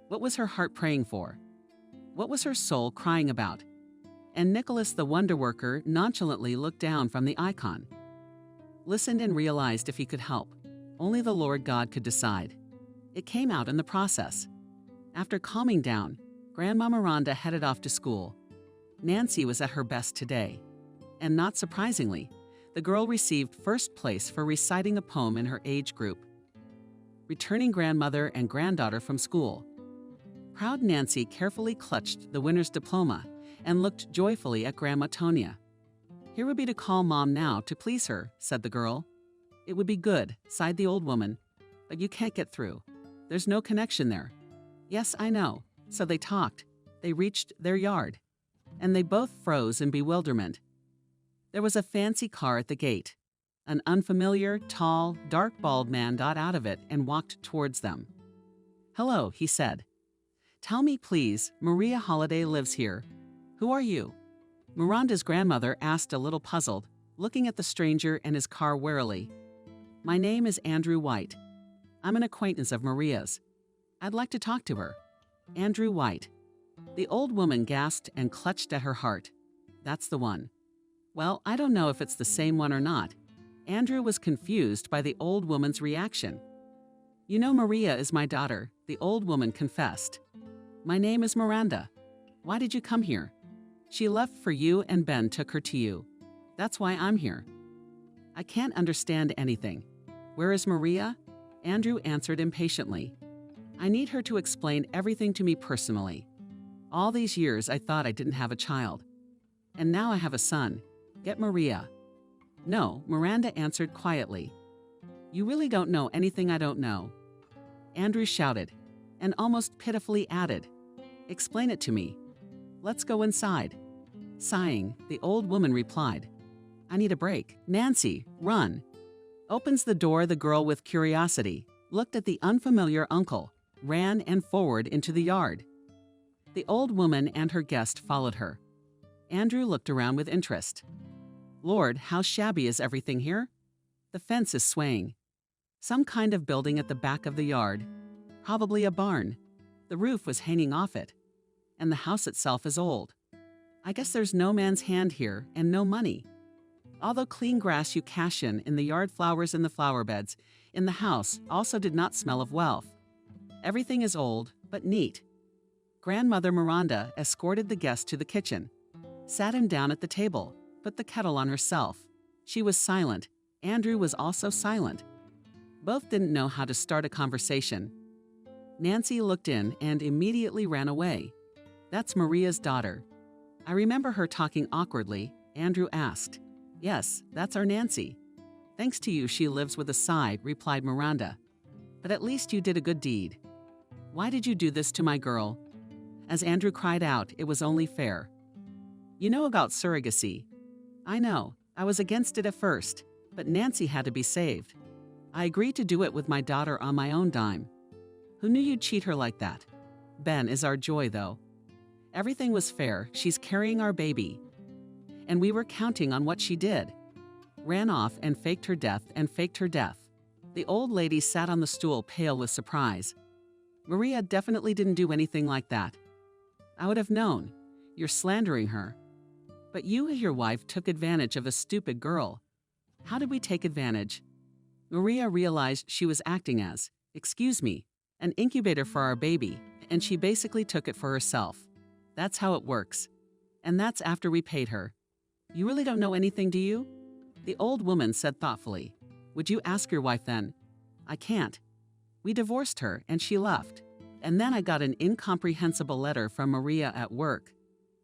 What was her heart praying for? What was her soul crying about? And Nicholas the wonder worker nonchalantly looked down from the icon. Listened and realized if he could help. Only the Lord God could decide. It came out in the process. After calming down, Grandma Miranda headed off to school. Nancy was at her best today. And not surprisingly, the girl received first place for reciting a poem in her age group. Returning grandmother and granddaughter from school. Proud Nancy carefully clutched the winner's diploma and looked joyfully at Grandma Tonia. Here would be to call Mom now to please her, said the girl. It would be good, sighed the old woman, but you can't get through. There's no connection there. Yes, I know. So they talked. They reached their yard. And they both froze in bewilderment. There was a fancy car at the gate. An unfamiliar, tall, dark-bald man got out of it and walked towards them. Hello, he said. Tell me, please, Maria Holiday lives here. Who are you? Miranda's grandmother asked, a little puzzled, looking at the stranger and his car warily. My name is Andrew White. I'm an acquaintance of Maria's. I'd like to talk to her. Andrew White. The old woman gasped and clutched at her heart. That's the one. Well, I don't know if it's the same one or not. Andrew was confused by the old woman's reaction. You know, Maria is my daughter, the old woman confessed. My name is Miranda. Why did you come here? She left for you and Ben took her to you. That's why I'm here. I can't understand anything. Where is Maria? Andrew answered impatiently. I need her to explain everything to me personally. All these years I thought I didn't have a child. And now I have a son. Get Maria. No, Miranda answered quietly. You really don't know anything I don't know. Andrew shouted, and almost pitifully added, Explain it to me. Let's go inside. Sighing, the old woman replied, I need a break. Nancy, run. Opens the door, the girl with curiosity looked at the unfamiliar uncle, ran and forward into the yard. The old woman and her guest followed her. Andrew looked around with interest. Lord, how shabby is everything here? The fence is swaying. Some kind of building at the back of the yard. Probably a barn. The roof was hanging off it. And the house itself is old. I guess there's no man's hand here and no money. All the clean grass you cash in the yard, flowers in the flower beds, in the house also did not smell of wealth. Everything is old, but neat. Grandmother Miranda escorted the guest to the kitchen, sat him down at the table, put the kettle on herself. She was silent. Andrew was also silent. Both didn't know how to start a conversation. Nancy looked in and immediately ran away. That's Maria's daughter. I remember her talking awkwardly. Andrew asked. Yes, that's our Nancy. Thanks to you, she lives with a sigh, replied Miranda. But at least you did a good deed. Why did you do this to my girl? As Andrew cried out, it was only fair. You know about surrogacy. I know. I was against it at first, but Nancy had to be saved. I agreed to do it with my daughter on my own dime. Who knew you'd cheat her like that? Ben is our joy, though. Everything was fair. She's carrying our baby. And we were counting on what she did. Ran off and faked her death and faked her death. The old lady sat on the stool, pale with surprise. Maria definitely didn't do anything like that. I would have known. You're slandering her. But you and your wife took advantage of a stupid girl. How did we take advantage? Maria realized she was acting as, excuse me, an incubator for our baby, and she basically took it for herself. That's how it works. And that's after we paid her. You really don't know anything, do you? The old woman said thoughtfully. Would you ask your wife then? I can't. We divorced her and she left. And then I got an incomprehensible letter from Maria at work.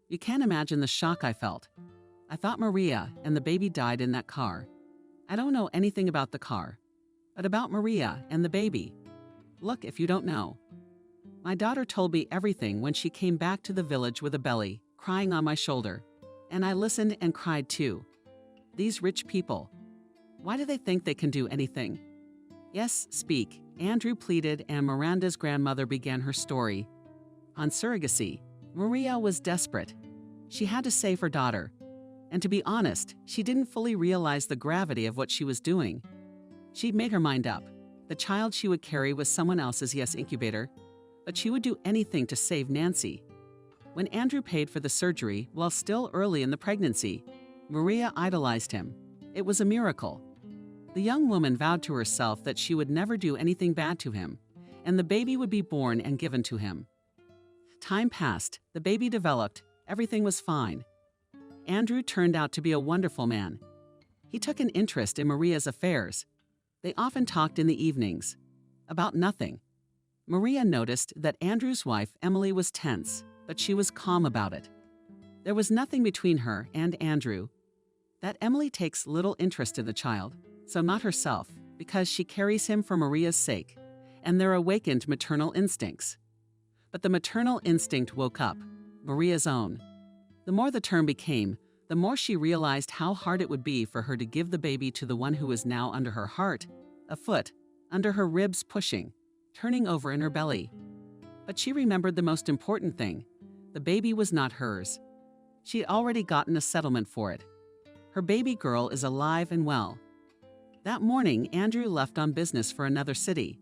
You can't imagine the shock I felt. I thought Maria and the baby died in that car. I don't know anything about the car, but about Maria and the baby. Look if you don't know. My daughter told me everything when she came back to the village with a belly, crying on my shoulder. And I listened and cried too. These rich people. Why do they think they can do anything? Yes, speak, Andrew pleaded, and Miranda's grandmother began her story. On surrogacy, Maria was desperate. She had to save her daughter. And to be honest, she didn't fully realize the gravity of what she was doing. She'd made her mind up. The child she would carry was someone else's, yes, incubator, but she would do anything to save Nancy. When Andrew paid for the surgery while still early in the pregnancy, Maria idolized him. It was a miracle. The young woman vowed to herself that she would never do anything bad to him, and the baby would be born and given to him. Time passed, the baby developed, everything was fine. Andrew turned out to be a wonderful man. He took an interest in Maria's affairs. They often talked in the evenings. About nothing. Maria noticed that Andrew's wife, Emily, was tense, but she was calm about it. There was nothing between her and Andrew. That Emily takes little interest in the child, so not herself, because she carries him for Maria's sake, and their awakened maternal instincts. But the maternal instinct woke up, Maria's own. The more the term became, the more she realized how hard it would be for her to give the baby to the one who was now under her heart, a foot, under her ribs pushing, turning over in her belly. But she remembered the most important thing. The baby was not hers. She had already gotten a settlement for it. Her baby girl is alive and well. That morning, Andrew left on business for another city.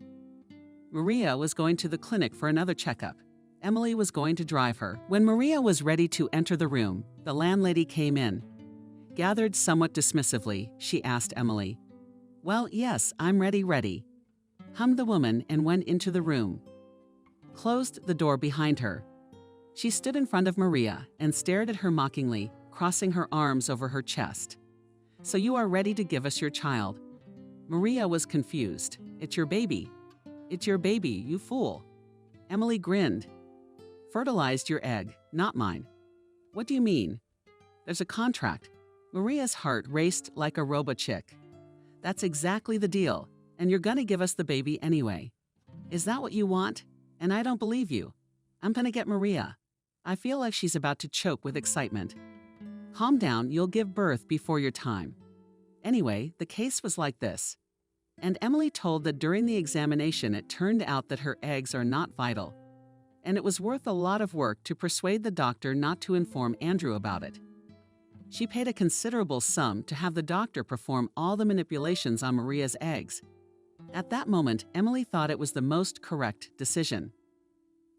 Maria was going to the clinic for another checkup. Emily was going to drive her. When Maria was ready to enter the room, the landlady came in. Gathered somewhat dismissively, she asked Emily, "Well, yes, I'm ready," hummed the woman and went into the room. Closed the door behind her. She stood in front of Maria and stared at her mockingly, crossing her arms over her chest. "So you are ready to give us your child?" Maria was confused. "It's your baby. It's your baby, you fool." Emily grinned. "Fertilized your egg, not mine." "What do you mean?" "There's a contract." Maria's heart raced like a robo-chick. "That's exactly the deal, and you're gonna give us the baby anyway. Is that what you want? And I don't believe you. I'm gonna get Maria." I feel like she's about to choke with excitement. Calm down, you'll give birth before your time. Anyway, the case was like this. And Emily told that during the examination it turned out that her eggs are not vital. And it was worth a lot of work to persuade the doctor not to inform Andrew about it. She paid a considerable sum to have the doctor perform all the manipulations on Maria's eggs. At that moment, Emily thought it was the most correct decision.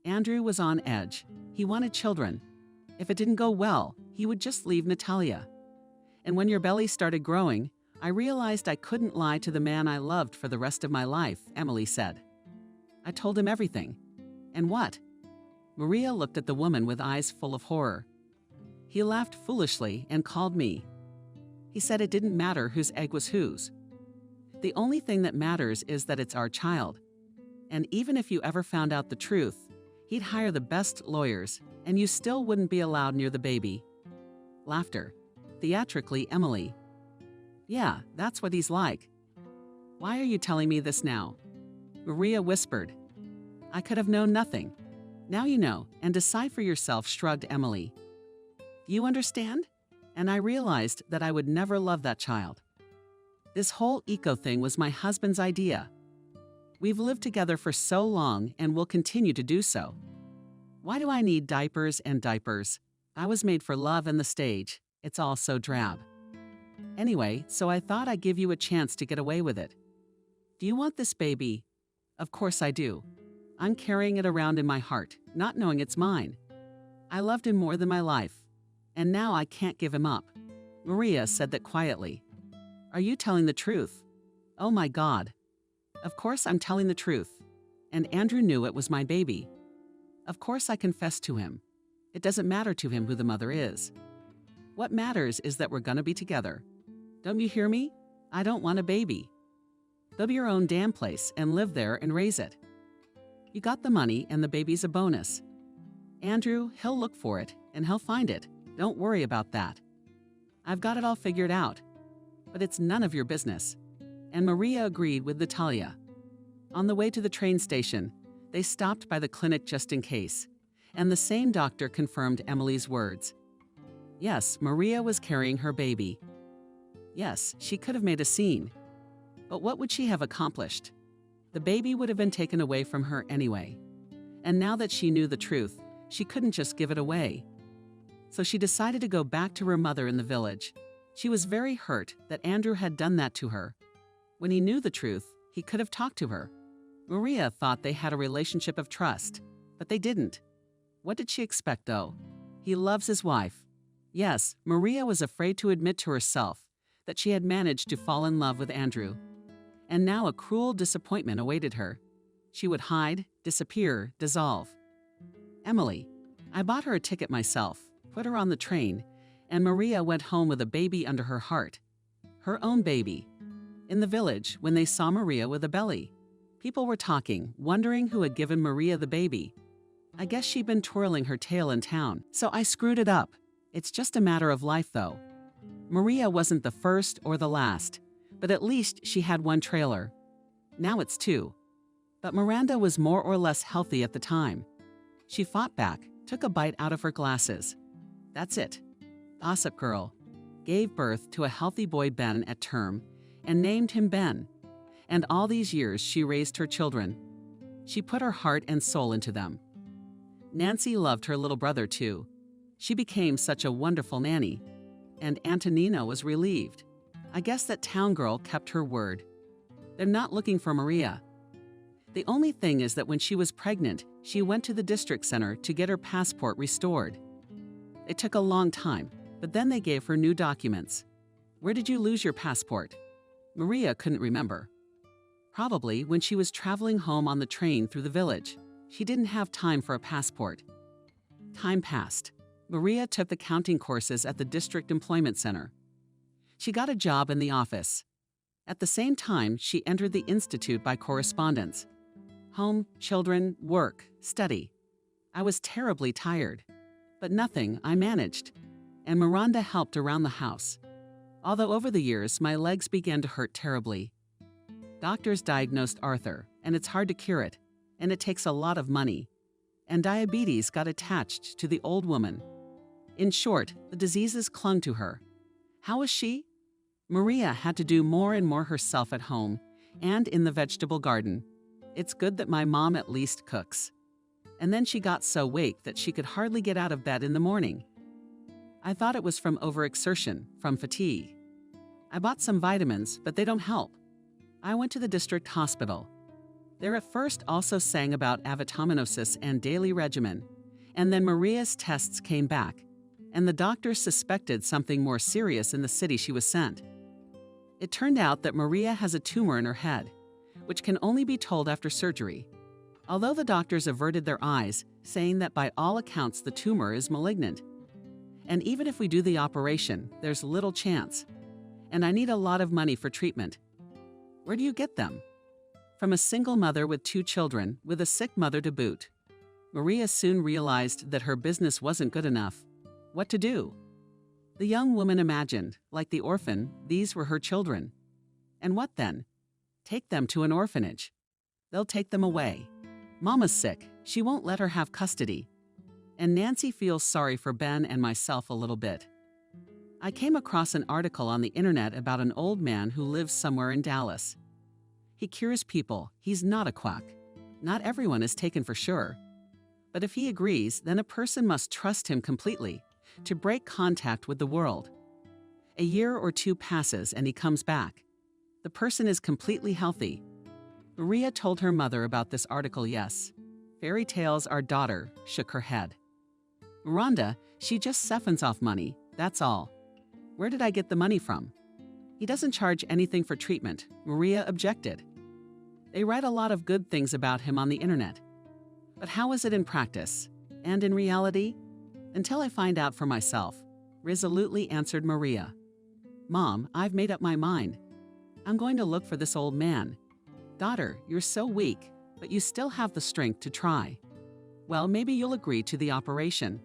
Andrew was on edge. He wanted children. If it didn't go well, he would just leave Natalia. And when your belly started growing, I realized I couldn't lie to the man I loved for the rest of my life, Emily said. I told him everything. And what? Maria looked at the woman with eyes full of horror. He laughed foolishly and called me. He said it didn't matter whose egg was whose. The only thing that matters is that it's our child. And even if you ever found out the truth, he'd hire the best lawyers, and you still wouldn't be allowed near the baby. Laughter. Theatrically, Emily. Yeah, that's what he's like. Why are you telling me this now? Maria whispered. I could have known nothing. Now you know, and decide for yourself, shrugged Emily. You understand? And I realized that I would never love that child. This whole eco thing was my husband's idea. We've lived together for so long and will continue to do so. Why do I need diapers and diapers? I was made for love and the stage. It's all so drab. Anyway, so I thought I'd give you a chance to get away with it. Do you want this baby? Of course I do. I'm carrying it around in my heart, not knowing it's mine. I loved him more than my life, and now I can't give him up. Maria said that quietly. Are you telling the truth? Oh my God. Of course I'm telling the truth. And Andrew knew it was my baby. Of course I confessed to him. It doesn't matter to him who the mother is. What matters is that we're gonna be together. Don't you hear me? I don't want a baby. Go to your own damn place and live there and raise it. You got the money and the baby's a bonus. Andrew, he'll look for it and he'll find it. Don't worry about that. I've got it all figured out. But it's none of your business. And Maria agreed with Natalia. On the way to the train station, they stopped by the clinic just in case, and the same doctor confirmed Emily's words. Yes, Maria was carrying her baby. Yes, she could have made a scene. But what would she have accomplished? The baby would have been taken away from her anyway. And now that she knew the truth, she couldn't just give it away. So she decided to go back to her mother in the village. She was very hurt that Andrew had done that to her. When he knew the truth, he could have talked to her. Maria thought they had a relationship of trust, but they didn't. What did she expect, though? He loves his wife. Yes, Maria was afraid to admit to herself that she had managed to fall in love with Andrew. And now a cruel disappointment awaited her. She would hide, disappear, dissolve. Emily. I bought her a ticket myself, put her on the train, and Maria went home with a baby under her heart. Her own baby. In the village, when they saw Maria with a belly, people were talking, wondering who had given Maria the baby. I guess she'd been twirling her tail in town, so I screwed it up. It's just a matter of life, though. Maria wasn't the first or the last, but at least she had one trailer. Now it's two. But Miranda was more or less healthy at the time. She fought back, took a bite out of her glasses. That's it. Gossip Girl. Gave birth to a healthy boy, Ben, at term, and named him Ben. And all these years she raised her children. She put her heart and soul into them. Nancy loved her little brother too. She became such a wonderful nanny. And Antonina was relieved. I guess that town girl kept her word. They're not looking for Maria. The only thing is that when she was pregnant, she went to the district center to get her passport restored. It took a long time, but then they gave her new documents. Where did you lose your passport? Maria couldn't remember. Probably when she was traveling home on the train through the village. She didn't have time for a passport. Time passed. Maria took the counting courses at the district employment center. She got a job in the office. At the same time, she entered the institute by correspondence. Home, children, work, study. I was terribly tired. But nothing, I managed. And Miranda helped around the house. Although over the years, my legs began to hurt terribly. Doctors diagnosed Arthur, and it's hard to cure it, and it takes a lot of money. And diabetes got attached to the old woman. In short, the diseases clung to her. How was she? Maria had to do more and more herself at home and in the vegetable garden. It's good that my mom at least cooks. And then she got so weak that she could hardly get out of bed in the morning. I thought it was from overexertion, from fatigue. I bought some vitamins, but they don't help. I went to the district hospital. They at first also sang about avitaminosis and daily regimen, and then Maria's tests came back, and the doctors suspected something more serious in the city she was sent. It turned out that Maria has a tumor in her head, which can only be told after surgery. Although the doctors averted their eyes, saying that by all accounts the tumor is malignant. And even if we do the operation, there's little chance. And I need a lot of money for treatment. Where do you get them? From a single mother with 2 children, with a sick mother to boot. Maria soon realized that her business wasn't good enough. What to do? The young woman imagined, like the orphan, these were her children. And what then? Take them to an orphanage. They'll take them away. Mama's sick. She won't let her have custody. And Nancy feels sorry for Ben and myself a little bit. I came across an article on the internet about an old man who lives somewhere in Dallas. He cures people. He's not a quack. Not everyone is taken for sure. But if he agrees, then a person must trust him completely to break contact with the world. A year or 2 passes and he comes back. The person is completely healthy. Maria told her mother about this article, yes. Fairy tales, our daughter shook her head. Miranda, she just siphons off money, that's all. Where did I get the money from? He doesn't charge anything for treatment, Maria objected. They write a lot of good things about him on the internet. But how is it in practice? And in reality? Until I find out for myself, resolutely answered Maria. Mom, I've made up my mind. I'm going to look for this old man. Daughter, you're so weak, but you still have the strength to try. Well, maybe you'll agree to the operation.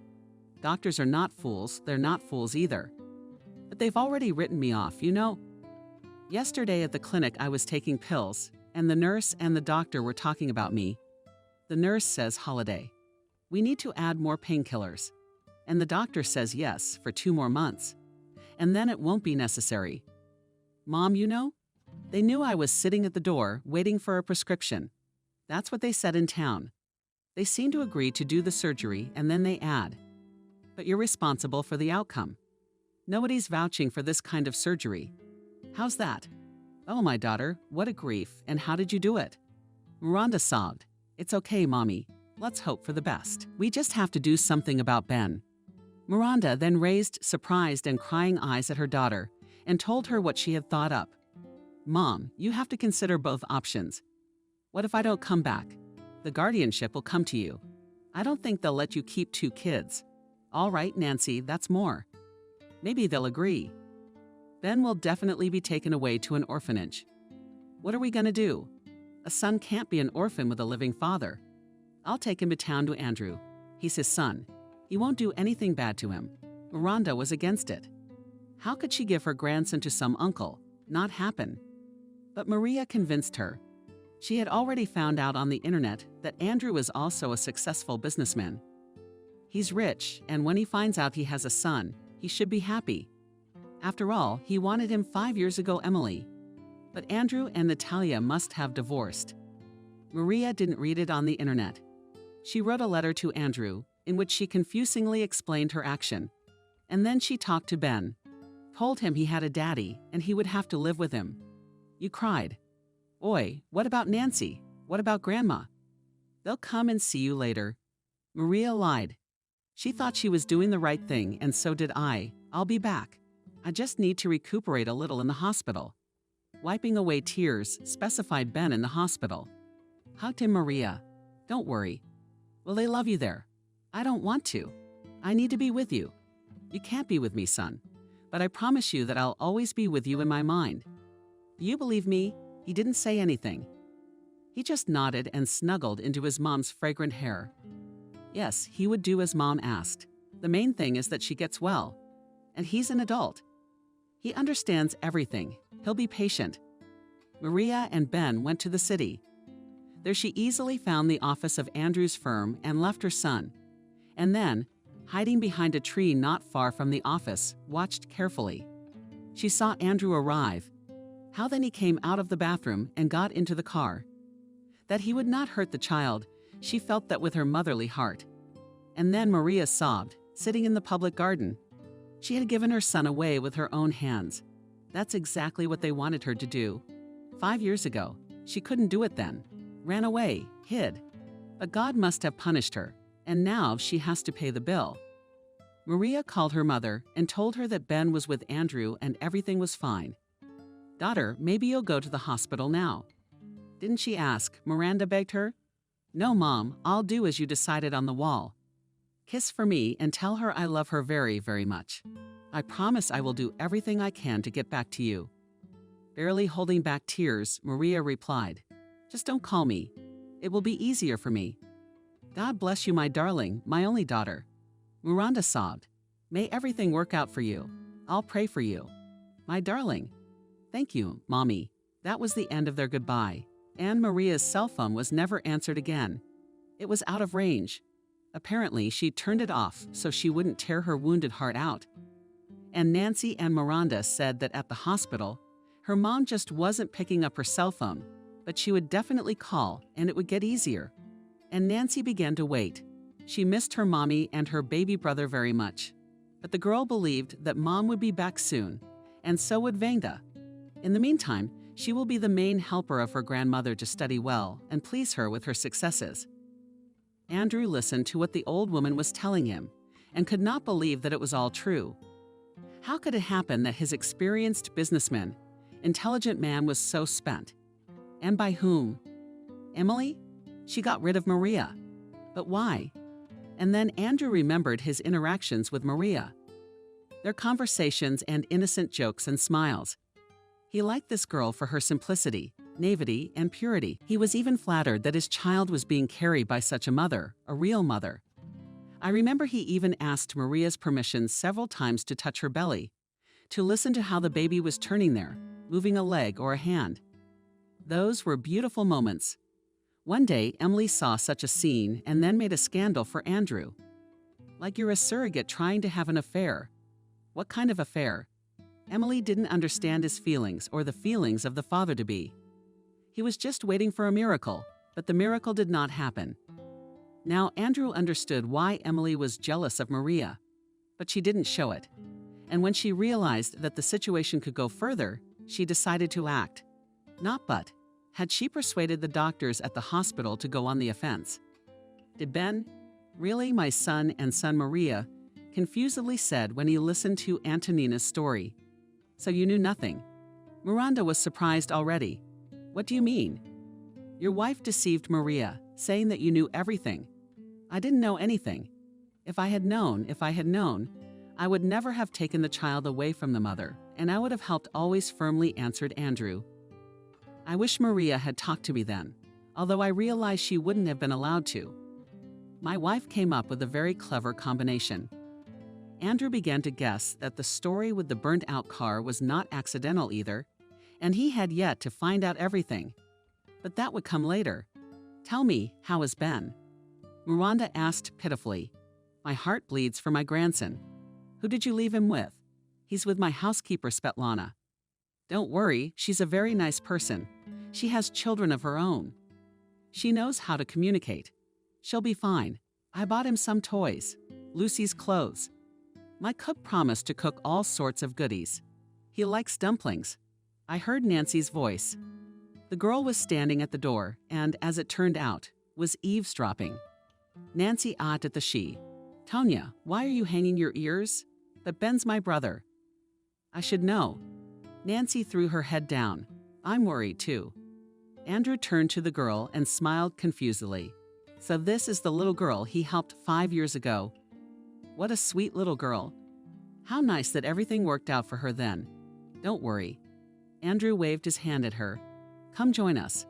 Doctors are not fools, they're not fools either. But they've already written me off, you know. Yesterday at the clinic I was taking pills, and the nurse and the doctor were talking about me. The nurse says holiday. We need to add more painkillers. And the doctor says yes, for 2 more months. And then it won't be necessary. Mom, you know, they knew I was sitting at the door waiting for a prescription. That's what they said in town. They seem to agree to do the surgery and then they add. But you're responsible for the outcome. Nobody's vouching for this kind of surgery. How's that? Oh, my daughter, what a grief, and how did you do it? Miranda sobbed. It's okay, Mommy. Let's hope for the best. We just have to do something about Ben. Miranda then raised surprised and crying eyes at her daughter and told her what she had thought up. Mom, you have to consider both options. What if I don't come back? The guardianship will come to you. I don't think they'll let you keep 2 kids. All right, Nancy, that's more. Maybe they'll agree. Ben will definitely be taken away to an orphanage. What are we going to do? A son can't be an orphan with a living father. I'll take him to town to Andrew. He's his son. He won't do anything bad to him. Miranda was against it. How could she give her grandson to some uncle? Not happen. But Maria convinced her. She had already found out on the internet that Andrew is also a successful businessman. He's rich, and when he finds out he has a son, he should be happy. After all, he wanted him 5 years ago, Emily. But Andrew and Natalia must have divorced. Maria didn't read it on the internet. She wrote a letter to Andrew in which she confusingly explained her action. And then she talked to Ben, told him he had a daddy and he would have to live with him. You cried. Oi, what about Nancy? What about Grandma? They'll come and see you later. Maria lied. She thought she was doing the right thing, and so did I. I'll be back. I just need to recuperate a little in the hospital. Wiping away tears, specified Ben in the hospital. Hugged him Maria. Don't worry. Will they love you there? I don't want to. I need to be with you. You can't be with me, son. But I promise you that I'll always be with you in my mind. Do you believe me? He didn't say anything. He just nodded and snuggled into his mom's fragrant hair. Yes, he would do as Mom asked. The main thing is that she gets well. And he's an adult. He understands everything. He'll be patient. Maria and Ben went to the city. There she easily found the office of Andrew's firm and left her son. And then, hiding behind a tree not far from the office, watched carefully. She saw Andrew arrive. How then he came out of the bathroom and got into the car. That he would not hurt the child, she felt that with her motherly heart. And then Maria sobbed, sitting in the public garden. She had given her son away with her own hands. That's exactly what they wanted her to do. 5 years ago, she couldn't do it then. Ran away, hid. But God must have punished her, and now she has to pay the bill. Maria called her mother and told her that Ben was with Andrew and everything was fine. "Daughter, maybe you'll go to the hospital now." "Didn't she ask?" Miranda begged her. "No, Mom, I'll do as you decided on the wall. Kiss for me and tell her I love her very, very much. I promise I will do everything I can to get back to you." Barely holding back tears, Maria replied, "Just don't call me. It will be easier for me." "God bless you, my darling, my only daughter." Miranda sobbed. "May everything work out for you. I'll pray for you." "My darling." "Thank you, Mommy." That was the end of their goodbye, and Maria's cell phone was never answered again. It was out of range. Apparently, she turned it off so she wouldn't tear her wounded heart out. And Nancy and Miranda said that at the hospital, her mom just wasn't picking up her cell phone, but she would definitely call and it would get easier. And Nancy began to wait. She missed her mommy and her baby brother very much. But the girl believed that Mom would be back soon, and so would Vanda. In the meantime, she will be the main helper of her grandmother to study well and please her with her successes. Andrew listened to what the old woman was telling him and could not believe that it was all true. How could it happen that his experienced businessman, intelligent man was so spent? And by whom? Emily? She got rid of Maria. But why? And then Andrew remembered his interactions with Maria. Their conversations and innocent jokes and smiles. He liked this girl for her simplicity, naivety, and purity. He was even flattered that his child was being carried by such a mother, a real mother. I remember he even asked Maria's permission several times to touch her belly, to listen to how the baby was turning there, moving a leg or a hand. Those were beautiful moments. One day, Emily saw such a scene and then made a scandal for Andrew. "Like you're a surrogate trying to have an affair." What kind of affair? Emily didn't understand his feelings or the feelings of the father-to-be. He was just waiting for a miracle, but the miracle did not happen. Now Andrew understood why Emily was jealous of Maria, but she didn't show it. And when she realized that the situation could go further, she decided to act. Not but. Had she persuaded the doctors at the hospital to go on the offense? Did Ben, really my son and son Maria, confusedly said when he listened to Antonina's story. "So you knew nothing?" Miranda was surprised already. "What do you mean?" "Your wife deceived Maria, saying that you knew everything." "I didn't know anything. If I had known, I would never have taken the child away from the mother, and I would have helped," always firmly answered Andrew. "I wish Maria had talked to me then, although I realized she wouldn't have been allowed to. My wife came up with a very clever combination." Andrew began to guess that the story with the burnt-out car was not accidental either, and he had yet to find out everything. But that would come later. "Tell me, how is Ben?" Miranda asked pitifully. "My heart bleeds for my grandson." "Who did you leave him with?" "He's with my housekeeper, Svetlana." "Don't worry, she's a very nice person. She has children of her own. She knows how to communicate. She'll be fine. I bought him some toys, Lucy's clothes. My cook promised to cook all sorts of goodies. He likes dumplings." I heard Nancy's voice. The girl was standing at the door and, as it turned out, was eavesdropping. Nancy awed at the she. "Tonya, why are you hanging your ears?" "But Ben's my brother." "I should know." Nancy threw her head down. "I'm worried too." Andrew turned to the girl and smiled confusedly. "So this is the little girl he helped 5 years ago. What a sweet little girl. How nice that everything worked out for her then. Don't worry." Andrew waved his hand at her. "Come join us.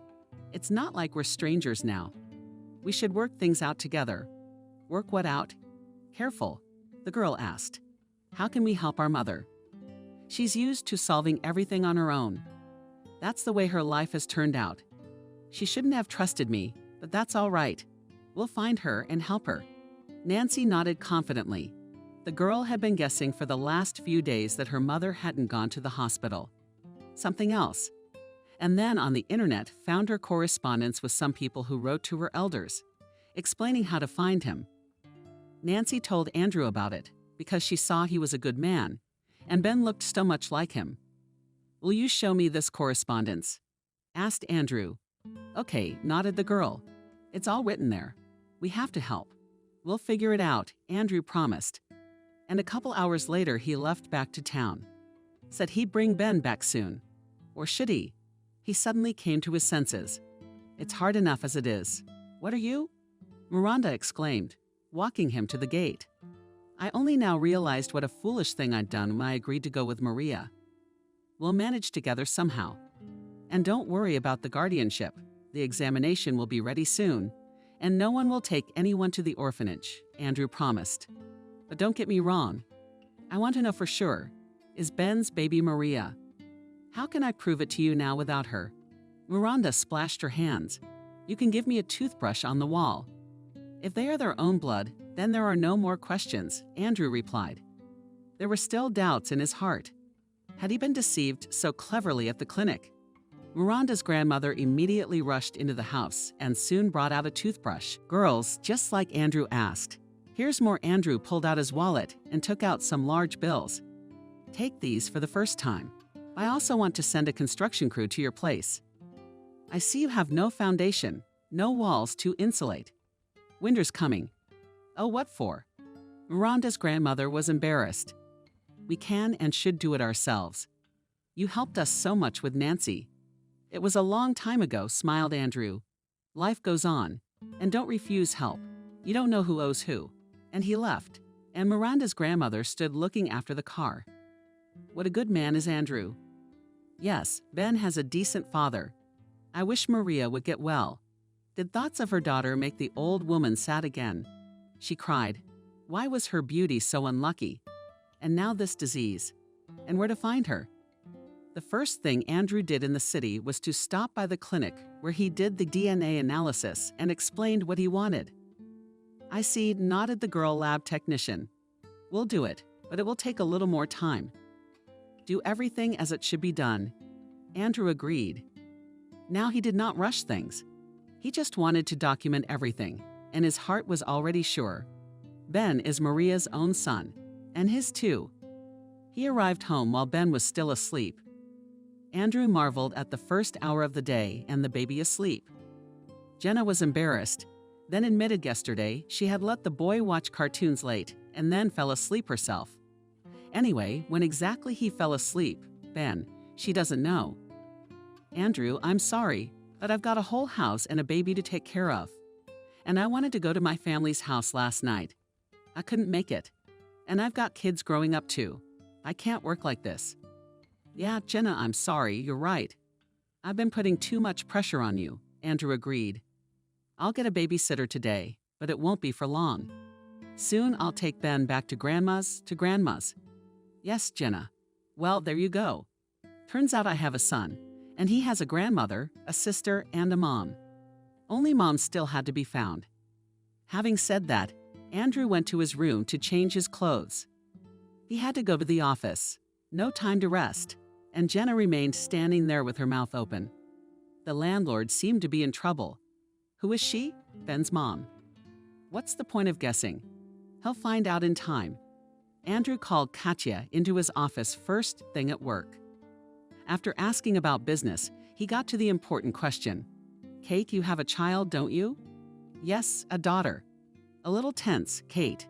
It's not like we're strangers now. We should work things out together." "Work what out?" "Careful," the girl asked. "How can we help our mother? She's used to solving everything on her own. That's the way her life has turned out. She shouldn't have trusted me, but that's all right. We'll find her and help her." Nancy nodded confidently. The girl had been guessing for the last few days that her mother hadn't gone to the hospital. Something else. And then on the internet found her correspondence with some people who wrote to her elders, explaining how to find him. Nancy told Andrew about it because she saw he was a good man, and Ben looked so much like him. "Will you show me this correspondence?" asked Andrew. "Okay," nodded the girl. "It's all written there. We have to help. We'll figure it out," Andrew promised. And a couple hours later, he left back to town. Said he'd bring Ben back soon. Or should he? He suddenly came to his senses. "It's hard enough as it is. What are you?" Miranda exclaimed, walking him to the gate. "I only now realized what a foolish thing I'd done when I agreed to go with Maria. We'll manage together somehow. And don't worry about the guardianship. The examination will be ready soon, and no one will take anyone to the orphanage," Andrew promised. "But don't get me wrong. I want to know for sure, is Ben's baby Maria? How can I prove it to you now without her?" Miranda splashed her hands. "You can give me a toothbrush on the wall." "If they are their own blood, then there are no more questions," Andrew replied. There were still doubts in his heart. Had he been deceived so cleverly at the clinic? Miranda's grandmother immediately rushed into the house and soon brought out a toothbrush. "Girls, just like Andrew asked. Here's more." Andrew pulled out his wallet and took out some large bills. "Take these for the first time. I also want to send a construction crew to your place. I see you have no foundation, no walls to insulate. Winter's coming." "Oh, what for?" Miranda's grandmother was embarrassed. "We can and should do it ourselves. You helped us so much with Nancy." "It was a long time ago," smiled Andrew. "Life goes on, and don't refuse help. You don't know who owes who." And he left, and Miranda's grandmother stood looking after the car. What a good man is Andrew. Yes, Ben has a decent father. I wish Maria would get well. Did thoughts of her daughter make the old woman sad again? She cried. Why was her beauty so unlucky? And now this disease. And where to find her? The first thing Andrew did in the city was to stop by the clinic where he did the DNA analysis and explained what he wanted. "I see," nodded the girl lab technician. "We'll do it, but it will take a little more time." "Do everything as it should be done." Andrew agreed. Now he did not rush things. He just wanted to document everything, and his heart was already sure. Ben is Maria's own son, and his too. He arrived home while Ben was still asleep. Andrew marveled at the first hour of the day and the baby asleep. Jenna was embarrassed, then admitted yesterday she had let the boy watch cartoons late and then fell asleep herself. Anyway, when exactly he fell asleep, Ben, she doesn't know. "Andrew, I'm sorry, but I've got a whole house and a baby to take care of. And I wanted to go to my family's house last night. I couldn't make it. And I've got kids growing up too. I can't work like this." "Yeah, Jenna, I'm sorry, you're right. I've been putting too much pressure on you," Andrew agreed. "I'll get a babysitter today, but it won't be for long. Soon I'll take Ben back to Grandma's. "Yes, Jenna. Well, there you go. Turns out I have a son, and he has a grandmother, a sister, and a mom. Only Mom still had to be found." Having said that, Andrew went to his room to change his clothes. He had to go to the office. No time to rest, and Jenna remained standing there with her mouth open. The landlord seemed to be in trouble. Who is she? Ben's mom. What's the point of guessing? He'll find out in time. Andrew called Katya into his office first thing at work. After asking about business, he got to the important question. "Kate, you have a child, don't you?" "Yes, a daughter." A little tense, Kate.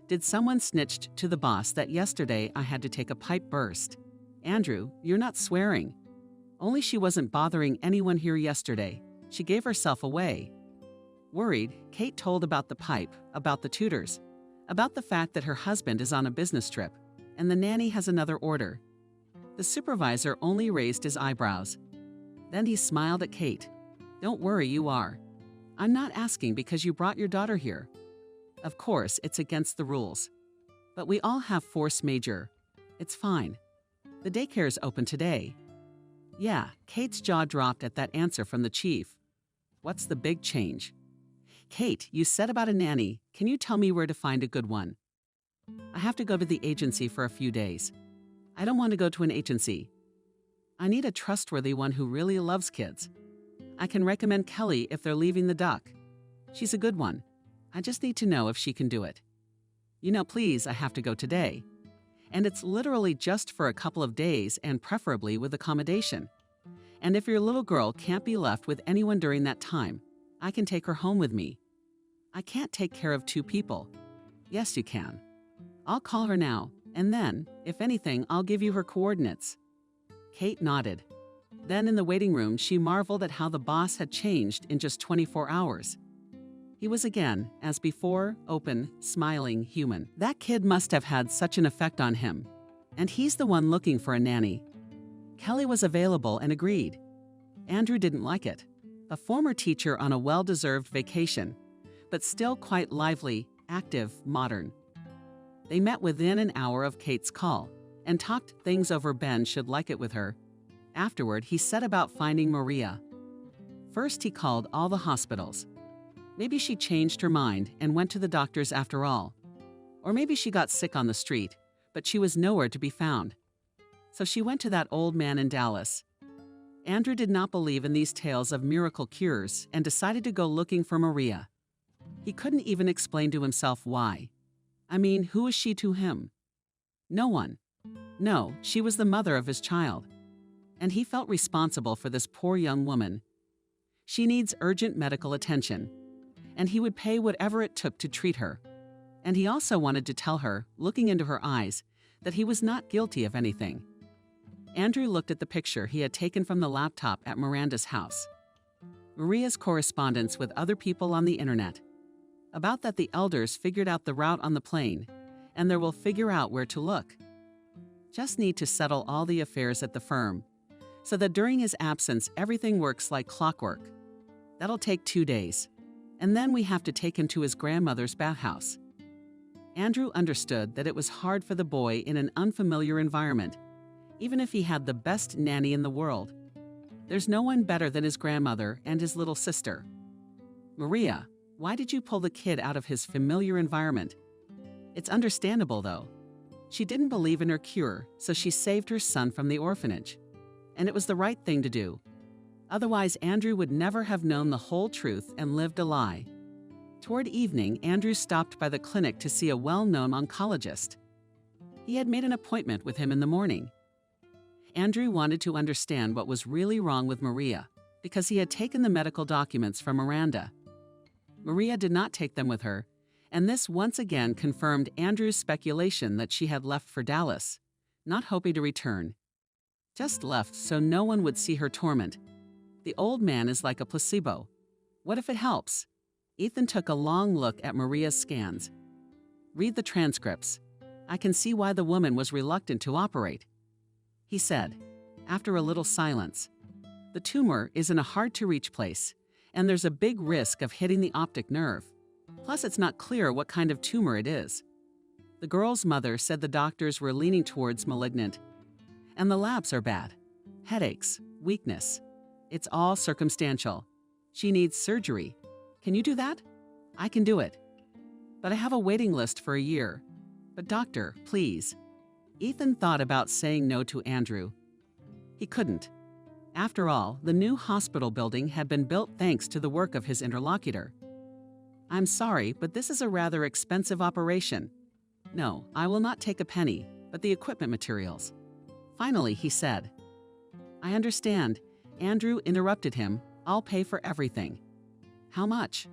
"Did someone snitched to the boss that yesterday I had to take a pipe burst?" "Andrew, you're not swearing. Only she wasn't bothering anyone here yesterday. She gave herself away." Worried, Kate told about the pipe, about the tutors, about the fact that her husband is on a business trip, and the nanny has another order. The supervisor only raised his eyebrows. Then he smiled at Kate. "Don't worry, you are. I'm not asking because you brought your daughter here. Of course, it's against the rules. But we all have force majeure. It's fine. The daycare is open today." Yeah, Kate's jaw dropped at that answer from the chief. What's the big change? Kate, you said about a nanny. Can you tell me where to find a good one? I have to go to the agency for a few days. I don't want to go to an agency. I need a trustworthy one who really loves kids. I can recommend Kelly if they're leaving the duck. She's a good one. I just need to know if she can do it. Please, I have to go today. And it's literally just for a couple of days and preferably with accommodation. And if your little girl can't be left with anyone during that time, I can take her home with me. I can't take care of 2 people. Yes, you can. I'll call her now, and then, if anything, I'll give you her coordinates. Kate nodded. Then in the waiting room, she marveled at how the boss had changed in just 24 hours. He was again, as before, open, smiling, human. That kid must have had such an effect on him. And he's the one looking for a nanny. Kelly was available and agreed. Andrew didn't like it. A former teacher on a well-deserved vacation, but still quite lively, active, modern. They met within an hour of Kate's call and talked things over. Ben should like it with her. Afterward, he set about finding Maria. First, he called all the hospitals. Maybe she changed her mind and went to the doctors after all. Or maybe she got sick on the street, but she was nowhere to be found. So she went to that old man in Dallas. Andrew did not believe in these tales of miracle cures and decided to go looking for Maria. He couldn't even explain to himself why. I mean, who was she to him? No one. No, she was the mother of his child. And he felt responsible for this poor young woman. She needs urgent medical attention, and he would pay whatever it took to treat her. And he also wanted to tell her, looking into her eyes, that he was not guilty of anything. Andrew looked at the picture he had taken from the laptop at Miranda's house. Maria's correspondence with other people on the internet. About that the elders figured out the route on the plane, and they will figure out where to look. Just need to settle all the affairs at the firm, so that during his absence everything works like clockwork. That'll take 2 days, and then we have to take him to his grandmother's bathhouse. Andrew understood that it was hard for the boy in an unfamiliar environment, even if he had the best nanny in the world. There's no one better than his grandmother and his little sister. Maria, why did you pull the kid out of his familiar environment? It's understandable, though. She didn't believe in her cure, so she saved her son from the orphanage. And it was the right thing to do. Otherwise, Andrew would never have known the whole truth and lived a lie. Toward evening, Andrew stopped by the clinic to see a well-known oncologist. He had made an appointment with him in the morning. Andrew wanted to understand what was really wrong with Maria, because he had taken the medical documents from Miranda. Maria did not take them with her, and this once again confirmed Andrew's speculation that she had left for Dallas, not hoping to return. Just left so no one would see her torment. The old man is like a placebo. What if it helps? Ethan took a long look at Maria's scans. Read the transcripts. I can see why the woman was reluctant to operate. He said, after a little silence, the tumor is in a hard-to-reach place, and there's a big risk of hitting the optic nerve. Plus, it's not clear what kind of tumor it is. The girl's mother said the doctors were leaning towards malignant. And the labs are bad. Headaches, weakness. It's all circumstantial. She needs surgery. Can you do that? I can do it. But I have a waiting list for a year. But doctor, please. Ethan thought about saying no to Andrew. He couldn't. After all, the new hospital building had been built thanks to the work of his interlocutor. I'm sorry, but this is a rather expensive operation. No, I will not take a penny, but the equipment materials. Finally, he said. I understand. Andrew interrupted him. I'll pay for everything. How much?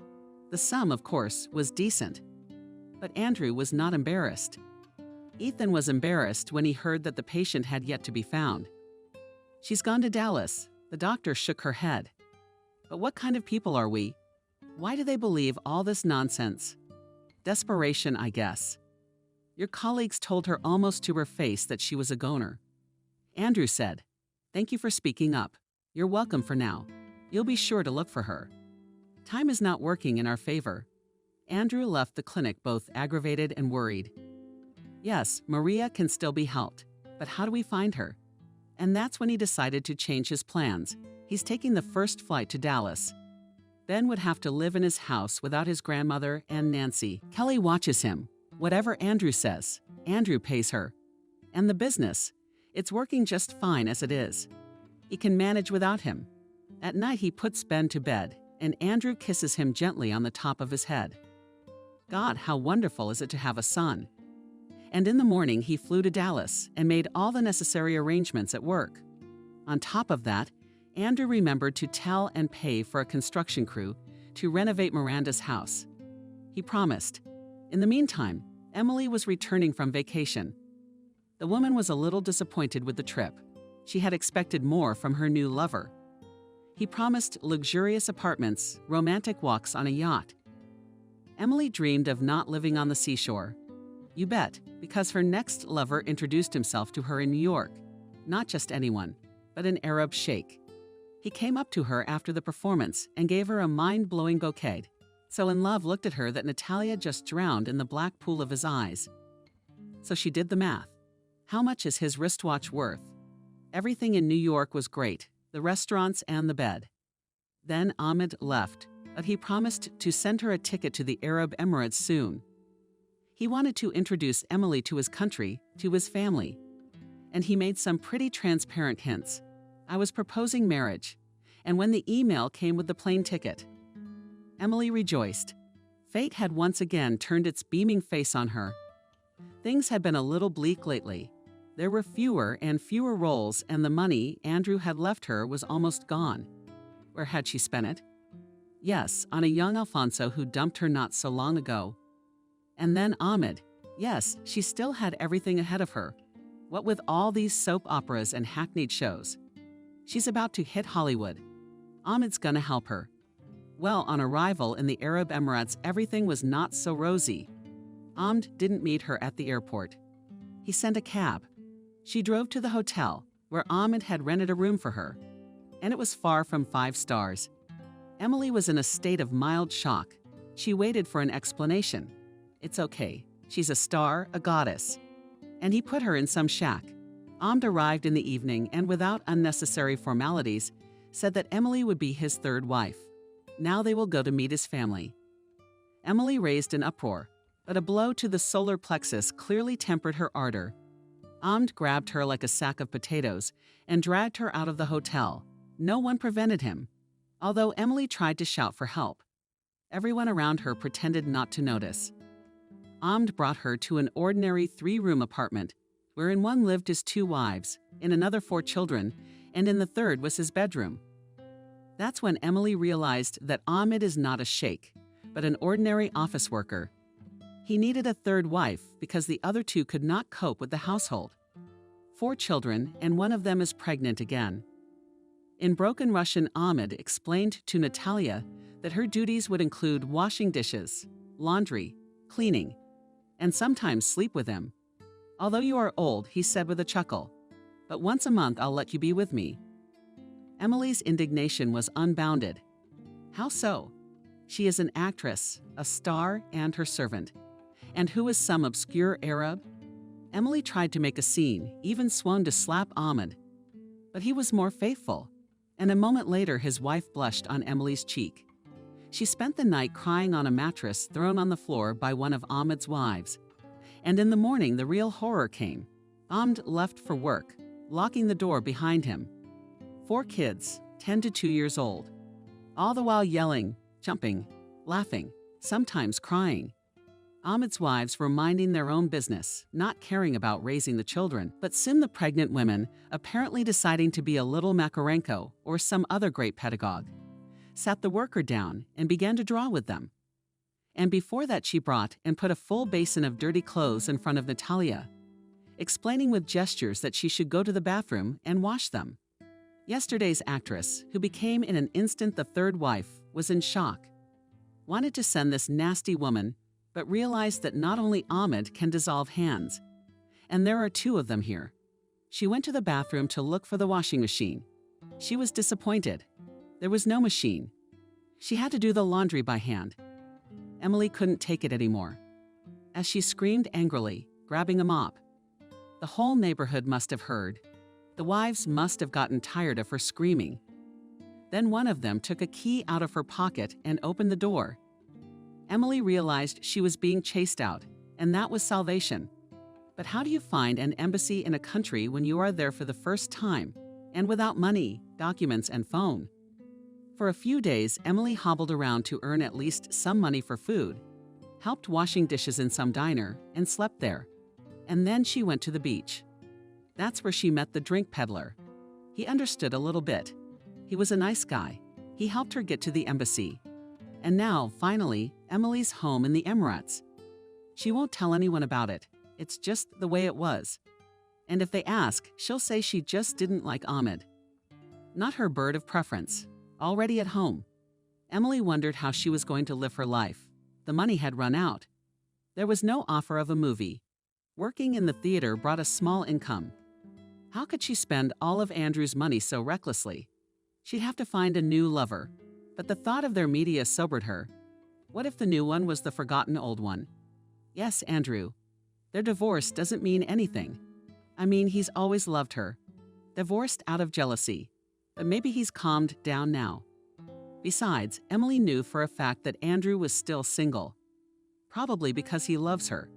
The sum, of course, was decent. But Andrew was not embarrassed. Ethan was embarrassed when he heard that the patient had yet to be found. She's gone to Dallas. The doctor shook her head. But what kind of people are we? Why do they believe all this nonsense? Desperation, I guess. Your colleagues told her almost to her face that she was a goner. Andrew said, thank you for speaking up. You're welcome for now. You'll be sure to look for her. Time is not working in our favor. Andrew left the clinic both aggravated and worried. Yes, Maria can still be helped, but how do we find her? And that's when he decided to change his plans. He's taking the first flight to Dallas. Ben would have to live in his house without his grandmother and Nancy. Kelly watches him. Whatever Andrew says, Andrew pays her. And the business, it's working just fine as it is. He can manage without him. At night, he puts Ben to bed, and Andrew kisses him gently on the top of his head. God, how wonderful is it to have a son. And in the morning, he flew to Dallas and made all the necessary arrangements at work. On top of that, Andrew remembered to tell and pay for a construction crew to renovate Miranda's house. He promised. In the meantime, Emily was returning from vacation. The woman was a little disappointed with the trip. She had expected more from her new lover. He promised luxurious apartments, romantic walks on a yacht. Emily dreamed of not living on the seashore. You bet, because her next lover introduced himself to her in New York. Not just anyone, but an Arab sheikh. He came up to her after the performance and gave her a mind-blowing bouquet. So in love looked at her that Natalia just drowned in the black pool of his eyes. So she did the math. How much is his wristwatch worth? Everything in New York was great, the restaurants and the bed. Then Ahmed left, but he promised to send her a ticket to the Arab Emirates soon. He wanted to introduce Emily to his country, to his family. And he made some pretty transparent hints. I was proposing marriage, and when the email came with the plane ticket. Emily rejoiced. Fate had once again turned its beaming face on her. Things had been a little bleak lately. There were fewer and fewer roles, and the money Andrew had left her was almost gone. Where had she spent it? Yes, on a young Alfonso who dumped her not so long ago. And then Ahmed. Yes, she still had everything ahead of her. What with all these soap operas and hackneyed shows? She's about to hit Hollywood. Ahmed's gonna help her. Well, on arrival in the Arab Emirates, everything was not so rosy. Ahmed didn't meet her at the airport. He sent a cab. She drove to the hotel, where Ahmed had rented a room for her. And it was far from 5 stars. Emily was in a state of mild shock. She waited for an explanation. It's okay. She's a star, a goddess. And he put her in some shack. Ahmed arrived in the evening and without unnecessary formalities, said that Emily would be his third wife. Now they will go to meet his family. Emily raised an uproar, but a blow to the solar plexus clearly tempered her ardor. Ahmed grabbed her like a sack of potatoes and dragged her out of the hotel. No one prevented him, although Emily tried to shout for help. Everyone around her pretended not to notice. Ahmed brought her to an ordinary 3-room apartment, where in one lived his 2 wives, in another 4 children, and in the third was his bedroom. That's when Emily realized that Ahmed is not a sheikh, but an ordinary office worker. He needed a third wife because the other 2 could not cope with the household. 4 children, and one of them is pregnant again. In broken Russian, Ahmed explained to Natalia that her duties would include washing dishes, laundry, cleaning, and sometimes sleep with him. Although you are old, he said with a chuckle, but once a month I'll let you be with me. Emily's indignation was unbounded. How so? She is an actress, a star, and her servant. And who is some obscure Arab? Emily tried to make a scene, even swung to slap Ahmed. But he was more faithful, and a moment later his wife blushed on Emily's cheek. She spent the night crying on a mattress thrown on the floor by one of Ahmed's wives. And in the morning, the real horror came. Ahmed left for work, locking the door behind him. 4 kids, 10 to 2 years old, all the while yelling, jumping, laughing, sometimes crying. Ahmed's wives were minding their own business, not caring about raising the children, but soon the pregnant women, apparently deciding to be a little Makarenko or some other great pedagogue, sat the worker down and began to draw with them. And before that she brought and put a full basin of dirty clothes in front of Natalia, explaining with gestures that she should go to the bathroom and wash them. Yesterday's actress, who became in an instant the third wife, was in shock. Wanted to send this nasty woman, but realized that not only Ahmed can dissolve hands, and there are 2 of them here. She went to the bathroom to look for the washing machine. She was disappointed. There was no machine. She had to do the laundry by hand. Emily couldn't take it anymore. As she screamed angrily, grabbing a mop. The whole neighborhood must have heard. The wives must have gotten tired of her screaming. Then one of them took a key out of her pocket and opened the door. Emily realized she was being chased out, and that was salvation. But how do you find an embassy in a country when you are there for the first time, and without money, documents, and phone? For a few days, Emily hobbled around to earn at least some money for food, helped washing dishes in some diner, and slept there. And then she went to the beach. That's where she met the drink peddler. He understood a little bit. He was a nice guy. He helped her get to the embassy. And now, finally, Emily's home in the Emirates. She won't tell anyone about it. It's just the way it was. And if they ask, she'll say she just didn't like Ahmed. Not her bird of preference. Already at home. Emily wondered how she was going to live her life. The money had run out. There was no offer of a movie. Working in the theater brought a small income. How could she spend all of Andrew's money so recklessly? She'd have to find a new lover. But the thought of their media sobered her. What if the new one was the forgotten old one? Yes, Andrew. Their divorce doesn't mean anything. I mean, he's always loved her. Divorced out of jealousy. But maybe he's calmed down now. Besides, Emily knew for a fact that Andrew was still single. Probably because he loves her.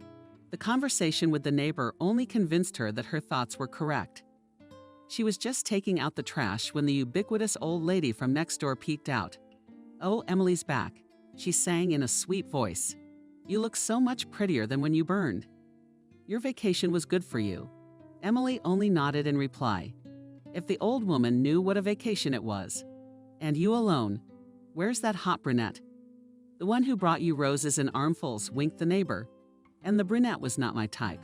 The conversation with the neighbor only convinced her that her thoughts were correct. She was just taking out the trash when the ubiquitous old lady from next door peeked out. "Oh, Emily's back," she sang in a sweet voice. "You look so much prettier than when you burned. Your vacation was good for you." Emily only nodded in reply. If the old woman knew what a vacation it was. "And you alone. Where's that hot brunette?" "The one who brought you roses in armfuls," winked the neighbor. "And the brunette was not my type."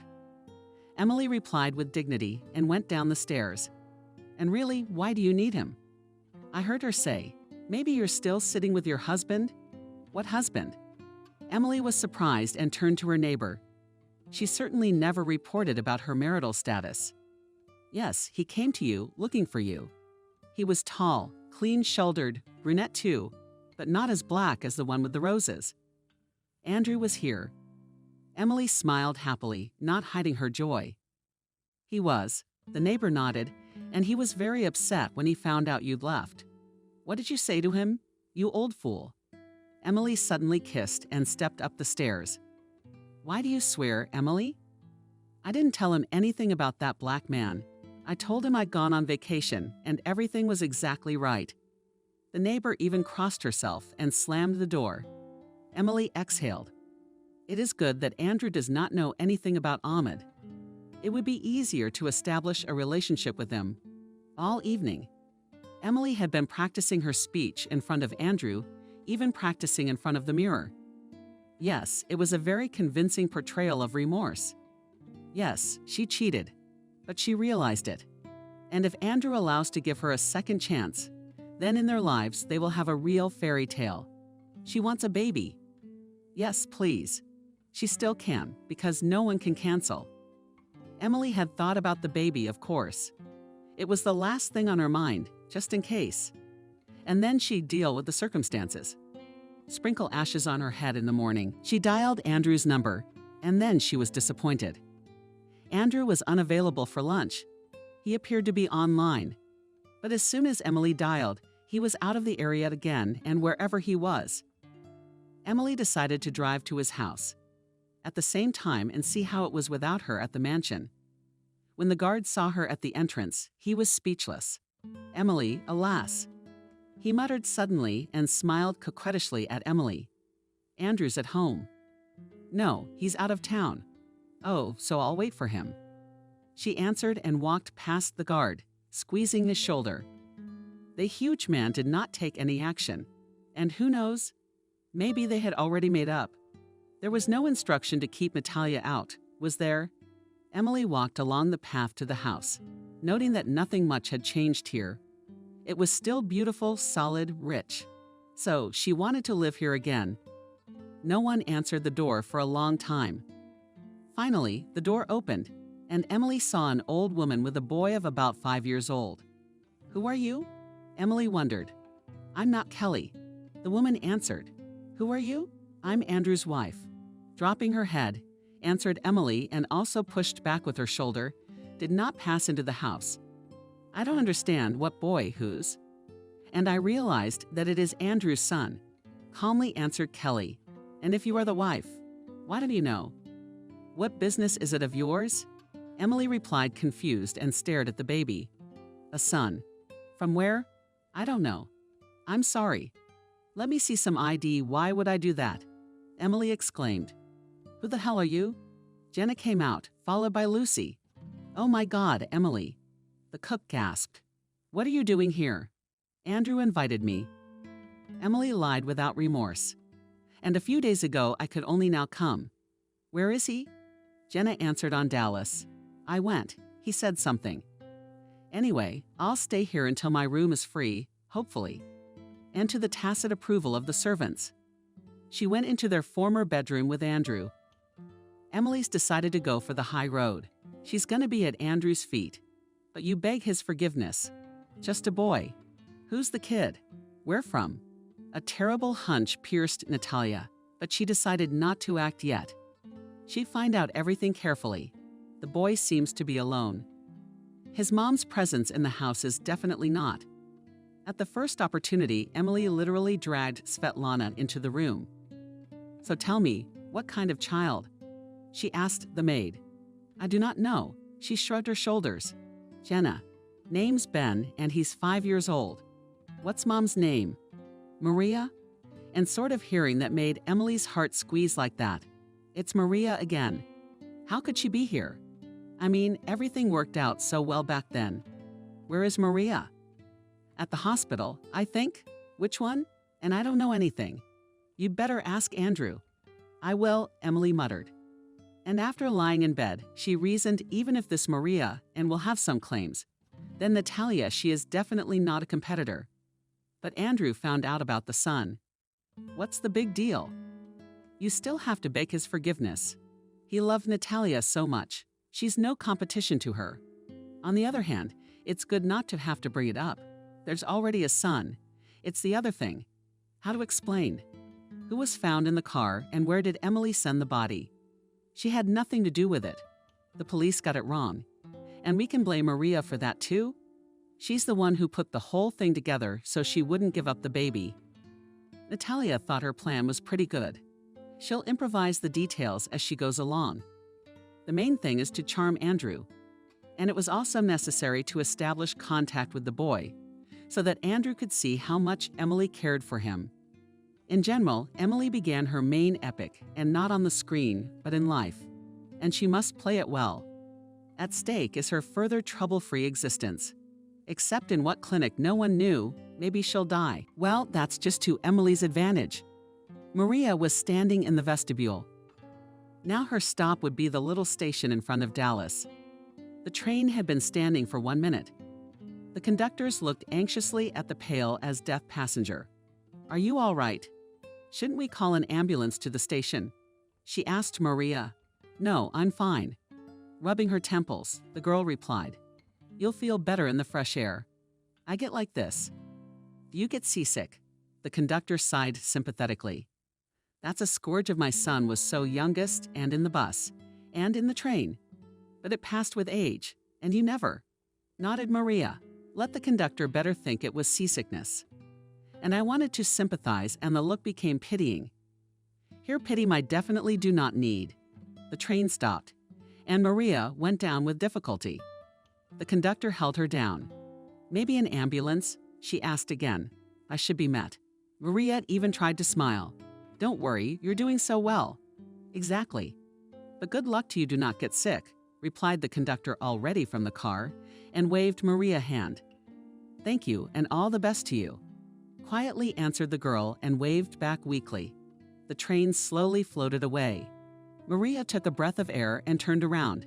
Emily replied with dignity and went down the stairs. "And really, why do you need him?" I heard her say, "Maybe you're still sitting with your husband?" "What husband?" Emily was surprised and turned to her neighbor. She certainly never reported about her marital status. "Yes, he came to you, looking for you. He was tall, clean-shouldered, brunette too, but not as black as the one with the roses." Andrew was here. Emily smiled happily, not hiding her joy. "He was." The neighbor nodded, "and he was very upset when he found out you'd left." "What did you say to him?" "You old fool." Emily suddenly kissed and stepped up the stairs. "Why do you swear, Emily?" "I didn't tell him anything about that black man. I told him I'd gone on vacation, and everything was exactly right." The neighbor even crossed herself and slammed the door. Emily exhaled. It is good that Andrew does not know anything about Ahmed. It would be easier to establish a relationship with him. All evening, Emily had been practicing her speech in front of Andrew, even practicing in front of the mirror. Yes, it was a very convincing portrayal of remorse. Yes, she cheated, but she realized it. And if Andrew allows to give her a second chance, then in their lives they will have a real fairy tale. She wants a baby. Yes, please. She still can, because no one can cancel. Emily had thought about the baby, of course. It was the last thing on her mind, just in case. And then she'd deal with the circumstances. Sprinkle ashes on her head in the morning. She dialed Andrew's number, and then she was disappointed. Andrew was unavailable for lunch. He appeared to be online. But as soon as Emily dialed, he was out of the area again and wherever he was. Emily decided to drive to his house at the same time and see how it was without her at the mansion. When the guard saw her at the entrance, he was speechless. Emily, alas. He muttered suddenly and smiled coquettishly at Emily. Andrew's at home. No, he's out of town. Oh, so I'll wait for him. She answered and walked past the guard, squeezing his shoulder. The huge man did not take any action. And who knows? Maybe they had already made up. There was no instruction to keep Natalia out, was there? Emily walked along the path to the house, noting that nothing much had changed here. It was still beautiful, solid, rich. So she wanted to live here again. No one answered the door for a long time. Finally, the door opened, and Emily saw an old woman with a boy of about 5 years old. "Who are you?" Emily wondered. "I'm not Kelly." The woman answered. "Who are you?" "I'm Andrew's wife." Dropping her head, answered Emily and also pushed back with her shoulder, did not pass into the house. "I don't understand what boy whose." and I realized that it is Andrew's son," calmly answered Kelly. "And if you are the wife, why do you know?" "What business is it of yours?" Emily replied, confused, and stared at the baby. "A son. From where? I don't know. I'm sorry. Let me see some ID. Why would I do that?" Emily exclaimed. "Who the hell are you?" Jenna came out, followed by Lucy. "Oh my God, Emily." The cook gasped. "What are you doing here?" "Andrew invited me." Emily lied without remorse. "And a few days ago I could only now come." "Where is he?" Jenna answered on Dallas. "I went. He said something. Anyway, I'll stay here until my room is free, hopefully." And to the tacit approval of the servants, she went into their former bedroom with Andrew. Emily's decided to go for the high road. She's gonna be at Andrew's feet. But you beg his forgiveness. Just a boy. Who's the kid? Where from? A terrible hunch pierced Natalia, but she decided not to act yet. She'd find out everything carefully. The boy seems to be alone. His mom's presence in the house is definitely not. At the first opportunity, Emily literally dragged Svetlana into the room. "So tell me, what kind of child?" she asked the maid. "I do not know." She shrugged her shoulders. "Jenna, name's Ben, and he's 5 years old." "What's mom's name?" "Maria?" And sort of hearing that made Emily's heart squeeze like that. It's Maria again. How could she be here? I mean, everything worked out so well back then. Where is Maria? At the hospital, I think. Which one? And I don't know anything. You'd better ask Andrew. I will, Emily muttered. And after lying in bed, she reasoned even if this Maria, and will have some claims, then Natalia, she is definitely not a competitor. But Andrew found out about the son. What's the big deal? You still have to beg his forgiveness. He loved Natalia so much. She's no competition to her. On the other hand, it's good not to have to bring it up. There's already a son. It's the other thing. How to explain? Who was found in the car and where did Emily send the body? She had nothing to do with it. The police got it wrong. And we can blame Maria for that too? She's the one who put the whole thing together so she wouldn't give up the baby. Natalia thought her plan was pretty good. She'll improvise the details as she goes along. The main thing is to charm Andrew. And it was also necessary to establish contact with the boy so that Andrew could see how much Emily cared for him. In general, Emily began her main epic, and not on the screen, but in life. And she must play it well. At stake is her further trouble-free existence. Except in what clinic no one knew, maybe she'll die. Well, that's just to Emily's advantage. Maria was standing in the vestibule. Now her stop would be the little station in front of Dallas. The train had been standing for 1 minute. The conductors looked anxiously at the pale as death passenger. Are you all right? Shouldn't we call an ambulance to the station? She asked Maria. No, I'm fine. Rubbing her temples, the girl replied. You'll feel better in the fresh air. I get like this. Do you get seasick? The conductor sighed sympathetically. That's a scourge of my son was so youngest and in the bus, and in the train. But it passed with age, and you never. Nodded Maria. Let the conductor better think it was seasickness. And I wanted to sympathize, and the look became pitying. Here pity I definitely do not need. The train stopped, and Maria went down with difficulty. The conductor held her down. Maybe an ambulance? She asked again. I should be met. Maria even tried to smile. Don't worry, you're doing so well. Exactly. But good luck to you do not get sick, replied the conductor already from the car, and waved Maria a hand. Thank you, and all the best to you. Quietly answered the girl and waved back weakly. The train slowly floated away. Maria took a breath of air and turned around.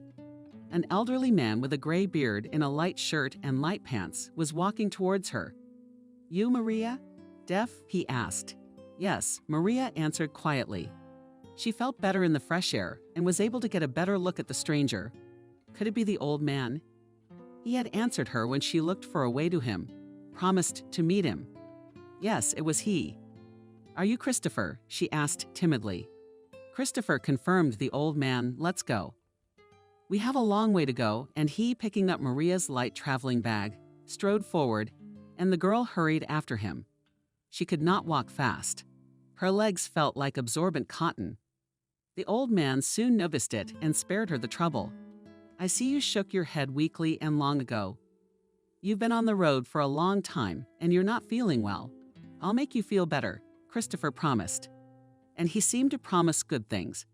An elderly man with a gray beard in a light shirt and light pants was walking towards her. You, Maria? Deaf? He asked. Yes, Maria answered quietly. She felt better in the fresh air and was able to get a better look at the stranger. Could it be the old man? He had answered her when she looked for a way to him, promised to meet him. Yes, it was he. Are you Christopher? She asked timidly. Christopher confirmed the old man. Let's go. We have a long way to go, and he, picking up Maria's light traveling bag, strode forward, and the girl hurried after him. She could not walk fast. Her legs felt like absorbent cotton. The old man soon noticed it and spared her the trouble. "I see you shook your head weakly and long ago. You've been on the road for a long time and you're not feeling well. I'll make you feel better," Christopher promised. And he seemed to promise good things.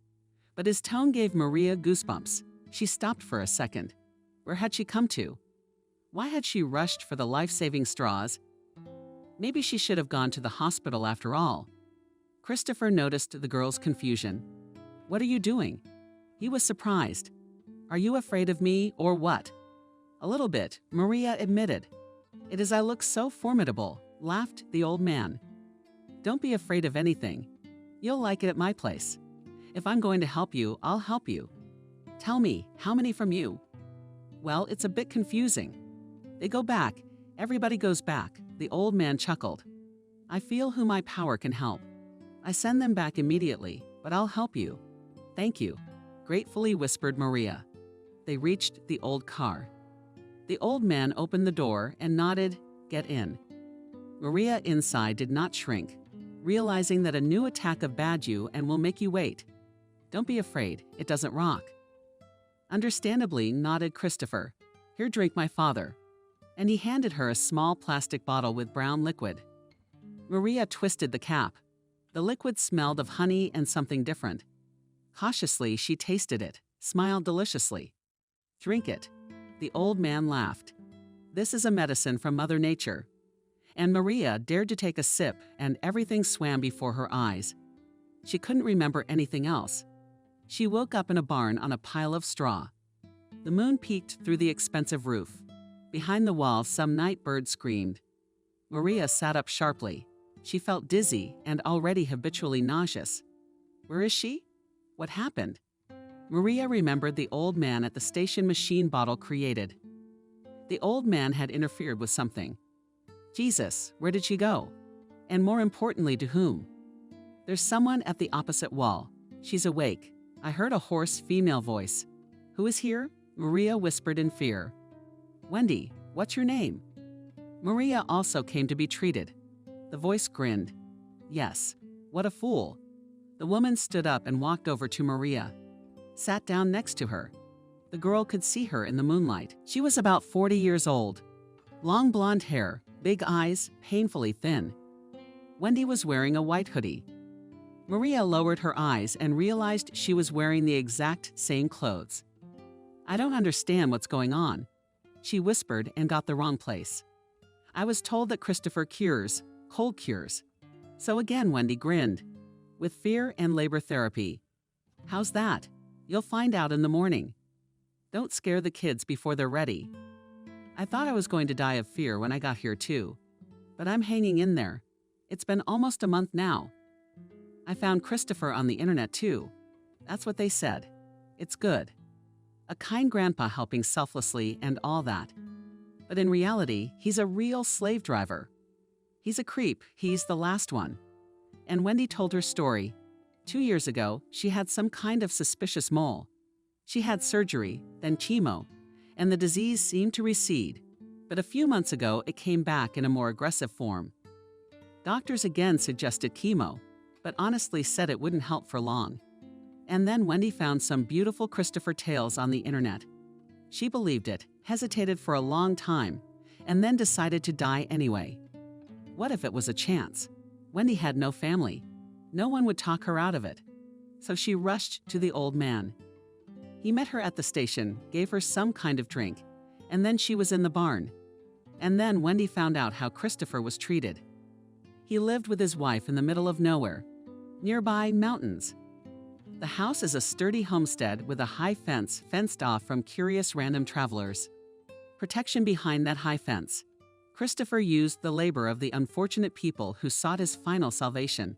But his tone gave Maria goosebumps. She stopped for a second. Where had she come to? Why had she rushed for the life-saving straws? Maybe she should have gone to the hospital after all. Christopher noticed the girl's confusion. "What are you doing?" He was surprised. "Are you afraid of me or what?" "A little bit," Maria admitted. "It is I look so formidable," laughed the old man. "Don't be afraid of anything. You'll like it at my place. If I'm going to help you, I'll help you. Tell me, how many from you?" "Well, it's a bit confusing. They go back. Everybody goes back," the old man chuckled. "I feel who my power can help. I send them back immediately, but I'll help you." "Thank you," gratefully whispered Maria. They reached the old car. The old man opened the door and nodded, "Get in." Maria inside did not shrink, realizing that a new attack of Badu and will make you wait. "Don't be afraid, it doesn't rock." Understandably, nodded Christopher. "Here, drink my father." And he handed her a small plastic bottle with brown liquid. Maria twisted the cap. The liquid smelled of honey and something different. Cautiously, she tasted it, smiled deliciously. "Drink it." The old man laughed. "This is a medicine from Mother Nature." And Maria dared to take a sip, and everything swam before her eyes. She couldn't remember anything else. She woke up in a barn on a pile of straw. The moon peeked through the expensive roof. Behind the wall, some night bird screamed. Maria sat up sharply. She felt dizzy and already habitually nauseous. Where is she? What happened? Maria remembered the old man at the station machine bottle created. The old man had interfered with something. Jesus, where did she go? And more importantly, to whom? There's someone at the opposite wall. She's awake. I heard a hoarse female voice. Who is here? Maria whispered in fear. Wendy, what's your name? Maria also came to be treated. The voice grinned. Yes, what a fool. The woman stood up and walked over to Maria. Sat down next to her. The girl could see her in the moonlight. She was about 40 years old. Long blonde hair, big eyes, painfully thin. Wendy was wearing a white hoodie. Maria lowered her eyes and realized she was wearing the exact same clothes. I don't understand what's going on, she whispered and got the wrong place. I was told that Christopher cures, cold cures. So again, Wendy grinned. With fear and labor therapy. How's that? You'll find out in the morning. Don't scare the kids before they're ready. I thought I was going to die of fear when I got here too. But I'm hanging in there. It's been almost a month now. I found Christopher on the internet too. That's what they said. It's good. A kind grandpa helping selflessly and all that. But in reality, he's a real slave driver. He's a creep. He's the last one. And Wendy told her story. 2 years ago, she had some kind of suspicious mole. She had surgery, then chemo, and the disease seemed to recede. But a few months ago, it came back in a more aggressive form. Doctors again suggested chemo, but honestly said it wouldn't help for long. And then Wendy found some beautiful Christopher tales on the internet. She believed it, hesitated for a long time, and then decided to die anyway. What if it was a chance? Wendy had no family. No one would talk her out of it. So she rushed to the old man. He met her at the station, gave her some kind of drink, and then she was in the barn. And then Wendy found out how Christopher was treated. He lived with his wife in the middle of nowhere, nearby mountains. The house is a sturdy homestead with a high fence fenced off from curious random travelers. Protection behind that high fence. Christopher used the labor of the unfortunate people who sought his final salvation.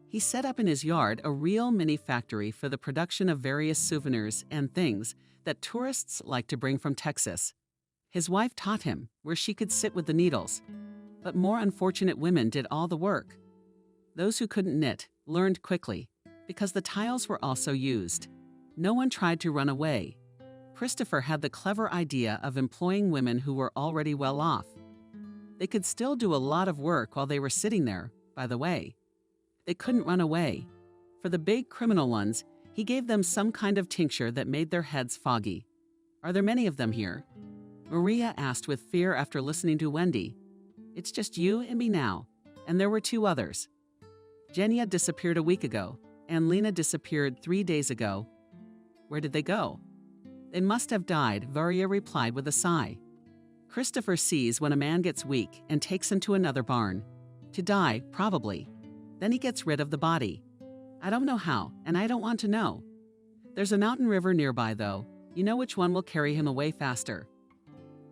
He set up in his yard a real mini factory for the production of various souvenirs and things that tourists like to bring from Texas. His wife taught him where she could sit with the needles. But more unfortunate women did all the work. Those who couldn't knit learned quickly, because the tiles were also used. No one tried to run away. Christopher had the clever idea of employing women who were already well off. They could still do a lot of work while they were sitting there, by the way. They couldn't run away. For the big criminal ones, he gave them some kind of tincture that made their heads foggy. Are there many of them here? Maria asked with fear after listening to Wendy. It's just you and me now, and there were 2 others. Genia disappeared a week ago, and Lena disappeared 3 days ago. Where did they go? They must have died, Varia replied with a sigh. Christopher sees when a man gets weak and takes him to another barn. To die, probably. Then he gets rid of the body. I don't know how, and I don't want to know. There's a mountain river nearby, though. You know which one will carry him away faster.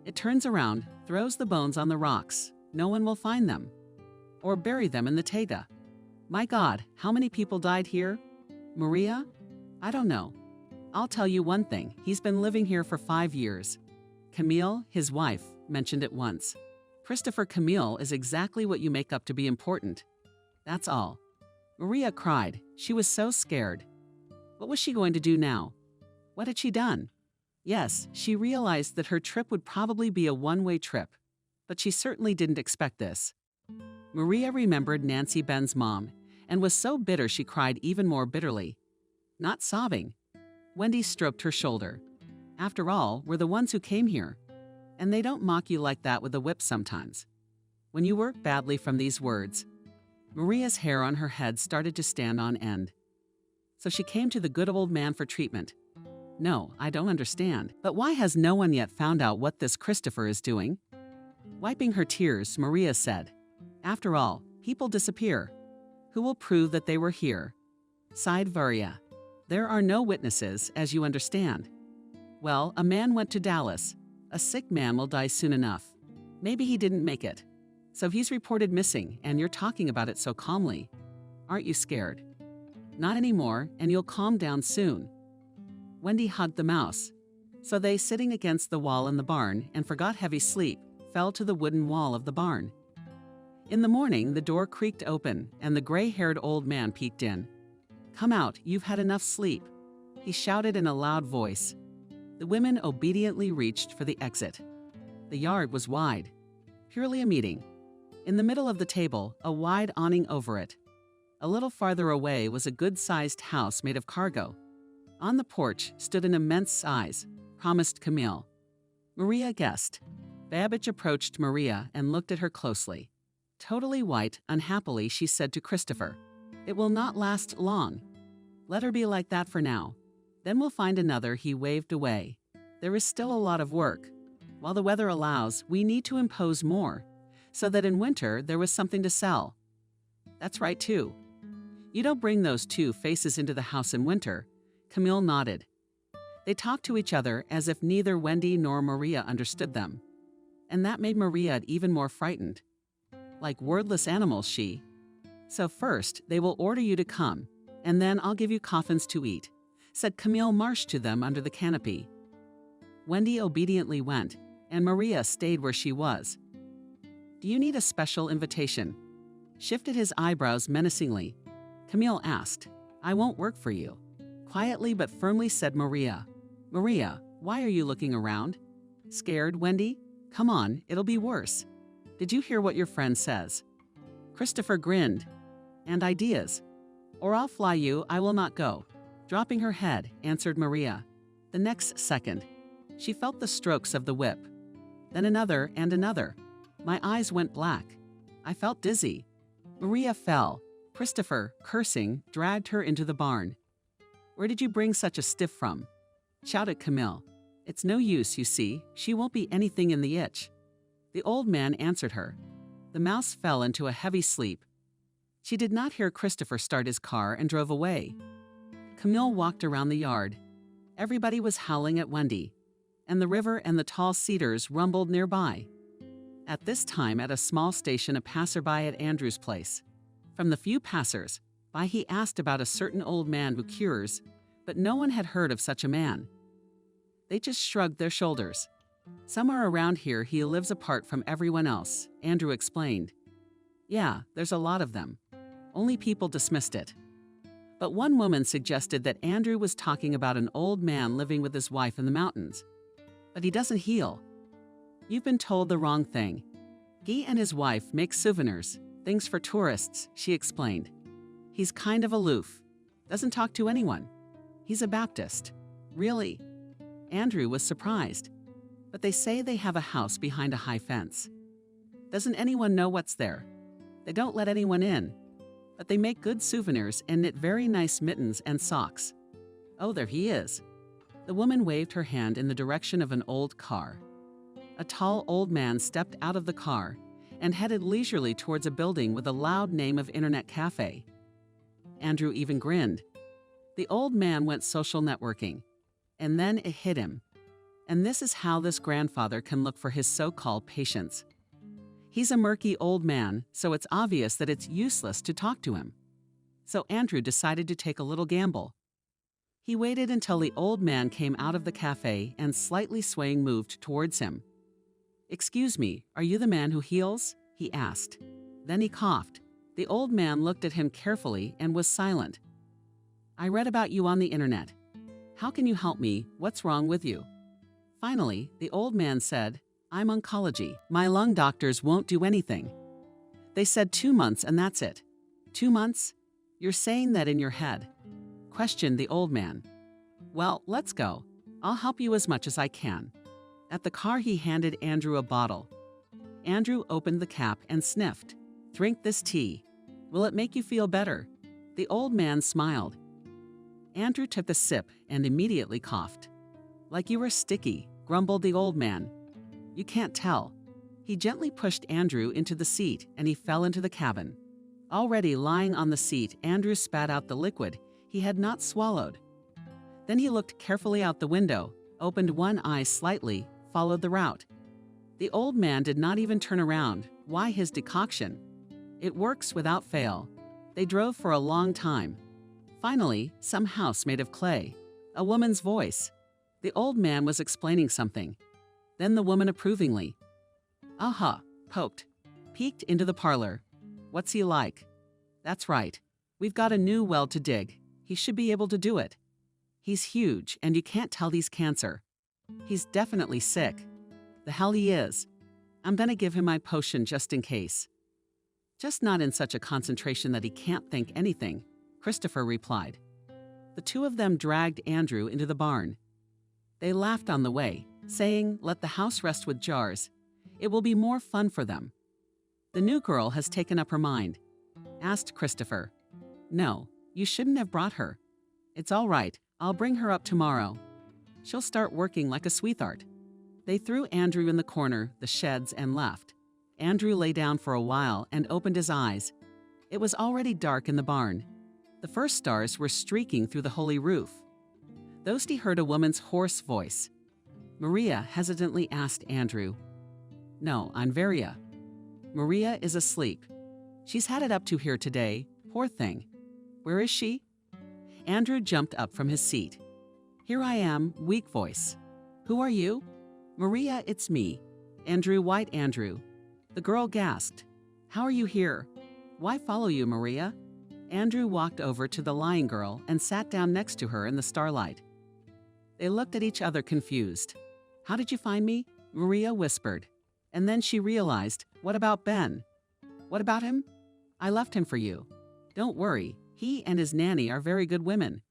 It turns around, throws the bones on the rocks. No one will find them. Or bury them in the taiga. My God, how many people died here? Maria? I don't know. I'll tell you one thing, he's been living here for 5 years. Camille, his wife, mentioned it once. Christopher Camille is exactly what you make up to be important. That's all. Maria cried. She was so scared. What was she going to do now? What had she done? Yes, she realized that her trip would probably be a one-way trip, but she certainly didn't expect this. Maria remembered Nancy Ben's mom and was so bitter she cried even more bitterly. Not sobbing. Wendy stroked her shoulder. After all, we're the ones who came here. And they don't mock you like that with a whip sometimes. When you work badly from these words, Maria's hair on her head started to stand on end. So she came to the good old man for treatment. No, I don't understand. But why has no one yet found out what this Christopher is doing? Wiping her tears, Maria said, After all, people disappear. Who will prove that they were here? Sighed Varia. There are no witnesses, as you understand. Well, a man went to Dallas. A sick man will die soon enough. Maybe he didn't make it. So he's reported missing, and you're talking about it so calmly. Aren't you scared? Not anymore, and you'll calm down soon. Wendy hugged the mouse. So they, sitting against the wall in the barn and forgot heavy sleep, fell to the wooden wall of the barn. In the morning, the door creaked open, and the gray-haired old man peeked in. Come out, you've had enough sleep, he shouted in a loud voice. The women obediently reached for the exit. The yard was wide. Purely a meeting. In the middle of the table, a wide awning over it. A little farther away was a good-sized house made of cargo. On the porch stood an immense size, promised Camille. Maria guessed. Babbage approached Maria and looked at her closely. Totally white, unhappily, she said to Christopher, It will not last long. Let her be like that for now. Then we'll find another. He waved away. There is still a lot of work. While the weather allows, we need to impose more, so that in winter there was something to sell. That's right, too. You don't bring those 2 faces into the house in winter. Camille nodded. They talked to each other as if neither Wendy nor Maria understood them. And that made Maria even more frightened. Like wordless animals, she. So first, they will order you to come, and then I'll give you coffins to eat, said Camille Marsh to them under the canopy. Wendy obediently went, and Maria stayed where she was. Do you need a special invitation? Shifted his eyebrows menacingly. Camille asked. I won't work for you. Quietly but firmly said Maria. Maria, why are you looking around? Scared, Wendy? Come on, it'll be worse. Did you hear what your friend says? Christopher grinned. And ideas. Or I'll fly you, I will not go. Dropping her head, answered Maria. The next second, she felt the strokes of the whip. Then another and another. My eyes went black. I felt dizzy. Maria fell. Christopher, cursing, dragged her into the barn. Where did you bring such a stiff from? Shouted Camille. It's no use, you see. She won't be anything in the itch. The old man answered her. The mouse fell into a heavy sleep. She did not hear Christopher start his car and drove away. Camille walked around the yard. Everybody was howling at Wendy, and the river and the tall cedars rumbled nearby. At this time, at a small station, a passerby at Andrew's place. From the few passers-by, he asked about a certain old man who cures, but no one had heard of such a man. They just shrugged their shoulders. Somewhere around here, he lives apart from everyone else, Andrew explained. Yeah, there's a lot of them. Only people dismissed it. But one woman suggested that Andrew was talking about an old man living with his wife in the mountains. But he doesn't heal. You've been told the wrong thing. He and his wife make souvenirs, things for tourists, she explained. He's kind of aloof, doesn't talk to anyone. He's a Baptist. Really? Andrew was surprised. But they say they have a house behind a high fence. Doesn't anyone know what's there? They don't let anyone in. But they make good souvenirs and knit very nice mittens and socks. Oh, there he is. The woman waved her hand in the direction of an old car. A tall old man stepped out of the car and headed leisurely towards a building with a loud name of Internet Cafe. Andrew even grinned. The old man went social networking. And then it hit him. And this is how this grandfather can look for his so-called patients. He's a murky old man, so it's obvious that it's useless to talk to him. So Andrew decided to take a little gamble. He waited until the old man came out of the cafe and slightly swaying moved towards him. "Excuse me, are you the man who heals?" he asked. Then he coughed. The old man looked at him carefully and was silent. "I read about you on the internet. How can you help me? What's wrong with you?" Finally, the old man said, "I'm oncology. My lung doctors won't do anything. They said 2 months and that's it." 2 months? You're saying that in your head? Questioned the old man. "Well, let's go. I'll help you as much as I can." At the car, he handed Andrew a bottle. Andrew opened the cap and sniffed. "Drink this tea. Will it make you feel better?" The old man smiled. Andrew took a sip and immediately coughed. "Like you were sticky," grumbled the old man. "You can't tell." He gently pushed Andrew into the seat and he fell into the cabin. Already lying on the seat, Andrew spat out the liquid he had not swallowed. Then he looked carefully out the window, opened one eye slightly, followed the route. The old man did not even turn around. Why his decoction? It works without fail. They drove for a long time. Finally, some house made of clay. A woman's voice. The old man was explaining something. Then the woman approvingly. "Aha," poked. Peeked into the parlor. "What's he like?" "That's right. We've got a new well to dig. He should be able to do it. He's huge, and you can't tell he's cancer. He's definitely sick. The hell he is. I'm gonna give him my potion just in case." "Just not in such a concentration that he can't think anything," Christopher replied. The two of them dragged Andrew into the barn. They laughed on the way, saying, "Let the house rest with jars. It will be more fun for them." "The new girl has taken up her mind," asked Christopher. "No, you shouldn't have brought her." "It's all right. I'll bring her up tomorrow. She'll start working like a sweetheart." They threw Andrew in the corner, the sheds, and left. Andrew lay down for a while and opened his eyes. It was already dark in the barn. The first stars were streaking through the holy roof. Those he heard a woman's hoarse voice. Maria hesitantly asked Andrew. "No, I'm Varia." "Maria is asleep. She's had it up to here today. Poor thing. Where is she?" Andrew jumped up from his seat. "Here I am, weak voice. Who are you?" "Maria, it's me. Andrew, White Andrew." The girl gasped. "How are you here? Why follow you, Maria?" Andrew walked over to the lying girl and sat down next to her in the starlight. They looked at each other confused. "How did you find me?" Maria whispered. And then she realized, "What about Ben?" "What about him?" "I left him for you. Don't worry, he and his nanny are very good women."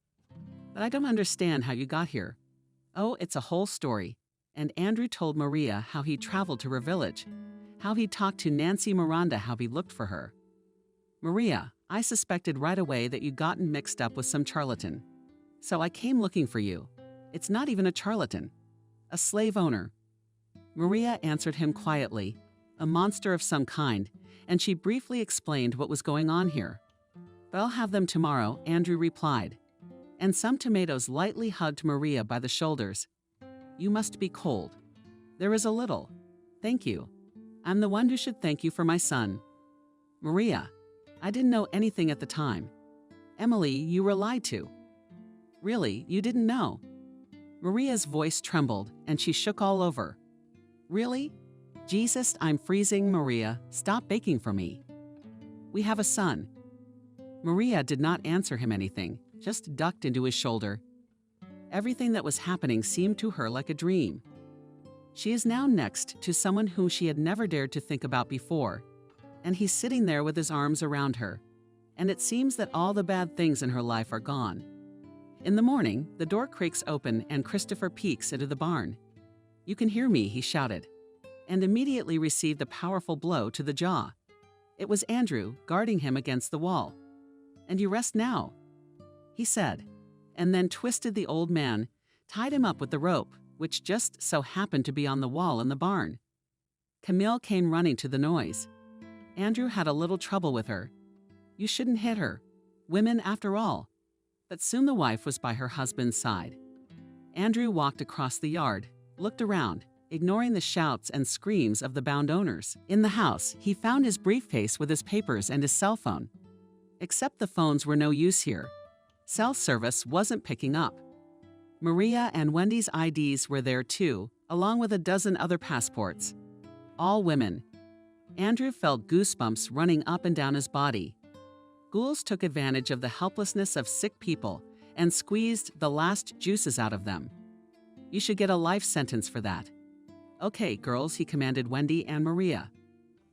"But I don't understand how you got here." "Oh, it's a whole story." And Andrew told Maria how he traveled to her village, how he talked to Nancy Miranda, how he looked for her. "Maria, I suspected right away that you'd gotten mixed up with some charlatan. So I came looking for you. It's not even a charlatan. A slave owner." Maria answered him quietly, a monster of some kind, and she briefly explained what was going on here. "But I'll have them tomorrow," Andrew replied. And some tomatoes lightly hugged Maria by the shoulders. "You must be cold." "There is a little. Thank you. I'm the one who should thank you for my son." "Maria, I didn't know anything at the time." "Emily, you were lied to." "Really, you didn't know?" Maria's voice trembled and she shook all over. "Really? Jesus, I'm freezing, Maria. Stop baking for me." "We have a son." Maria did not answer him anything, just ducked into his shoulder. Everything that was happening seemed to her like a dream. She is now next to someone whom she had never dared to think about before, and he's sitting there with his arms around her, and it seems that all the bad things in her life are gone. In the morning, the door creaks open and Christopher peeks into the barn. "You can hear me," he shouted, and immediately received a powerful blow to the jaw. It was Andrew guarding him against the wall. "And you rest now," he said, and then twisted the old man, tied him up with the rope, which just so happened to be on the wall in the barn. Camille came running to the noise. Andrew had a little trouble with her. You shouldn't hit her. Women after all. But soon the wife was by her husband's side. Andrew walked across the yard, looked around, ignoring the shouts and screams of the bound owners. In the house, he found his briefcase with his papers and his cell phone. Except the phones were no use here. Cell service wasn't picking up. Maria and Wendy's IDs were there too, along with a dozen other passports. All women. Andrew felt goosebumps running up and down his body. Ghouls took advantage of the helplessness of sick people and squeezed the last juices out of them. You should get a life sentence for that. "Okay, girls," he commanded Wendy and Maria.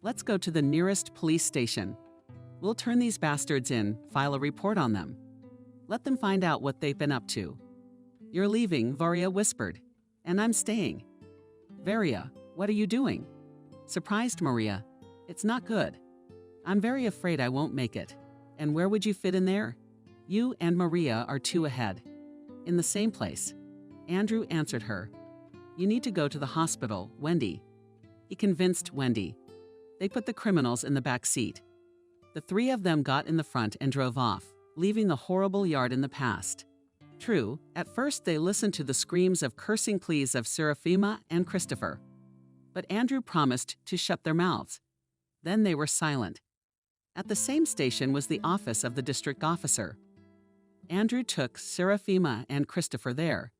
"Let's go to the nearest police station. We'll turn these bastards in, file a report on them. Let them find out what they've been up to." "You're leaving," Varia whispered. "And I'm staying." "Varia, what are you doing?" Surprised Maria. "It's not good. I'm very afraid I won't make it. And where would you fit in there?" "You and Maria are two ahead." "In the same place." Andrew answered her. "You need to go to the hospital, Wendy." He convinced Wendy. They put the criminals in the back seat. The three of them got in the front and drove off, leaving the horrible yard in the past. True, at first they listened to the screams of cursing pleas of Serafima and Christopher. But Andrew promised to shut their mouths. Then they were silent. At the same station was the office of the district officer. Andrew took Serafima and Christopher there.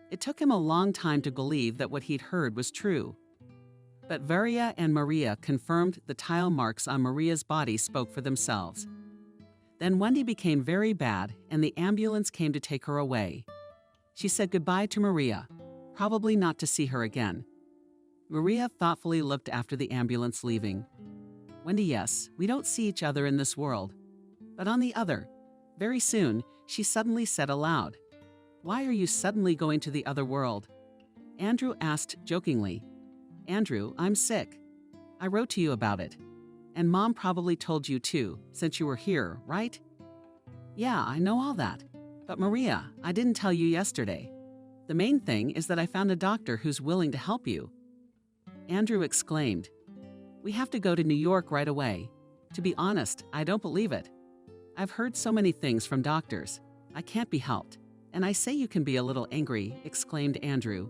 It took him a long time to believe that what he'd heard was true. But Varia and Maria confirmed the tile marks on Maria's body spoke for themselves. Then Wendy became very bad, and the ambulance came to take her away. She said goodbye to Maria, probably not to see her again. Maria thoughtfully looked after the ambulance leaving. "Wendy, yes, we don't see each other in this world. But on the other." Very soon, she suddenly said aloud, "Why are you suddenly going to the other world?" Andrew asked jokingly. "Andrew, I'm sick. I wrote to you about it. And Mom probably told you too, since you were here, right?" "Yeah, I know all that. But Maria, I didn't tell you yesterday. The main thing is that I found a doctor who's willing to help you." Andrew exclaimed, "We have to go to New York right away. To be honest, I don't believe it. I've heard so many things from doctors. I can't be helped. And I say you can be a little angry," exclaimed Andrew.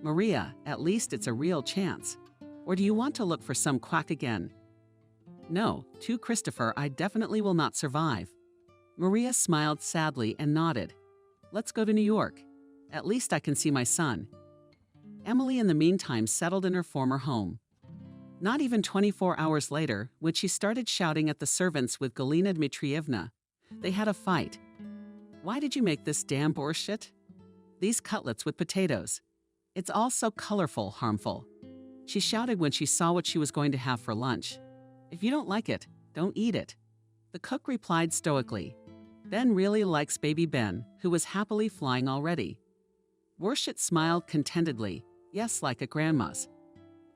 "Maria, at least it's a real chance. Or do you want to look for some quack again?" "No, to Christopher, I definitely will not survive." Maria smiled sadly and nodded. "Let's go to New York. At least I can see my son." Emily in the meantime settled in her former home. Not even 24 hours later, when she started shouting at the servants with Galina Dmitrievna, they had a fight. "Why did you make this damn borscht? These cutlets with potatoes. It's all so colorful, harmful." She shouted when she saw what she was going to have for lunch. "If you don't like it, don't eat it." The cook replied stoically. "Ben really likes baby Ben, who was happily flying already." Borscht smiled contentedly. "Yes, like a grandma's."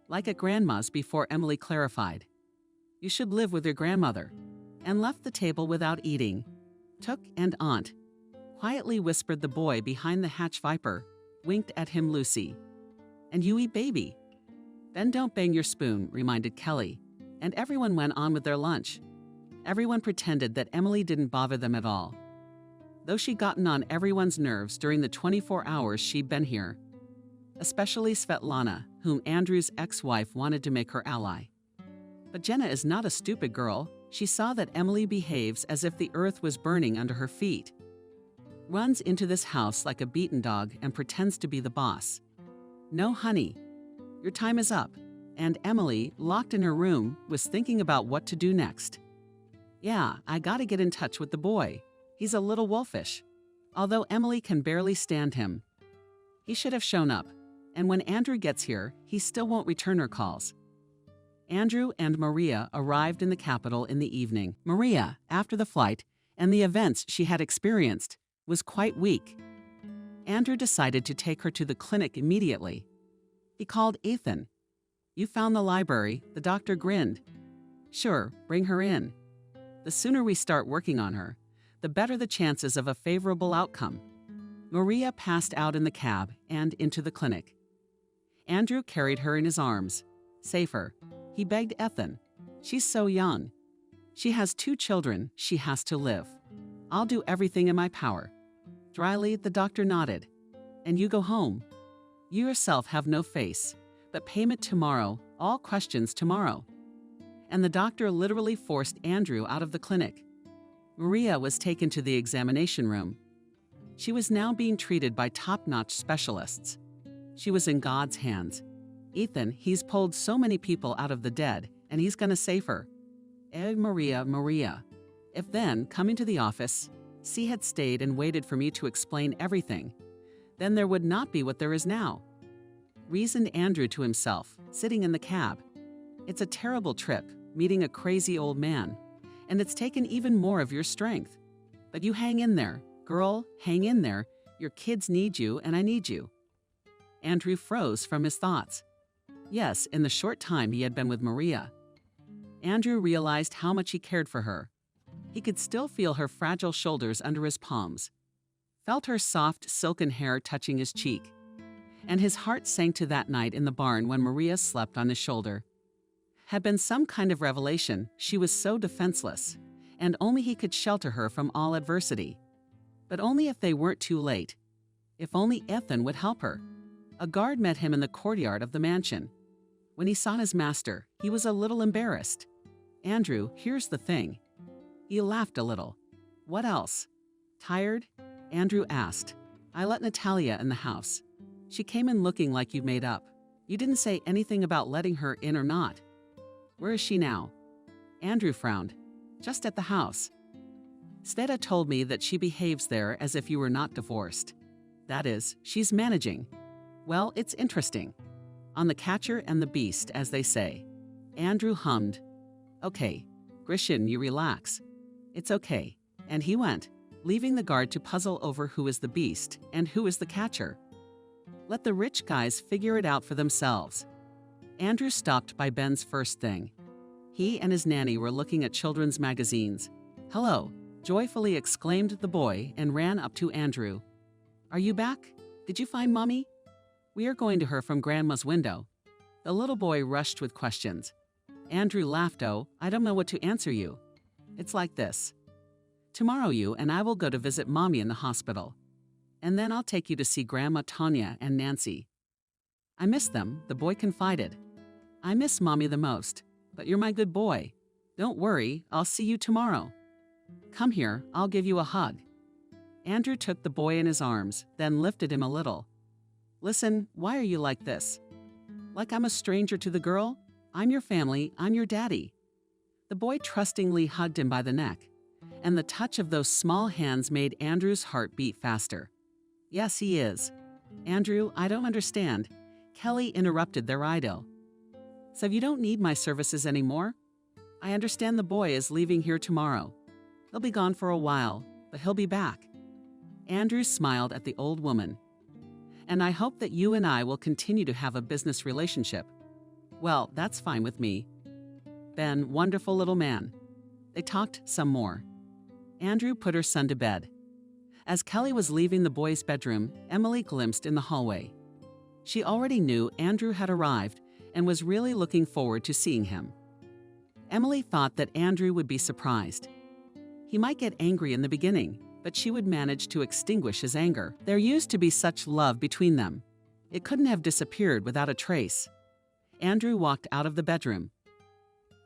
Like a grandma's before Emily clarified. "You should live with your grandmother." And left the table without eating. Took and Aunt. Quietly whispered the boy behind the hatch viper, winked at him Lucy. "And you eat baby." "Then don't bang your spoon," reminded Kelly. And everyone went on with their lunch. Everyone pretended that Emily didn't bother them at all. Though she'd gotten on everyone's nerves during the 24 hours she'd been here. Especially Svetlana, whom Andrew's ex-wife wanted to make her ally. But Jenna is not a stupid girl. She saw that Emily behaves as if the earth was burning under her feet. Runs into this house like a beaten dog and pretends to be the boss. "No, honey. Your time is up." And Emily, locked in her room, was thinking about what to do next. "Yeah, I gotta get in touch with the boy. He's a little wolfish." Although Emily can barely stand him. He should have shown up. And when Andrew gets here, he still won't return her calls. Andrew and Maria arrived in the capital in the evening. Maria, after the flight and the events she had experienced, was quite weak. Andrew decided to take her to the clinic immediately. He called Ethan. "You found the library," the doctor grinned. "Sure, bring her in. The sooner we start working on her, the better the chances of a favorable outcome." Maria passed out in the cab and into the clinic. Andrew carried her in his arms. "Save her," he begged Ethan. "She's so young. She has 2 children she has to live. I'll do everything in my power." Dryly, the doctor nodded. "And you go home. You yourself have no face, but payment tomorrow, all questions tomorrow." And the doctor literally forced Andrew out of the clinic. Maria was taken to the examination room. She was now being treated by top-notch specialists. She was in God's hands. "Ethan, he's pulled so many people out of the dead, and he's gonna save her." Maria, Maria. If then, coming to the office, C had stayed and waited for me to explain everything, then there would not be what there is now. Reasoned Andrew to himself, sitting in the cab. It's a terrible trip, meeting a crazy old man, and it's taken even more of your strength. But you hang in there, girl, hang in there. Your kids need you, and I need you. Andrew froze from his thoughts. Yes, in the short time he had been with Maria. Andrew realized how much he cared for her. He could still feel her fragile shoulders under his palms, felt her soft, silken hair touching his cheek, and his heart sank to that night in the barn when Maria slept on his shoulder. Had been some kind of revelation. She was so defenseless, and only he could shelter her from all adversity. But only if they weren't too late. If only Ethan would help her. A guard met him in the courtyard of the mansion. When he saw his master, he was a little embarrassed. "Andrew, here's the thing." He laughed a little. "What else?" "Tired?" Andrew asked. "I let Natalia in the house. She came in looking like you made up. You didn't say anything about letting her in or not." "Where is she now?" Andrew frowned. "Just at the house. Sveta told me that she behaves there as if you were not divorced. That is, she's managing. Well, it's interesting. On the catcher and the beast, as they say." Andrew hummed. "Okay, Grishin, you relax. It's okay." And he went, leaving the guard to puzzle over who is the beast and who is the catcher. Let the rich guys figure it out for themselves. Andrew stopped by Ben's first thing. He and his nanny were looking at children's magazines. "Hello," joyfully exclaimed the boy and ran up to Andrew. "Are you back? Did you find Mommy? We are going to her from Grandma's window." The little boy rushed with questions. Andrew laughed. "Oh, I don't know what to answer you. It's like this. Tomorrow you and I will go to visit Mommy in the hospital. And then I'll take you to see Grandma Tanya and Nancy." "I miss them," the boy confided. "I miss Mommy the most, but you're my good boy. Don't worry, I'll see you tomorrow. Come here, I'll give you a hug." Andrew took the boy in his arms, then lifted him a little. "Listen, why are you like this? Like I'm a stranger to the girl? I'm your family, I'm your daddy." The boy trustingly hugged him by the neck, and the touch of those small hands made Andrew's heart beat faster. "Yes, he is." "Andrew, I don't understand." Kelly interrupted their idyll. "So you don't need my services anymore? I understand the boy is leaving here tomorrow. He'll be gone for a while, but he'll be back." Andrew smiled at the old woman. "And I hope that you and I will continue to have a business relationship." "Well, that's fine with me." Ben, wonderful little man. They talked some more. Andrew put her son to bed. As Kelly was leaving the boys' bedroom, Emily glimpsed in the hallway. She already knew Andrew had arrived and was really looking forward to seeing him. Emily thought that Andrew would be surprised. He might get angry in the beginning, but she would manage to extinguish his anger. There used to be such love between them. It couldn't have disappeared without a trace. Andrew walked out of the bedroom.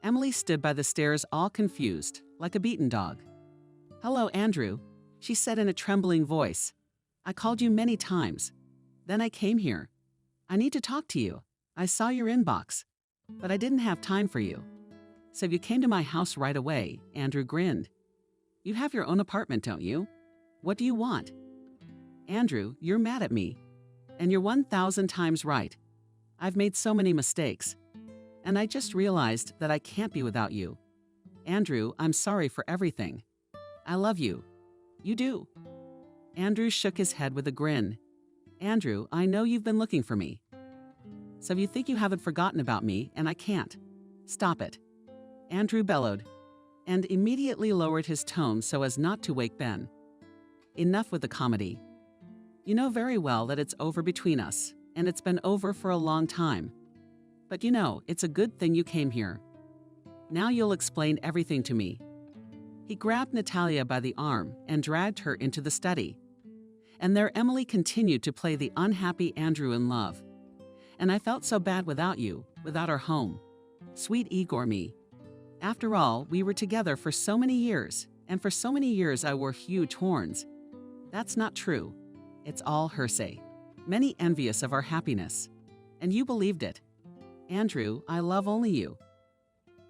Emily stood by the stairs all confused, like a beaten dog. "Hello, Andrew," she said in a trembling voice. "I called you many times. Then I came here. I need to talk to you. I saw your inbox, but I didn't have time for you. So you came to my house right away." Andrew grinned. "You have your own apartment, don't you? What do you want?" "Andrew, you're mad at me." And you're 1,000 times right. I've made so many mistakes. And I just realized that I can't be without you. Andrew, I'm sorry for everything. I love you. You do. Andrew shook his head with a grin. Andrew, I know you've been looking for me. So you think you haven't forgotten about me, and I can't. Stop it. Andrew bellowed, and immediately lowered his tone so as not to wake Ben. Enough with the comedy. You know very well that it's over between us, and it's been over for a long time. But you know, it's a good thing you came here. Now you'll explain everything to me. He grabbed Natalia by the arm and dragged her into the study. And there Emily continued to play the unhappy Andrew in love. And I felt so bad without you, without our home. Sweet Igor me. After all, we were together for so many years, and for so many years I wore huge horns. That's not true. It's all hearsay. Many envious of our happiness. And you believed it. Andrew, I love only you.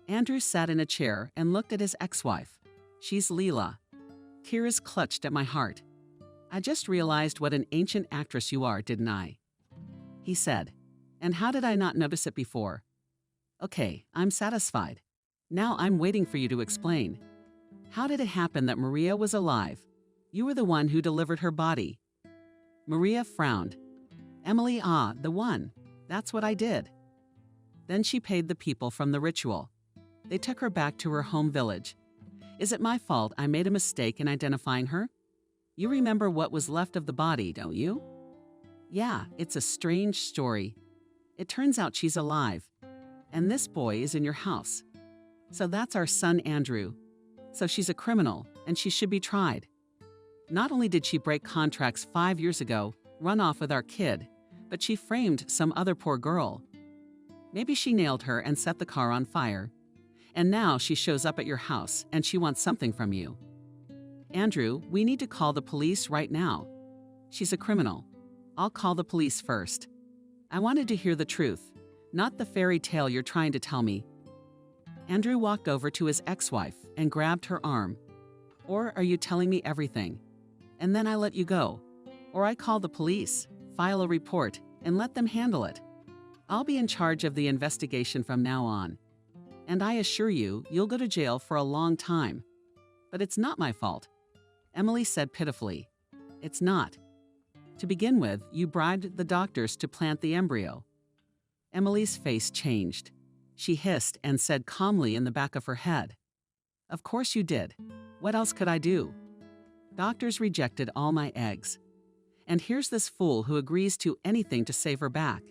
Andrew sat in a chair and looked at his ex-wife. She's Leela. Tears clutched at my heart. I just realized what an ancient actress you are, didn't I? He said. And how did I not notice it before? Okay, I'm satisfied. Now I'm waiting for you to explain. How did it happen that Maria was alive? You were the one who delivered her body. Maria frowned. Emily, the one. That's what I did. Then she paid the people from the ritual. They took her back to her home village. Is it my fault I made a mistake in identifying her? You remember what was left of the body, don't you? Yeah, it's a strange story. It turns out she's alive. And this boy is in your house. So that's our son, Andrew. So she's a criminal, and she should be tried. Not only did she break contracts 5 years ago, run off with our kid, but she framed some other poor girl. Maybe she nailed her and set the car on fire. And now she shows up at your house, and she wants something from you. Andrew, we need to call the police right now. She's a criminal. I'll call the police first. I wanted to hear the truth, not the fairy tale you're trying to tell me. Andrew walked over to his ex-wife and grabbed her arm. Or are you telling me everything? And then I let you go. Or I call the police, file a report, and let them handle it. I'll be in charge of the investigation from now on. And I assure you, you'll go to jail for a long time. But it's not my fault. Emily said pitifully. It's not. To begin with, you bribed the doctors to plant the embryo. Emily's face changed. She hissed and said calmly in the back of her head, Of course you did. What else could I do? Doctors rejected all my eggs. And here's this fool who agrees to anything to save her back.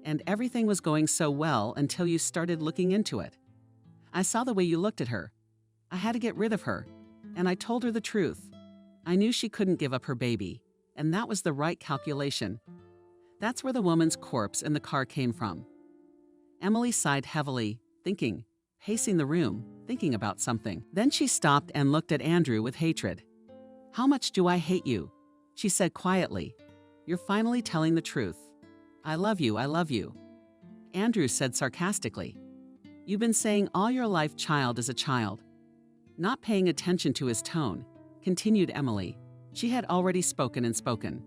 And everything was going so well until you started looking into it. I saw the way you looked at her. I had to get rid of her, and I told her the truth. I knew she couldn't give up her baby, and that was the right calculation. That's where the woman's corpse in the car came from. Emily sighed heavily, thinking, pacing the room, thinking about something. Then she stopped and looked at Andrew with hatred. How much do I hate you? She said quietly. You're finally telling the truth. I love you, I love you. Andrew said sarcastically. You've been saying all your life child is a child. Not paying attention to his tone, continued Emily. She had already spoken and spoken,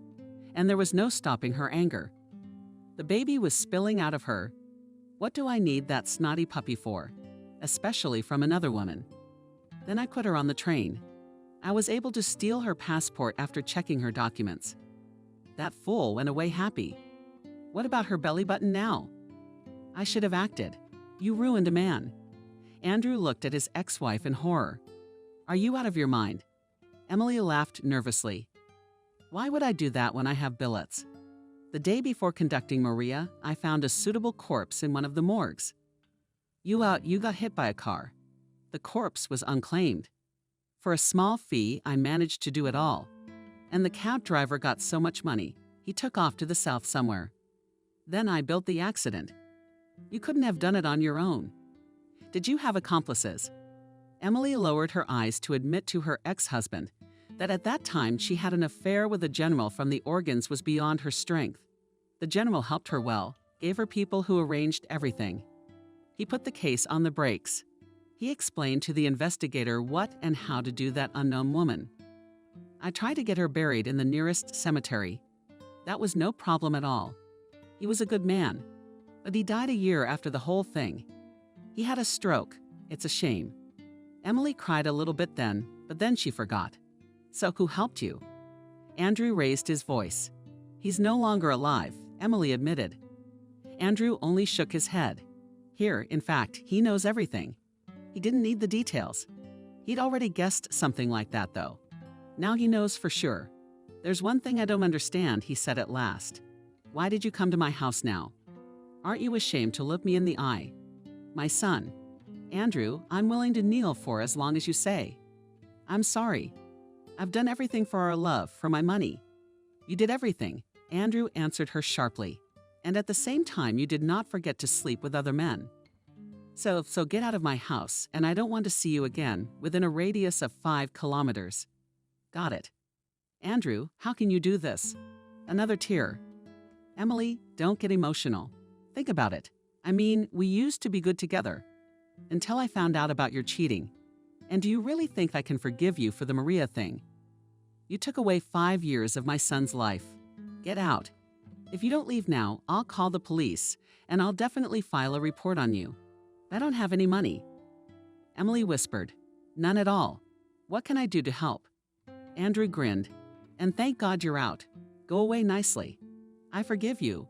and there was no stopping her anger. The baby was spilling out of her. What do I need that snotty puppy for? Especially from another woman. Then I put her on the train. I was able to steal her passport after checking her documents. That fool went away happy. What about her belly button now? I should have acted. You ruined a man. Andrew looked at his ex-wife in horror. Are you out of your mind? Emily laughed nervously. Why would I do that when I have billets? The day before conducting Maria, I found a suitable corpse in one of the morgues. You got hit by a car. The corpse was unclaimed. For a small fee, I managed to do it all. And the cab driver got so much money, he took off to the south somewhere. Then I built the accident. You couldn't have done it on your own. Did you have accomplices? Emily lowered her eyes to admit to her ex-husband that at that time she had an affair with a general from the organs was beyond her strength. The general helped her well, gave her people who arranged everything. He put the case on the brakes. He explained to the investigator what and how to do that unknown woman. I tried to get her buried in the nearest cemetery. That was no problem at all. He was a good man, but he died a year after the whole thing. He had a stroke. It's a shame. Emily cried a little bit then, but then she forgot. So who helped you? Andrew raised his voice. He's no longer alive, Emily admitted. Andrew only shook his head. Here, in fact, he knows everything. He didn't need the details. He'd already guessed something like that, though. Now he knows for sure. There's one thing I don't understand, he said at last. Why did you come to my house now? Aren't you ashamed to look me in the eye? My son. Andrew, I'm willing to kneel for as long as you say. I'm sorry. I've done everything for our love, for my money. You did everything, Andrew answered her sharply. And at the same time, you did not forget to sleep with other men. So get out of my house, and I don't want to see you again within a radius of 5 kilometers. Got it. Andrew, how can you do this? Another tear. Emily, don't get emotional. Think about it. I mean, we used to be good together. Until I found out about your cheating. And do you really think I can forgive you for the Maria thing? You took away 5 years of my son's life. Get out. If you don't leave now, I'll call the police, and I'll definitely file a report on you. I don't have any money. Emily whispered, None at all. What can I do to help? Andrew grinned, and thank God you're out. Go away nicely. I forgive you,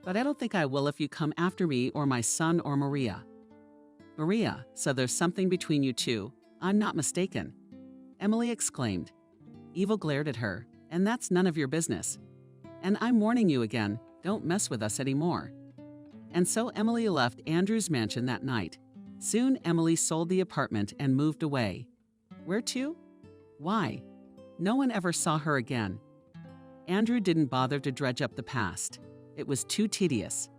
but I don't think I will if you come after me or my son or Maria. Maria, so there's something between you two. I'm not mistaken. Emily exclaimed. Evil glared at her, and that's none of your business. And I'm warning you again, don't mess with us anymore. And so Emily left Andrew's mansion that night. Soon Emily sold the apartment and moved away. Where to? Why? No one ever saw her again. Andrew didn't bother to dredge up the past. It was too tedious.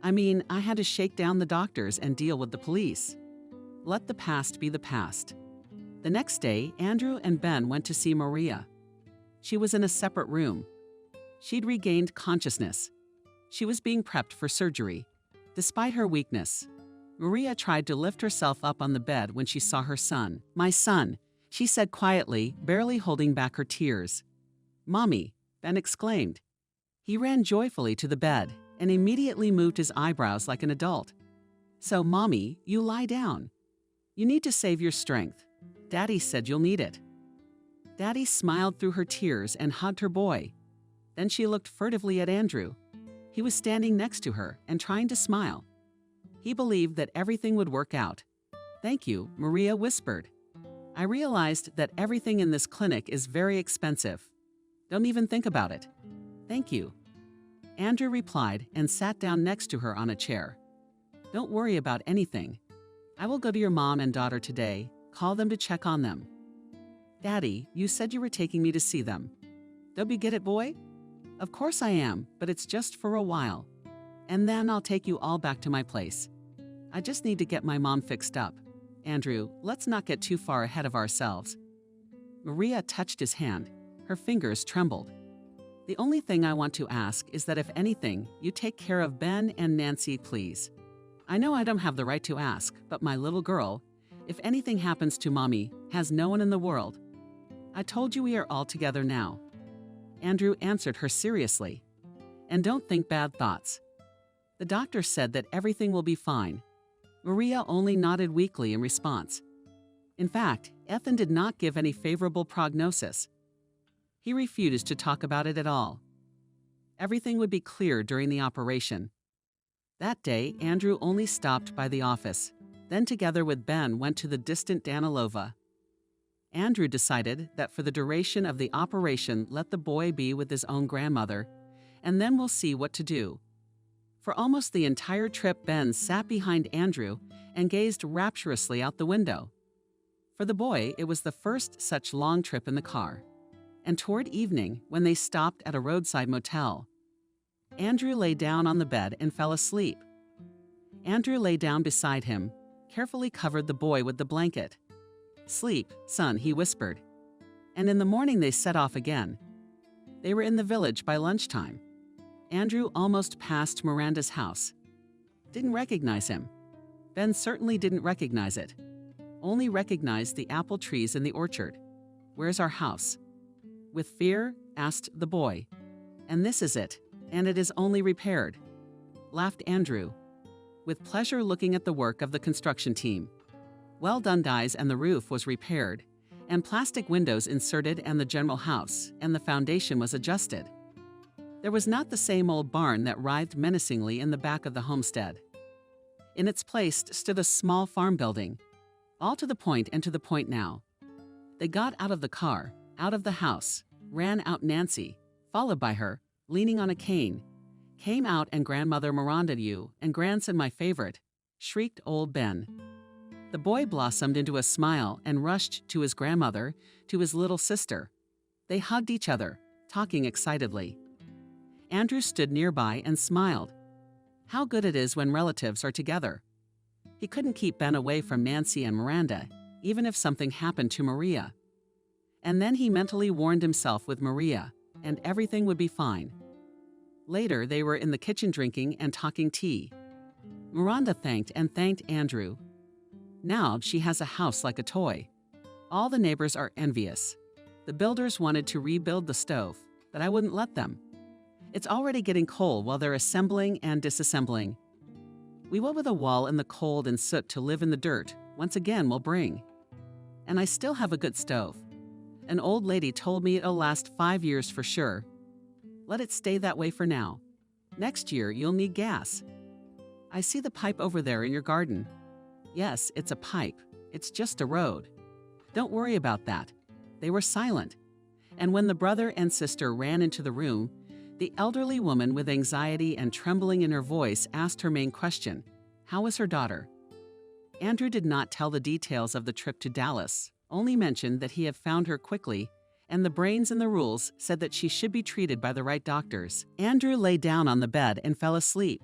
I mean, I had to shake down the doctors and deal with the police. Let the past be the past. The next day, Andrew and Ben went to see Maria. She was in a separate room. She'd regained consciousness. She was being prepped for surgery. Despite her weakness, Maria tried to lift herself up on the bed when she saw her son. My son, she said quietly, barely holding back her tears. Mommy, Ben exclaimed. He ran joyfully to the bed and immediately moved his eyebrows like an adult. So, Mommy, you lie down. You need to save your strength. Daddy said you'll need it. Daddy smiled through her tears and hugged her boy. Then she looked furtively at Andrew. He was standing next to her and trying to smile. He believed that everything would work out. Thank you, Maria whispered. I realized that everything in this clinic is very expensive. Don't even think about it. Thank you. Andrew replied and sat down next to her on a chair. Don't worry about anything. I will go to your mom and daughter today, call them to check on them. Daddy, you said you were taking me to see them. Don't you get it, boy? Of course I am, but it's just for a while. And then I'll take you all back to my place. I just need to get my mom fixed up. Andrew, let's not get too far ahead of ourselves. Maria touched his hand. Her fingers trembled. The only thing I want to ask is that if anything, you take care of Ben and Nancy, please. I know I don't have the right to ask, but my little girl, if anything happens to Mommy, has no one in the world. I told you we are all together now. Andrew answered her seriously. And don't think bad thoughts. The doctor said that everything will be fine. Maria only nodded weakly in response. In fact, Ethan did not give any favorable prognosis. He refused to talk about it at all. Everything would be clear during the operation. That day, Andrew only stopped by the office, then together with Ben went to the distant Danilova. Andrew decided that for the duration of the operation, let the boy be with his own grandmother, and then we'll see what to do. For almost the entire trip, Ben sat behind Andrew and gazed rapturously out the window. For the boy, it was the first such long trip in the car. And toward evening, when they stopped at a roadside motel, Andrew lay down on the bed and fell asleep. Andrew lay down beside him, carefully covered the boy with the blanket. Sleep, son, he whispered. And in the morning they set off again. They were in the village by lunchtime. Andrew almost passed Miranda's house. Didn't recognize him. Ben certainly didn't recognize it. Only recognized the apple trees in the orchard. Where's our house? With fear, asked the boy. And this is it, and it is only repaired," laughed Andrew, with pleasure looking at the work of the construction team. Well done, guys, and the roof was repaired, and plastic windows inserted, and the general house, and the foundation was adjusted. There was not the same old barn that writhed menacingly in the back of the homestead. In its place stood a small farm building, all to the point and to the point now. They got out of the car, out of the house, ran out Nancy, followed by her, leaning on a cane, came out and Grandmother Miranda, you, and grandson my favorite, shrieked old Ben. The boy blossomed into a smile and rushed to his grandmother, to his little sister. They hugged each other, talking excitedly. Andrew stood nearby and smiled. How good it is when relatives are together. He couldn't keep Ben away from Nancy and Miranda, even if something happened to Maria. And then he mentally warned himself with Maria, and everything would be fine. Later, they were in the kitchen drinking and talking tea. Miranda thanked Andrew. Now she has a house like a toy. All the neighbors are envious. The builders wanted to rebuild the stove, but I wouldn't let them. It's already getting cold while they're assembling and disassembling. We will with a wall in the cold and soot to live in the dirt, once again will bring. And I still have a good stove. An old lady told me it'll last 5 years for sure. Let it stay that way for now. Next year you'll need gas. I see the pipe over there in your garden. Yes, it's a pipe. It's just a road. Don't worry about that. They were silent. And when the brother and sister ran into the room, the elderly woman with anxiety and trembling in her voice asked her main question, how was her daughter? Andrew did not tell the details of the trip to Dallas, only mentioned that he had found her quickly, and the brains and the rules said that she should be treated by the right doctors. Andrew lay down on the bed and fell asleep.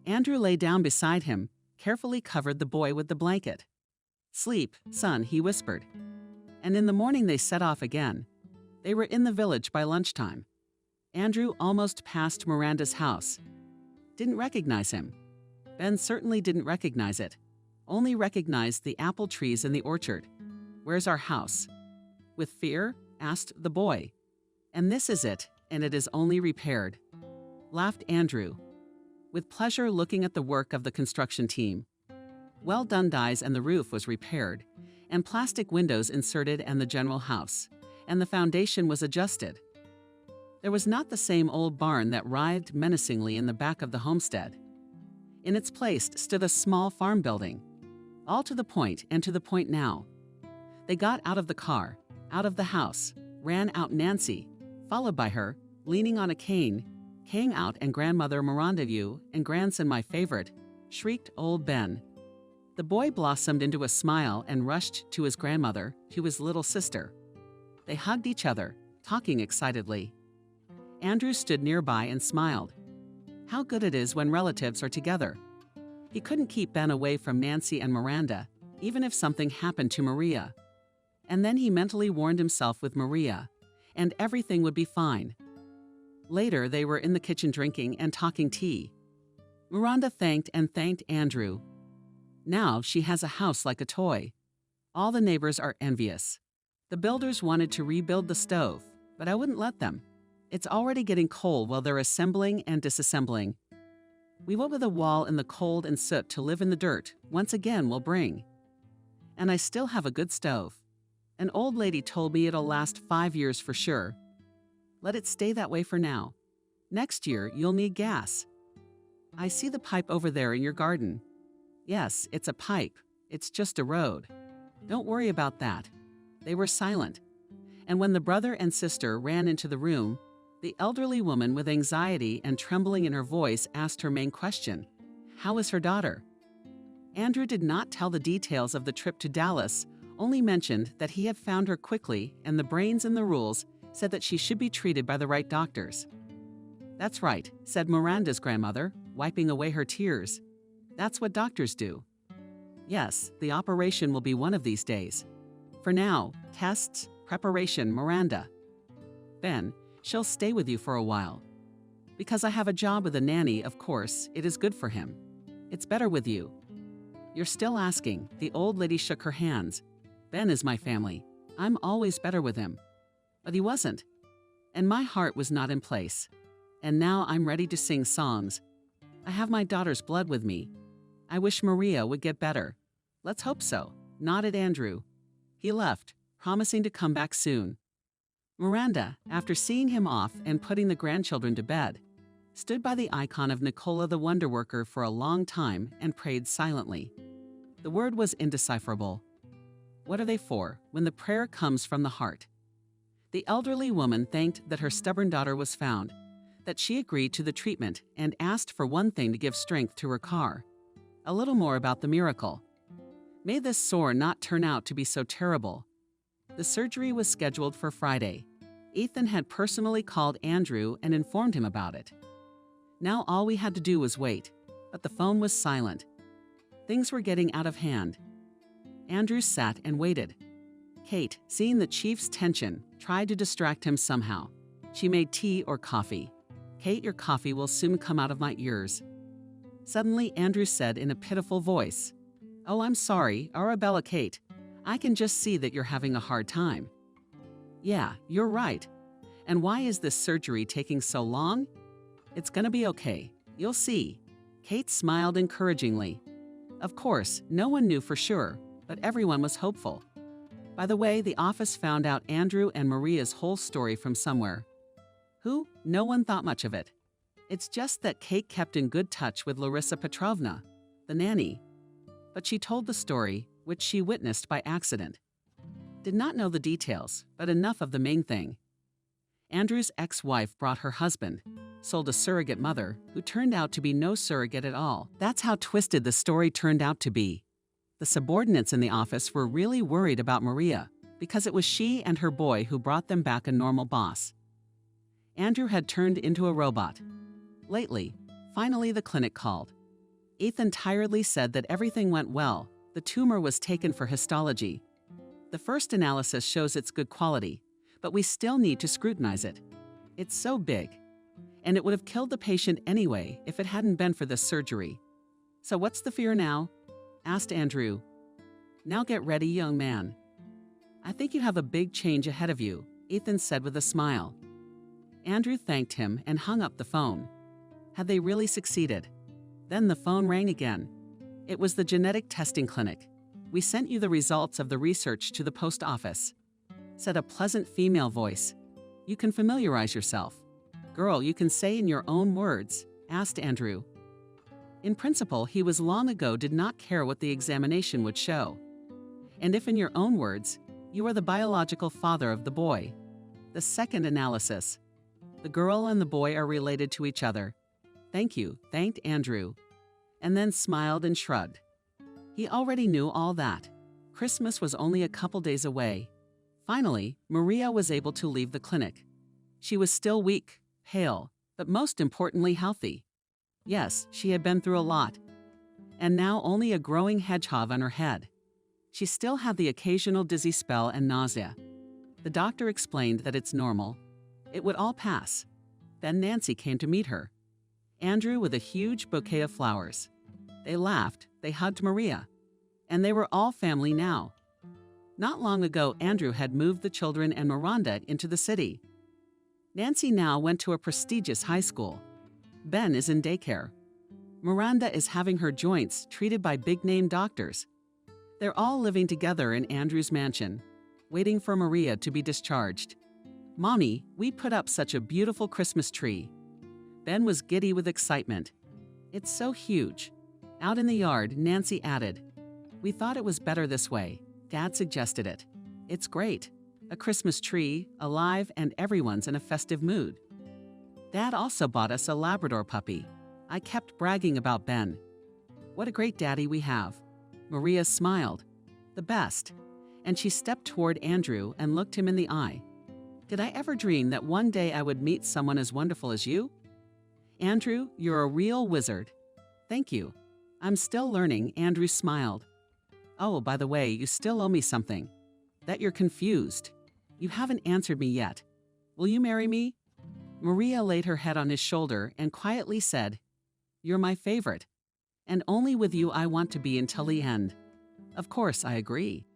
Andrew lay down beside him, carefully covered the boy with the blanket. Sleep, son, he whispered. And in the morning they set off again. They were in the village by lunchtime. Andrew almost passed Miranda's house. Didn't recognize him. Ben certainly didn't recognize it. Only recognized the apple trees in the orchard. Where's our house? With fear, asked the boy. And this is it, and it is only repaired, laughed Andrew, with pleasure looking at the work of the construction team. Well done, guys, and the roof was repaired, and plastic windows inserted, and the general house, and the foundation was adjusted. There was not the same old barn that writhed menacingly in the back of the homestead. In its place stood a small farm building, all to the point and to the point now. They got out of the car, out of the house, ran out Nancy, followed by her, leaning on a cane, came out and Grandmother Miranda, you, and grandson my favorite, shrieked old Ben. The boy blossomed into a smile and rushed to his grandmother, to his little sister. They hugged each other, talking excitedly. Andrew stood nearby and smiled. How good it is when relatives are together. He couldn't keep Ben away from Nancy and Miranda, even if something happened to Maria. And then he mentally warned himself with Maria, and everything would be fine. Later, they were in the kitchen drinking and talking tea. Miranda thanked Andrew. Now she has a house like a toy. All the neighbors are envious. The builders wanted to rebuild the stove, but I wouldn't let them. It's already getting cold while they're assembling and disassembling. We will with a wall in the cold and soot to live in the dirt, once again will bring. And I still have a good stove. An old lady told me it'll last 5 years for sure. Let it stay that way for now. Next year, you'll need gas. I see the pipe over there in your garden. Yes, it's a pipe. It's just a road. Don't worry about that. They were silent. And when the brother and sister ran into the room, the elderly woman with anxiety and trembling in her voice asked her main question, how was her daughter? Andrew did not tell the details of the trip to Dallas, only mentioned that he had found her quickly, and the brains and the rules said that she should be treated by the right doctors. That's right, said Miranda's grandmother, wiping away her tears. That's what doctors do. Yes, the operation will be one of these days. For now, tests, preparation, Miranda. Ben, she'll stay with you for a while. Because I have a job with a nanny, of course, it is good for him. It's better with you. You're still asking. The old lady shook her hands. Ben is my family. I'm always better with him. But he wasn't. and my heart was not in place. And now I'm ready to sing songs. I have my daughter's blood with me. I wish Maria would get better. Let's hope so, nodded Andrew. He left, promising to come back soon. Miranda, after seeing him off and putting the grandchildren to bed, stood by the icon of Nicola the Wonder Worker for a long time and prayed silently. The word was indecipherable. What are they for when the prayer comes from the heart? The elderly woman thanked that her stubborn daughter was found, that she agreed to the treatment and asked for one thing to give strength to her car. A little more about the miracle. May this sore not turn out to be so terrible. The surgery was scheduled for Friday. Ethan had personally called Andrew and informed him about it. Now all we had to do was wait, but the phone was silent. Things were getting out of hand. Andrew sat and waited. Kate, seeing the chief's tension, tried to distract him somehow. She made tea or coffee. Kate, your coffee will soon come out of my ears. Suddenly, Andrew said in a pitiful voice, "Oh, I'm sorry, Arabella Kate. I can just see that you're having a hard time." "Yeah, you're right. And why is this surgery taking so long?" "It's gonna be okay. You'll see." Kate smiled encouragingly. Of course, no one knew for sure, but everyone was hopeful. By the way, the office found out Andrew and Maria's whole story from somewhere. Who? No one thought much of it. It's just that Kate kept in good touch with Larissa Petrovna, the nanny. But she told the story, which she witnessed by accident. Did not know the details, but enough of the main thing. Andrew's ex-wife brought her husband, sold a surrogate mother, who turned out to be no surrogate at all. That's how twisted the story turned out to be. The subordinates in the office were really worried about Maria, because it was she and her boy who brought them back a normal boss. Andrew had turned into a robot. Lately, finally the clinic called. Ethan tiredly said that everything went well. The tumor was taken for histology. The first analysis shows its good quality, but we still need to scrutinize it. It's so big, and it would have killed the patient anyway if it hadn't been for this surgery. So what's the fear now? Asked Andrew. Now get ready, young man. I think you have a big change ahead of you, Ethan said with a smile. Andrew thanked him and hung up the phone. Had they really succeeded? Then the phone rang again. It was the genetic testing clinic. We sent you the results of the research to the post office, said a pleasant female voice. You can familiarize yourself. Girl, you can say in your own words, asked Andrew. In principle, he was long ago did not care what the examination would show. And if in your own words, you are the biological father of the boy. The second analysis. The girl and the boy are related to each other. Thank you, thanked Andrew, and then smiled and shrugged. He already knew all that. Christmas was only a couple days away. Finally, Maria was able to leave the clinic. She was still weak, pale, but most importantly healthy. Yes, she had been through a lot, and now only a growing hedgehog on her head. She still had the occasional dizzy spell and nausea. The doctor explained that it's normal. It would all pass. Then Nancy came to meet her. Andrew with a huge bouquet of flowers. They laughed, they hugged Maria, and they were all family now. Not long ago, Andrew had moved the children and Miranda into the city. Nancy now went to a prestigious high school. Ben is in daycare. Miranda is having her joints treated by big-name doctors. They're all living together in Andrew's mansion, waiting for Maria to be discharged. Mommy, we put up such a beautiful Christmas tree. Ben was giddy with excitement. It's so huge. Out in the yard, Nancy added, We thought it was better this way. Dad suggested it. It's great. A Christmas tree, alive, and everyone's in a festive mood. Dad also bought us a Labrador puppy. I kept bragging about Ben. What a great daddy we have. Maria smiled. The best. And she stepped toward Andrew and looked him in the eye. Did I ever dream that one day I would meet someone as wonderful as you? Andrew, you're a real wizard. Thank you. I'm still learning, Andrew smiled. Oh, by the way, you still owe me something. That you're confused. You haven't answered me yet. Will you marry me? Maria laid her head on his shoulder and quietly said, You're my favorite, and only with you I want to be until the end. Of course, I agree.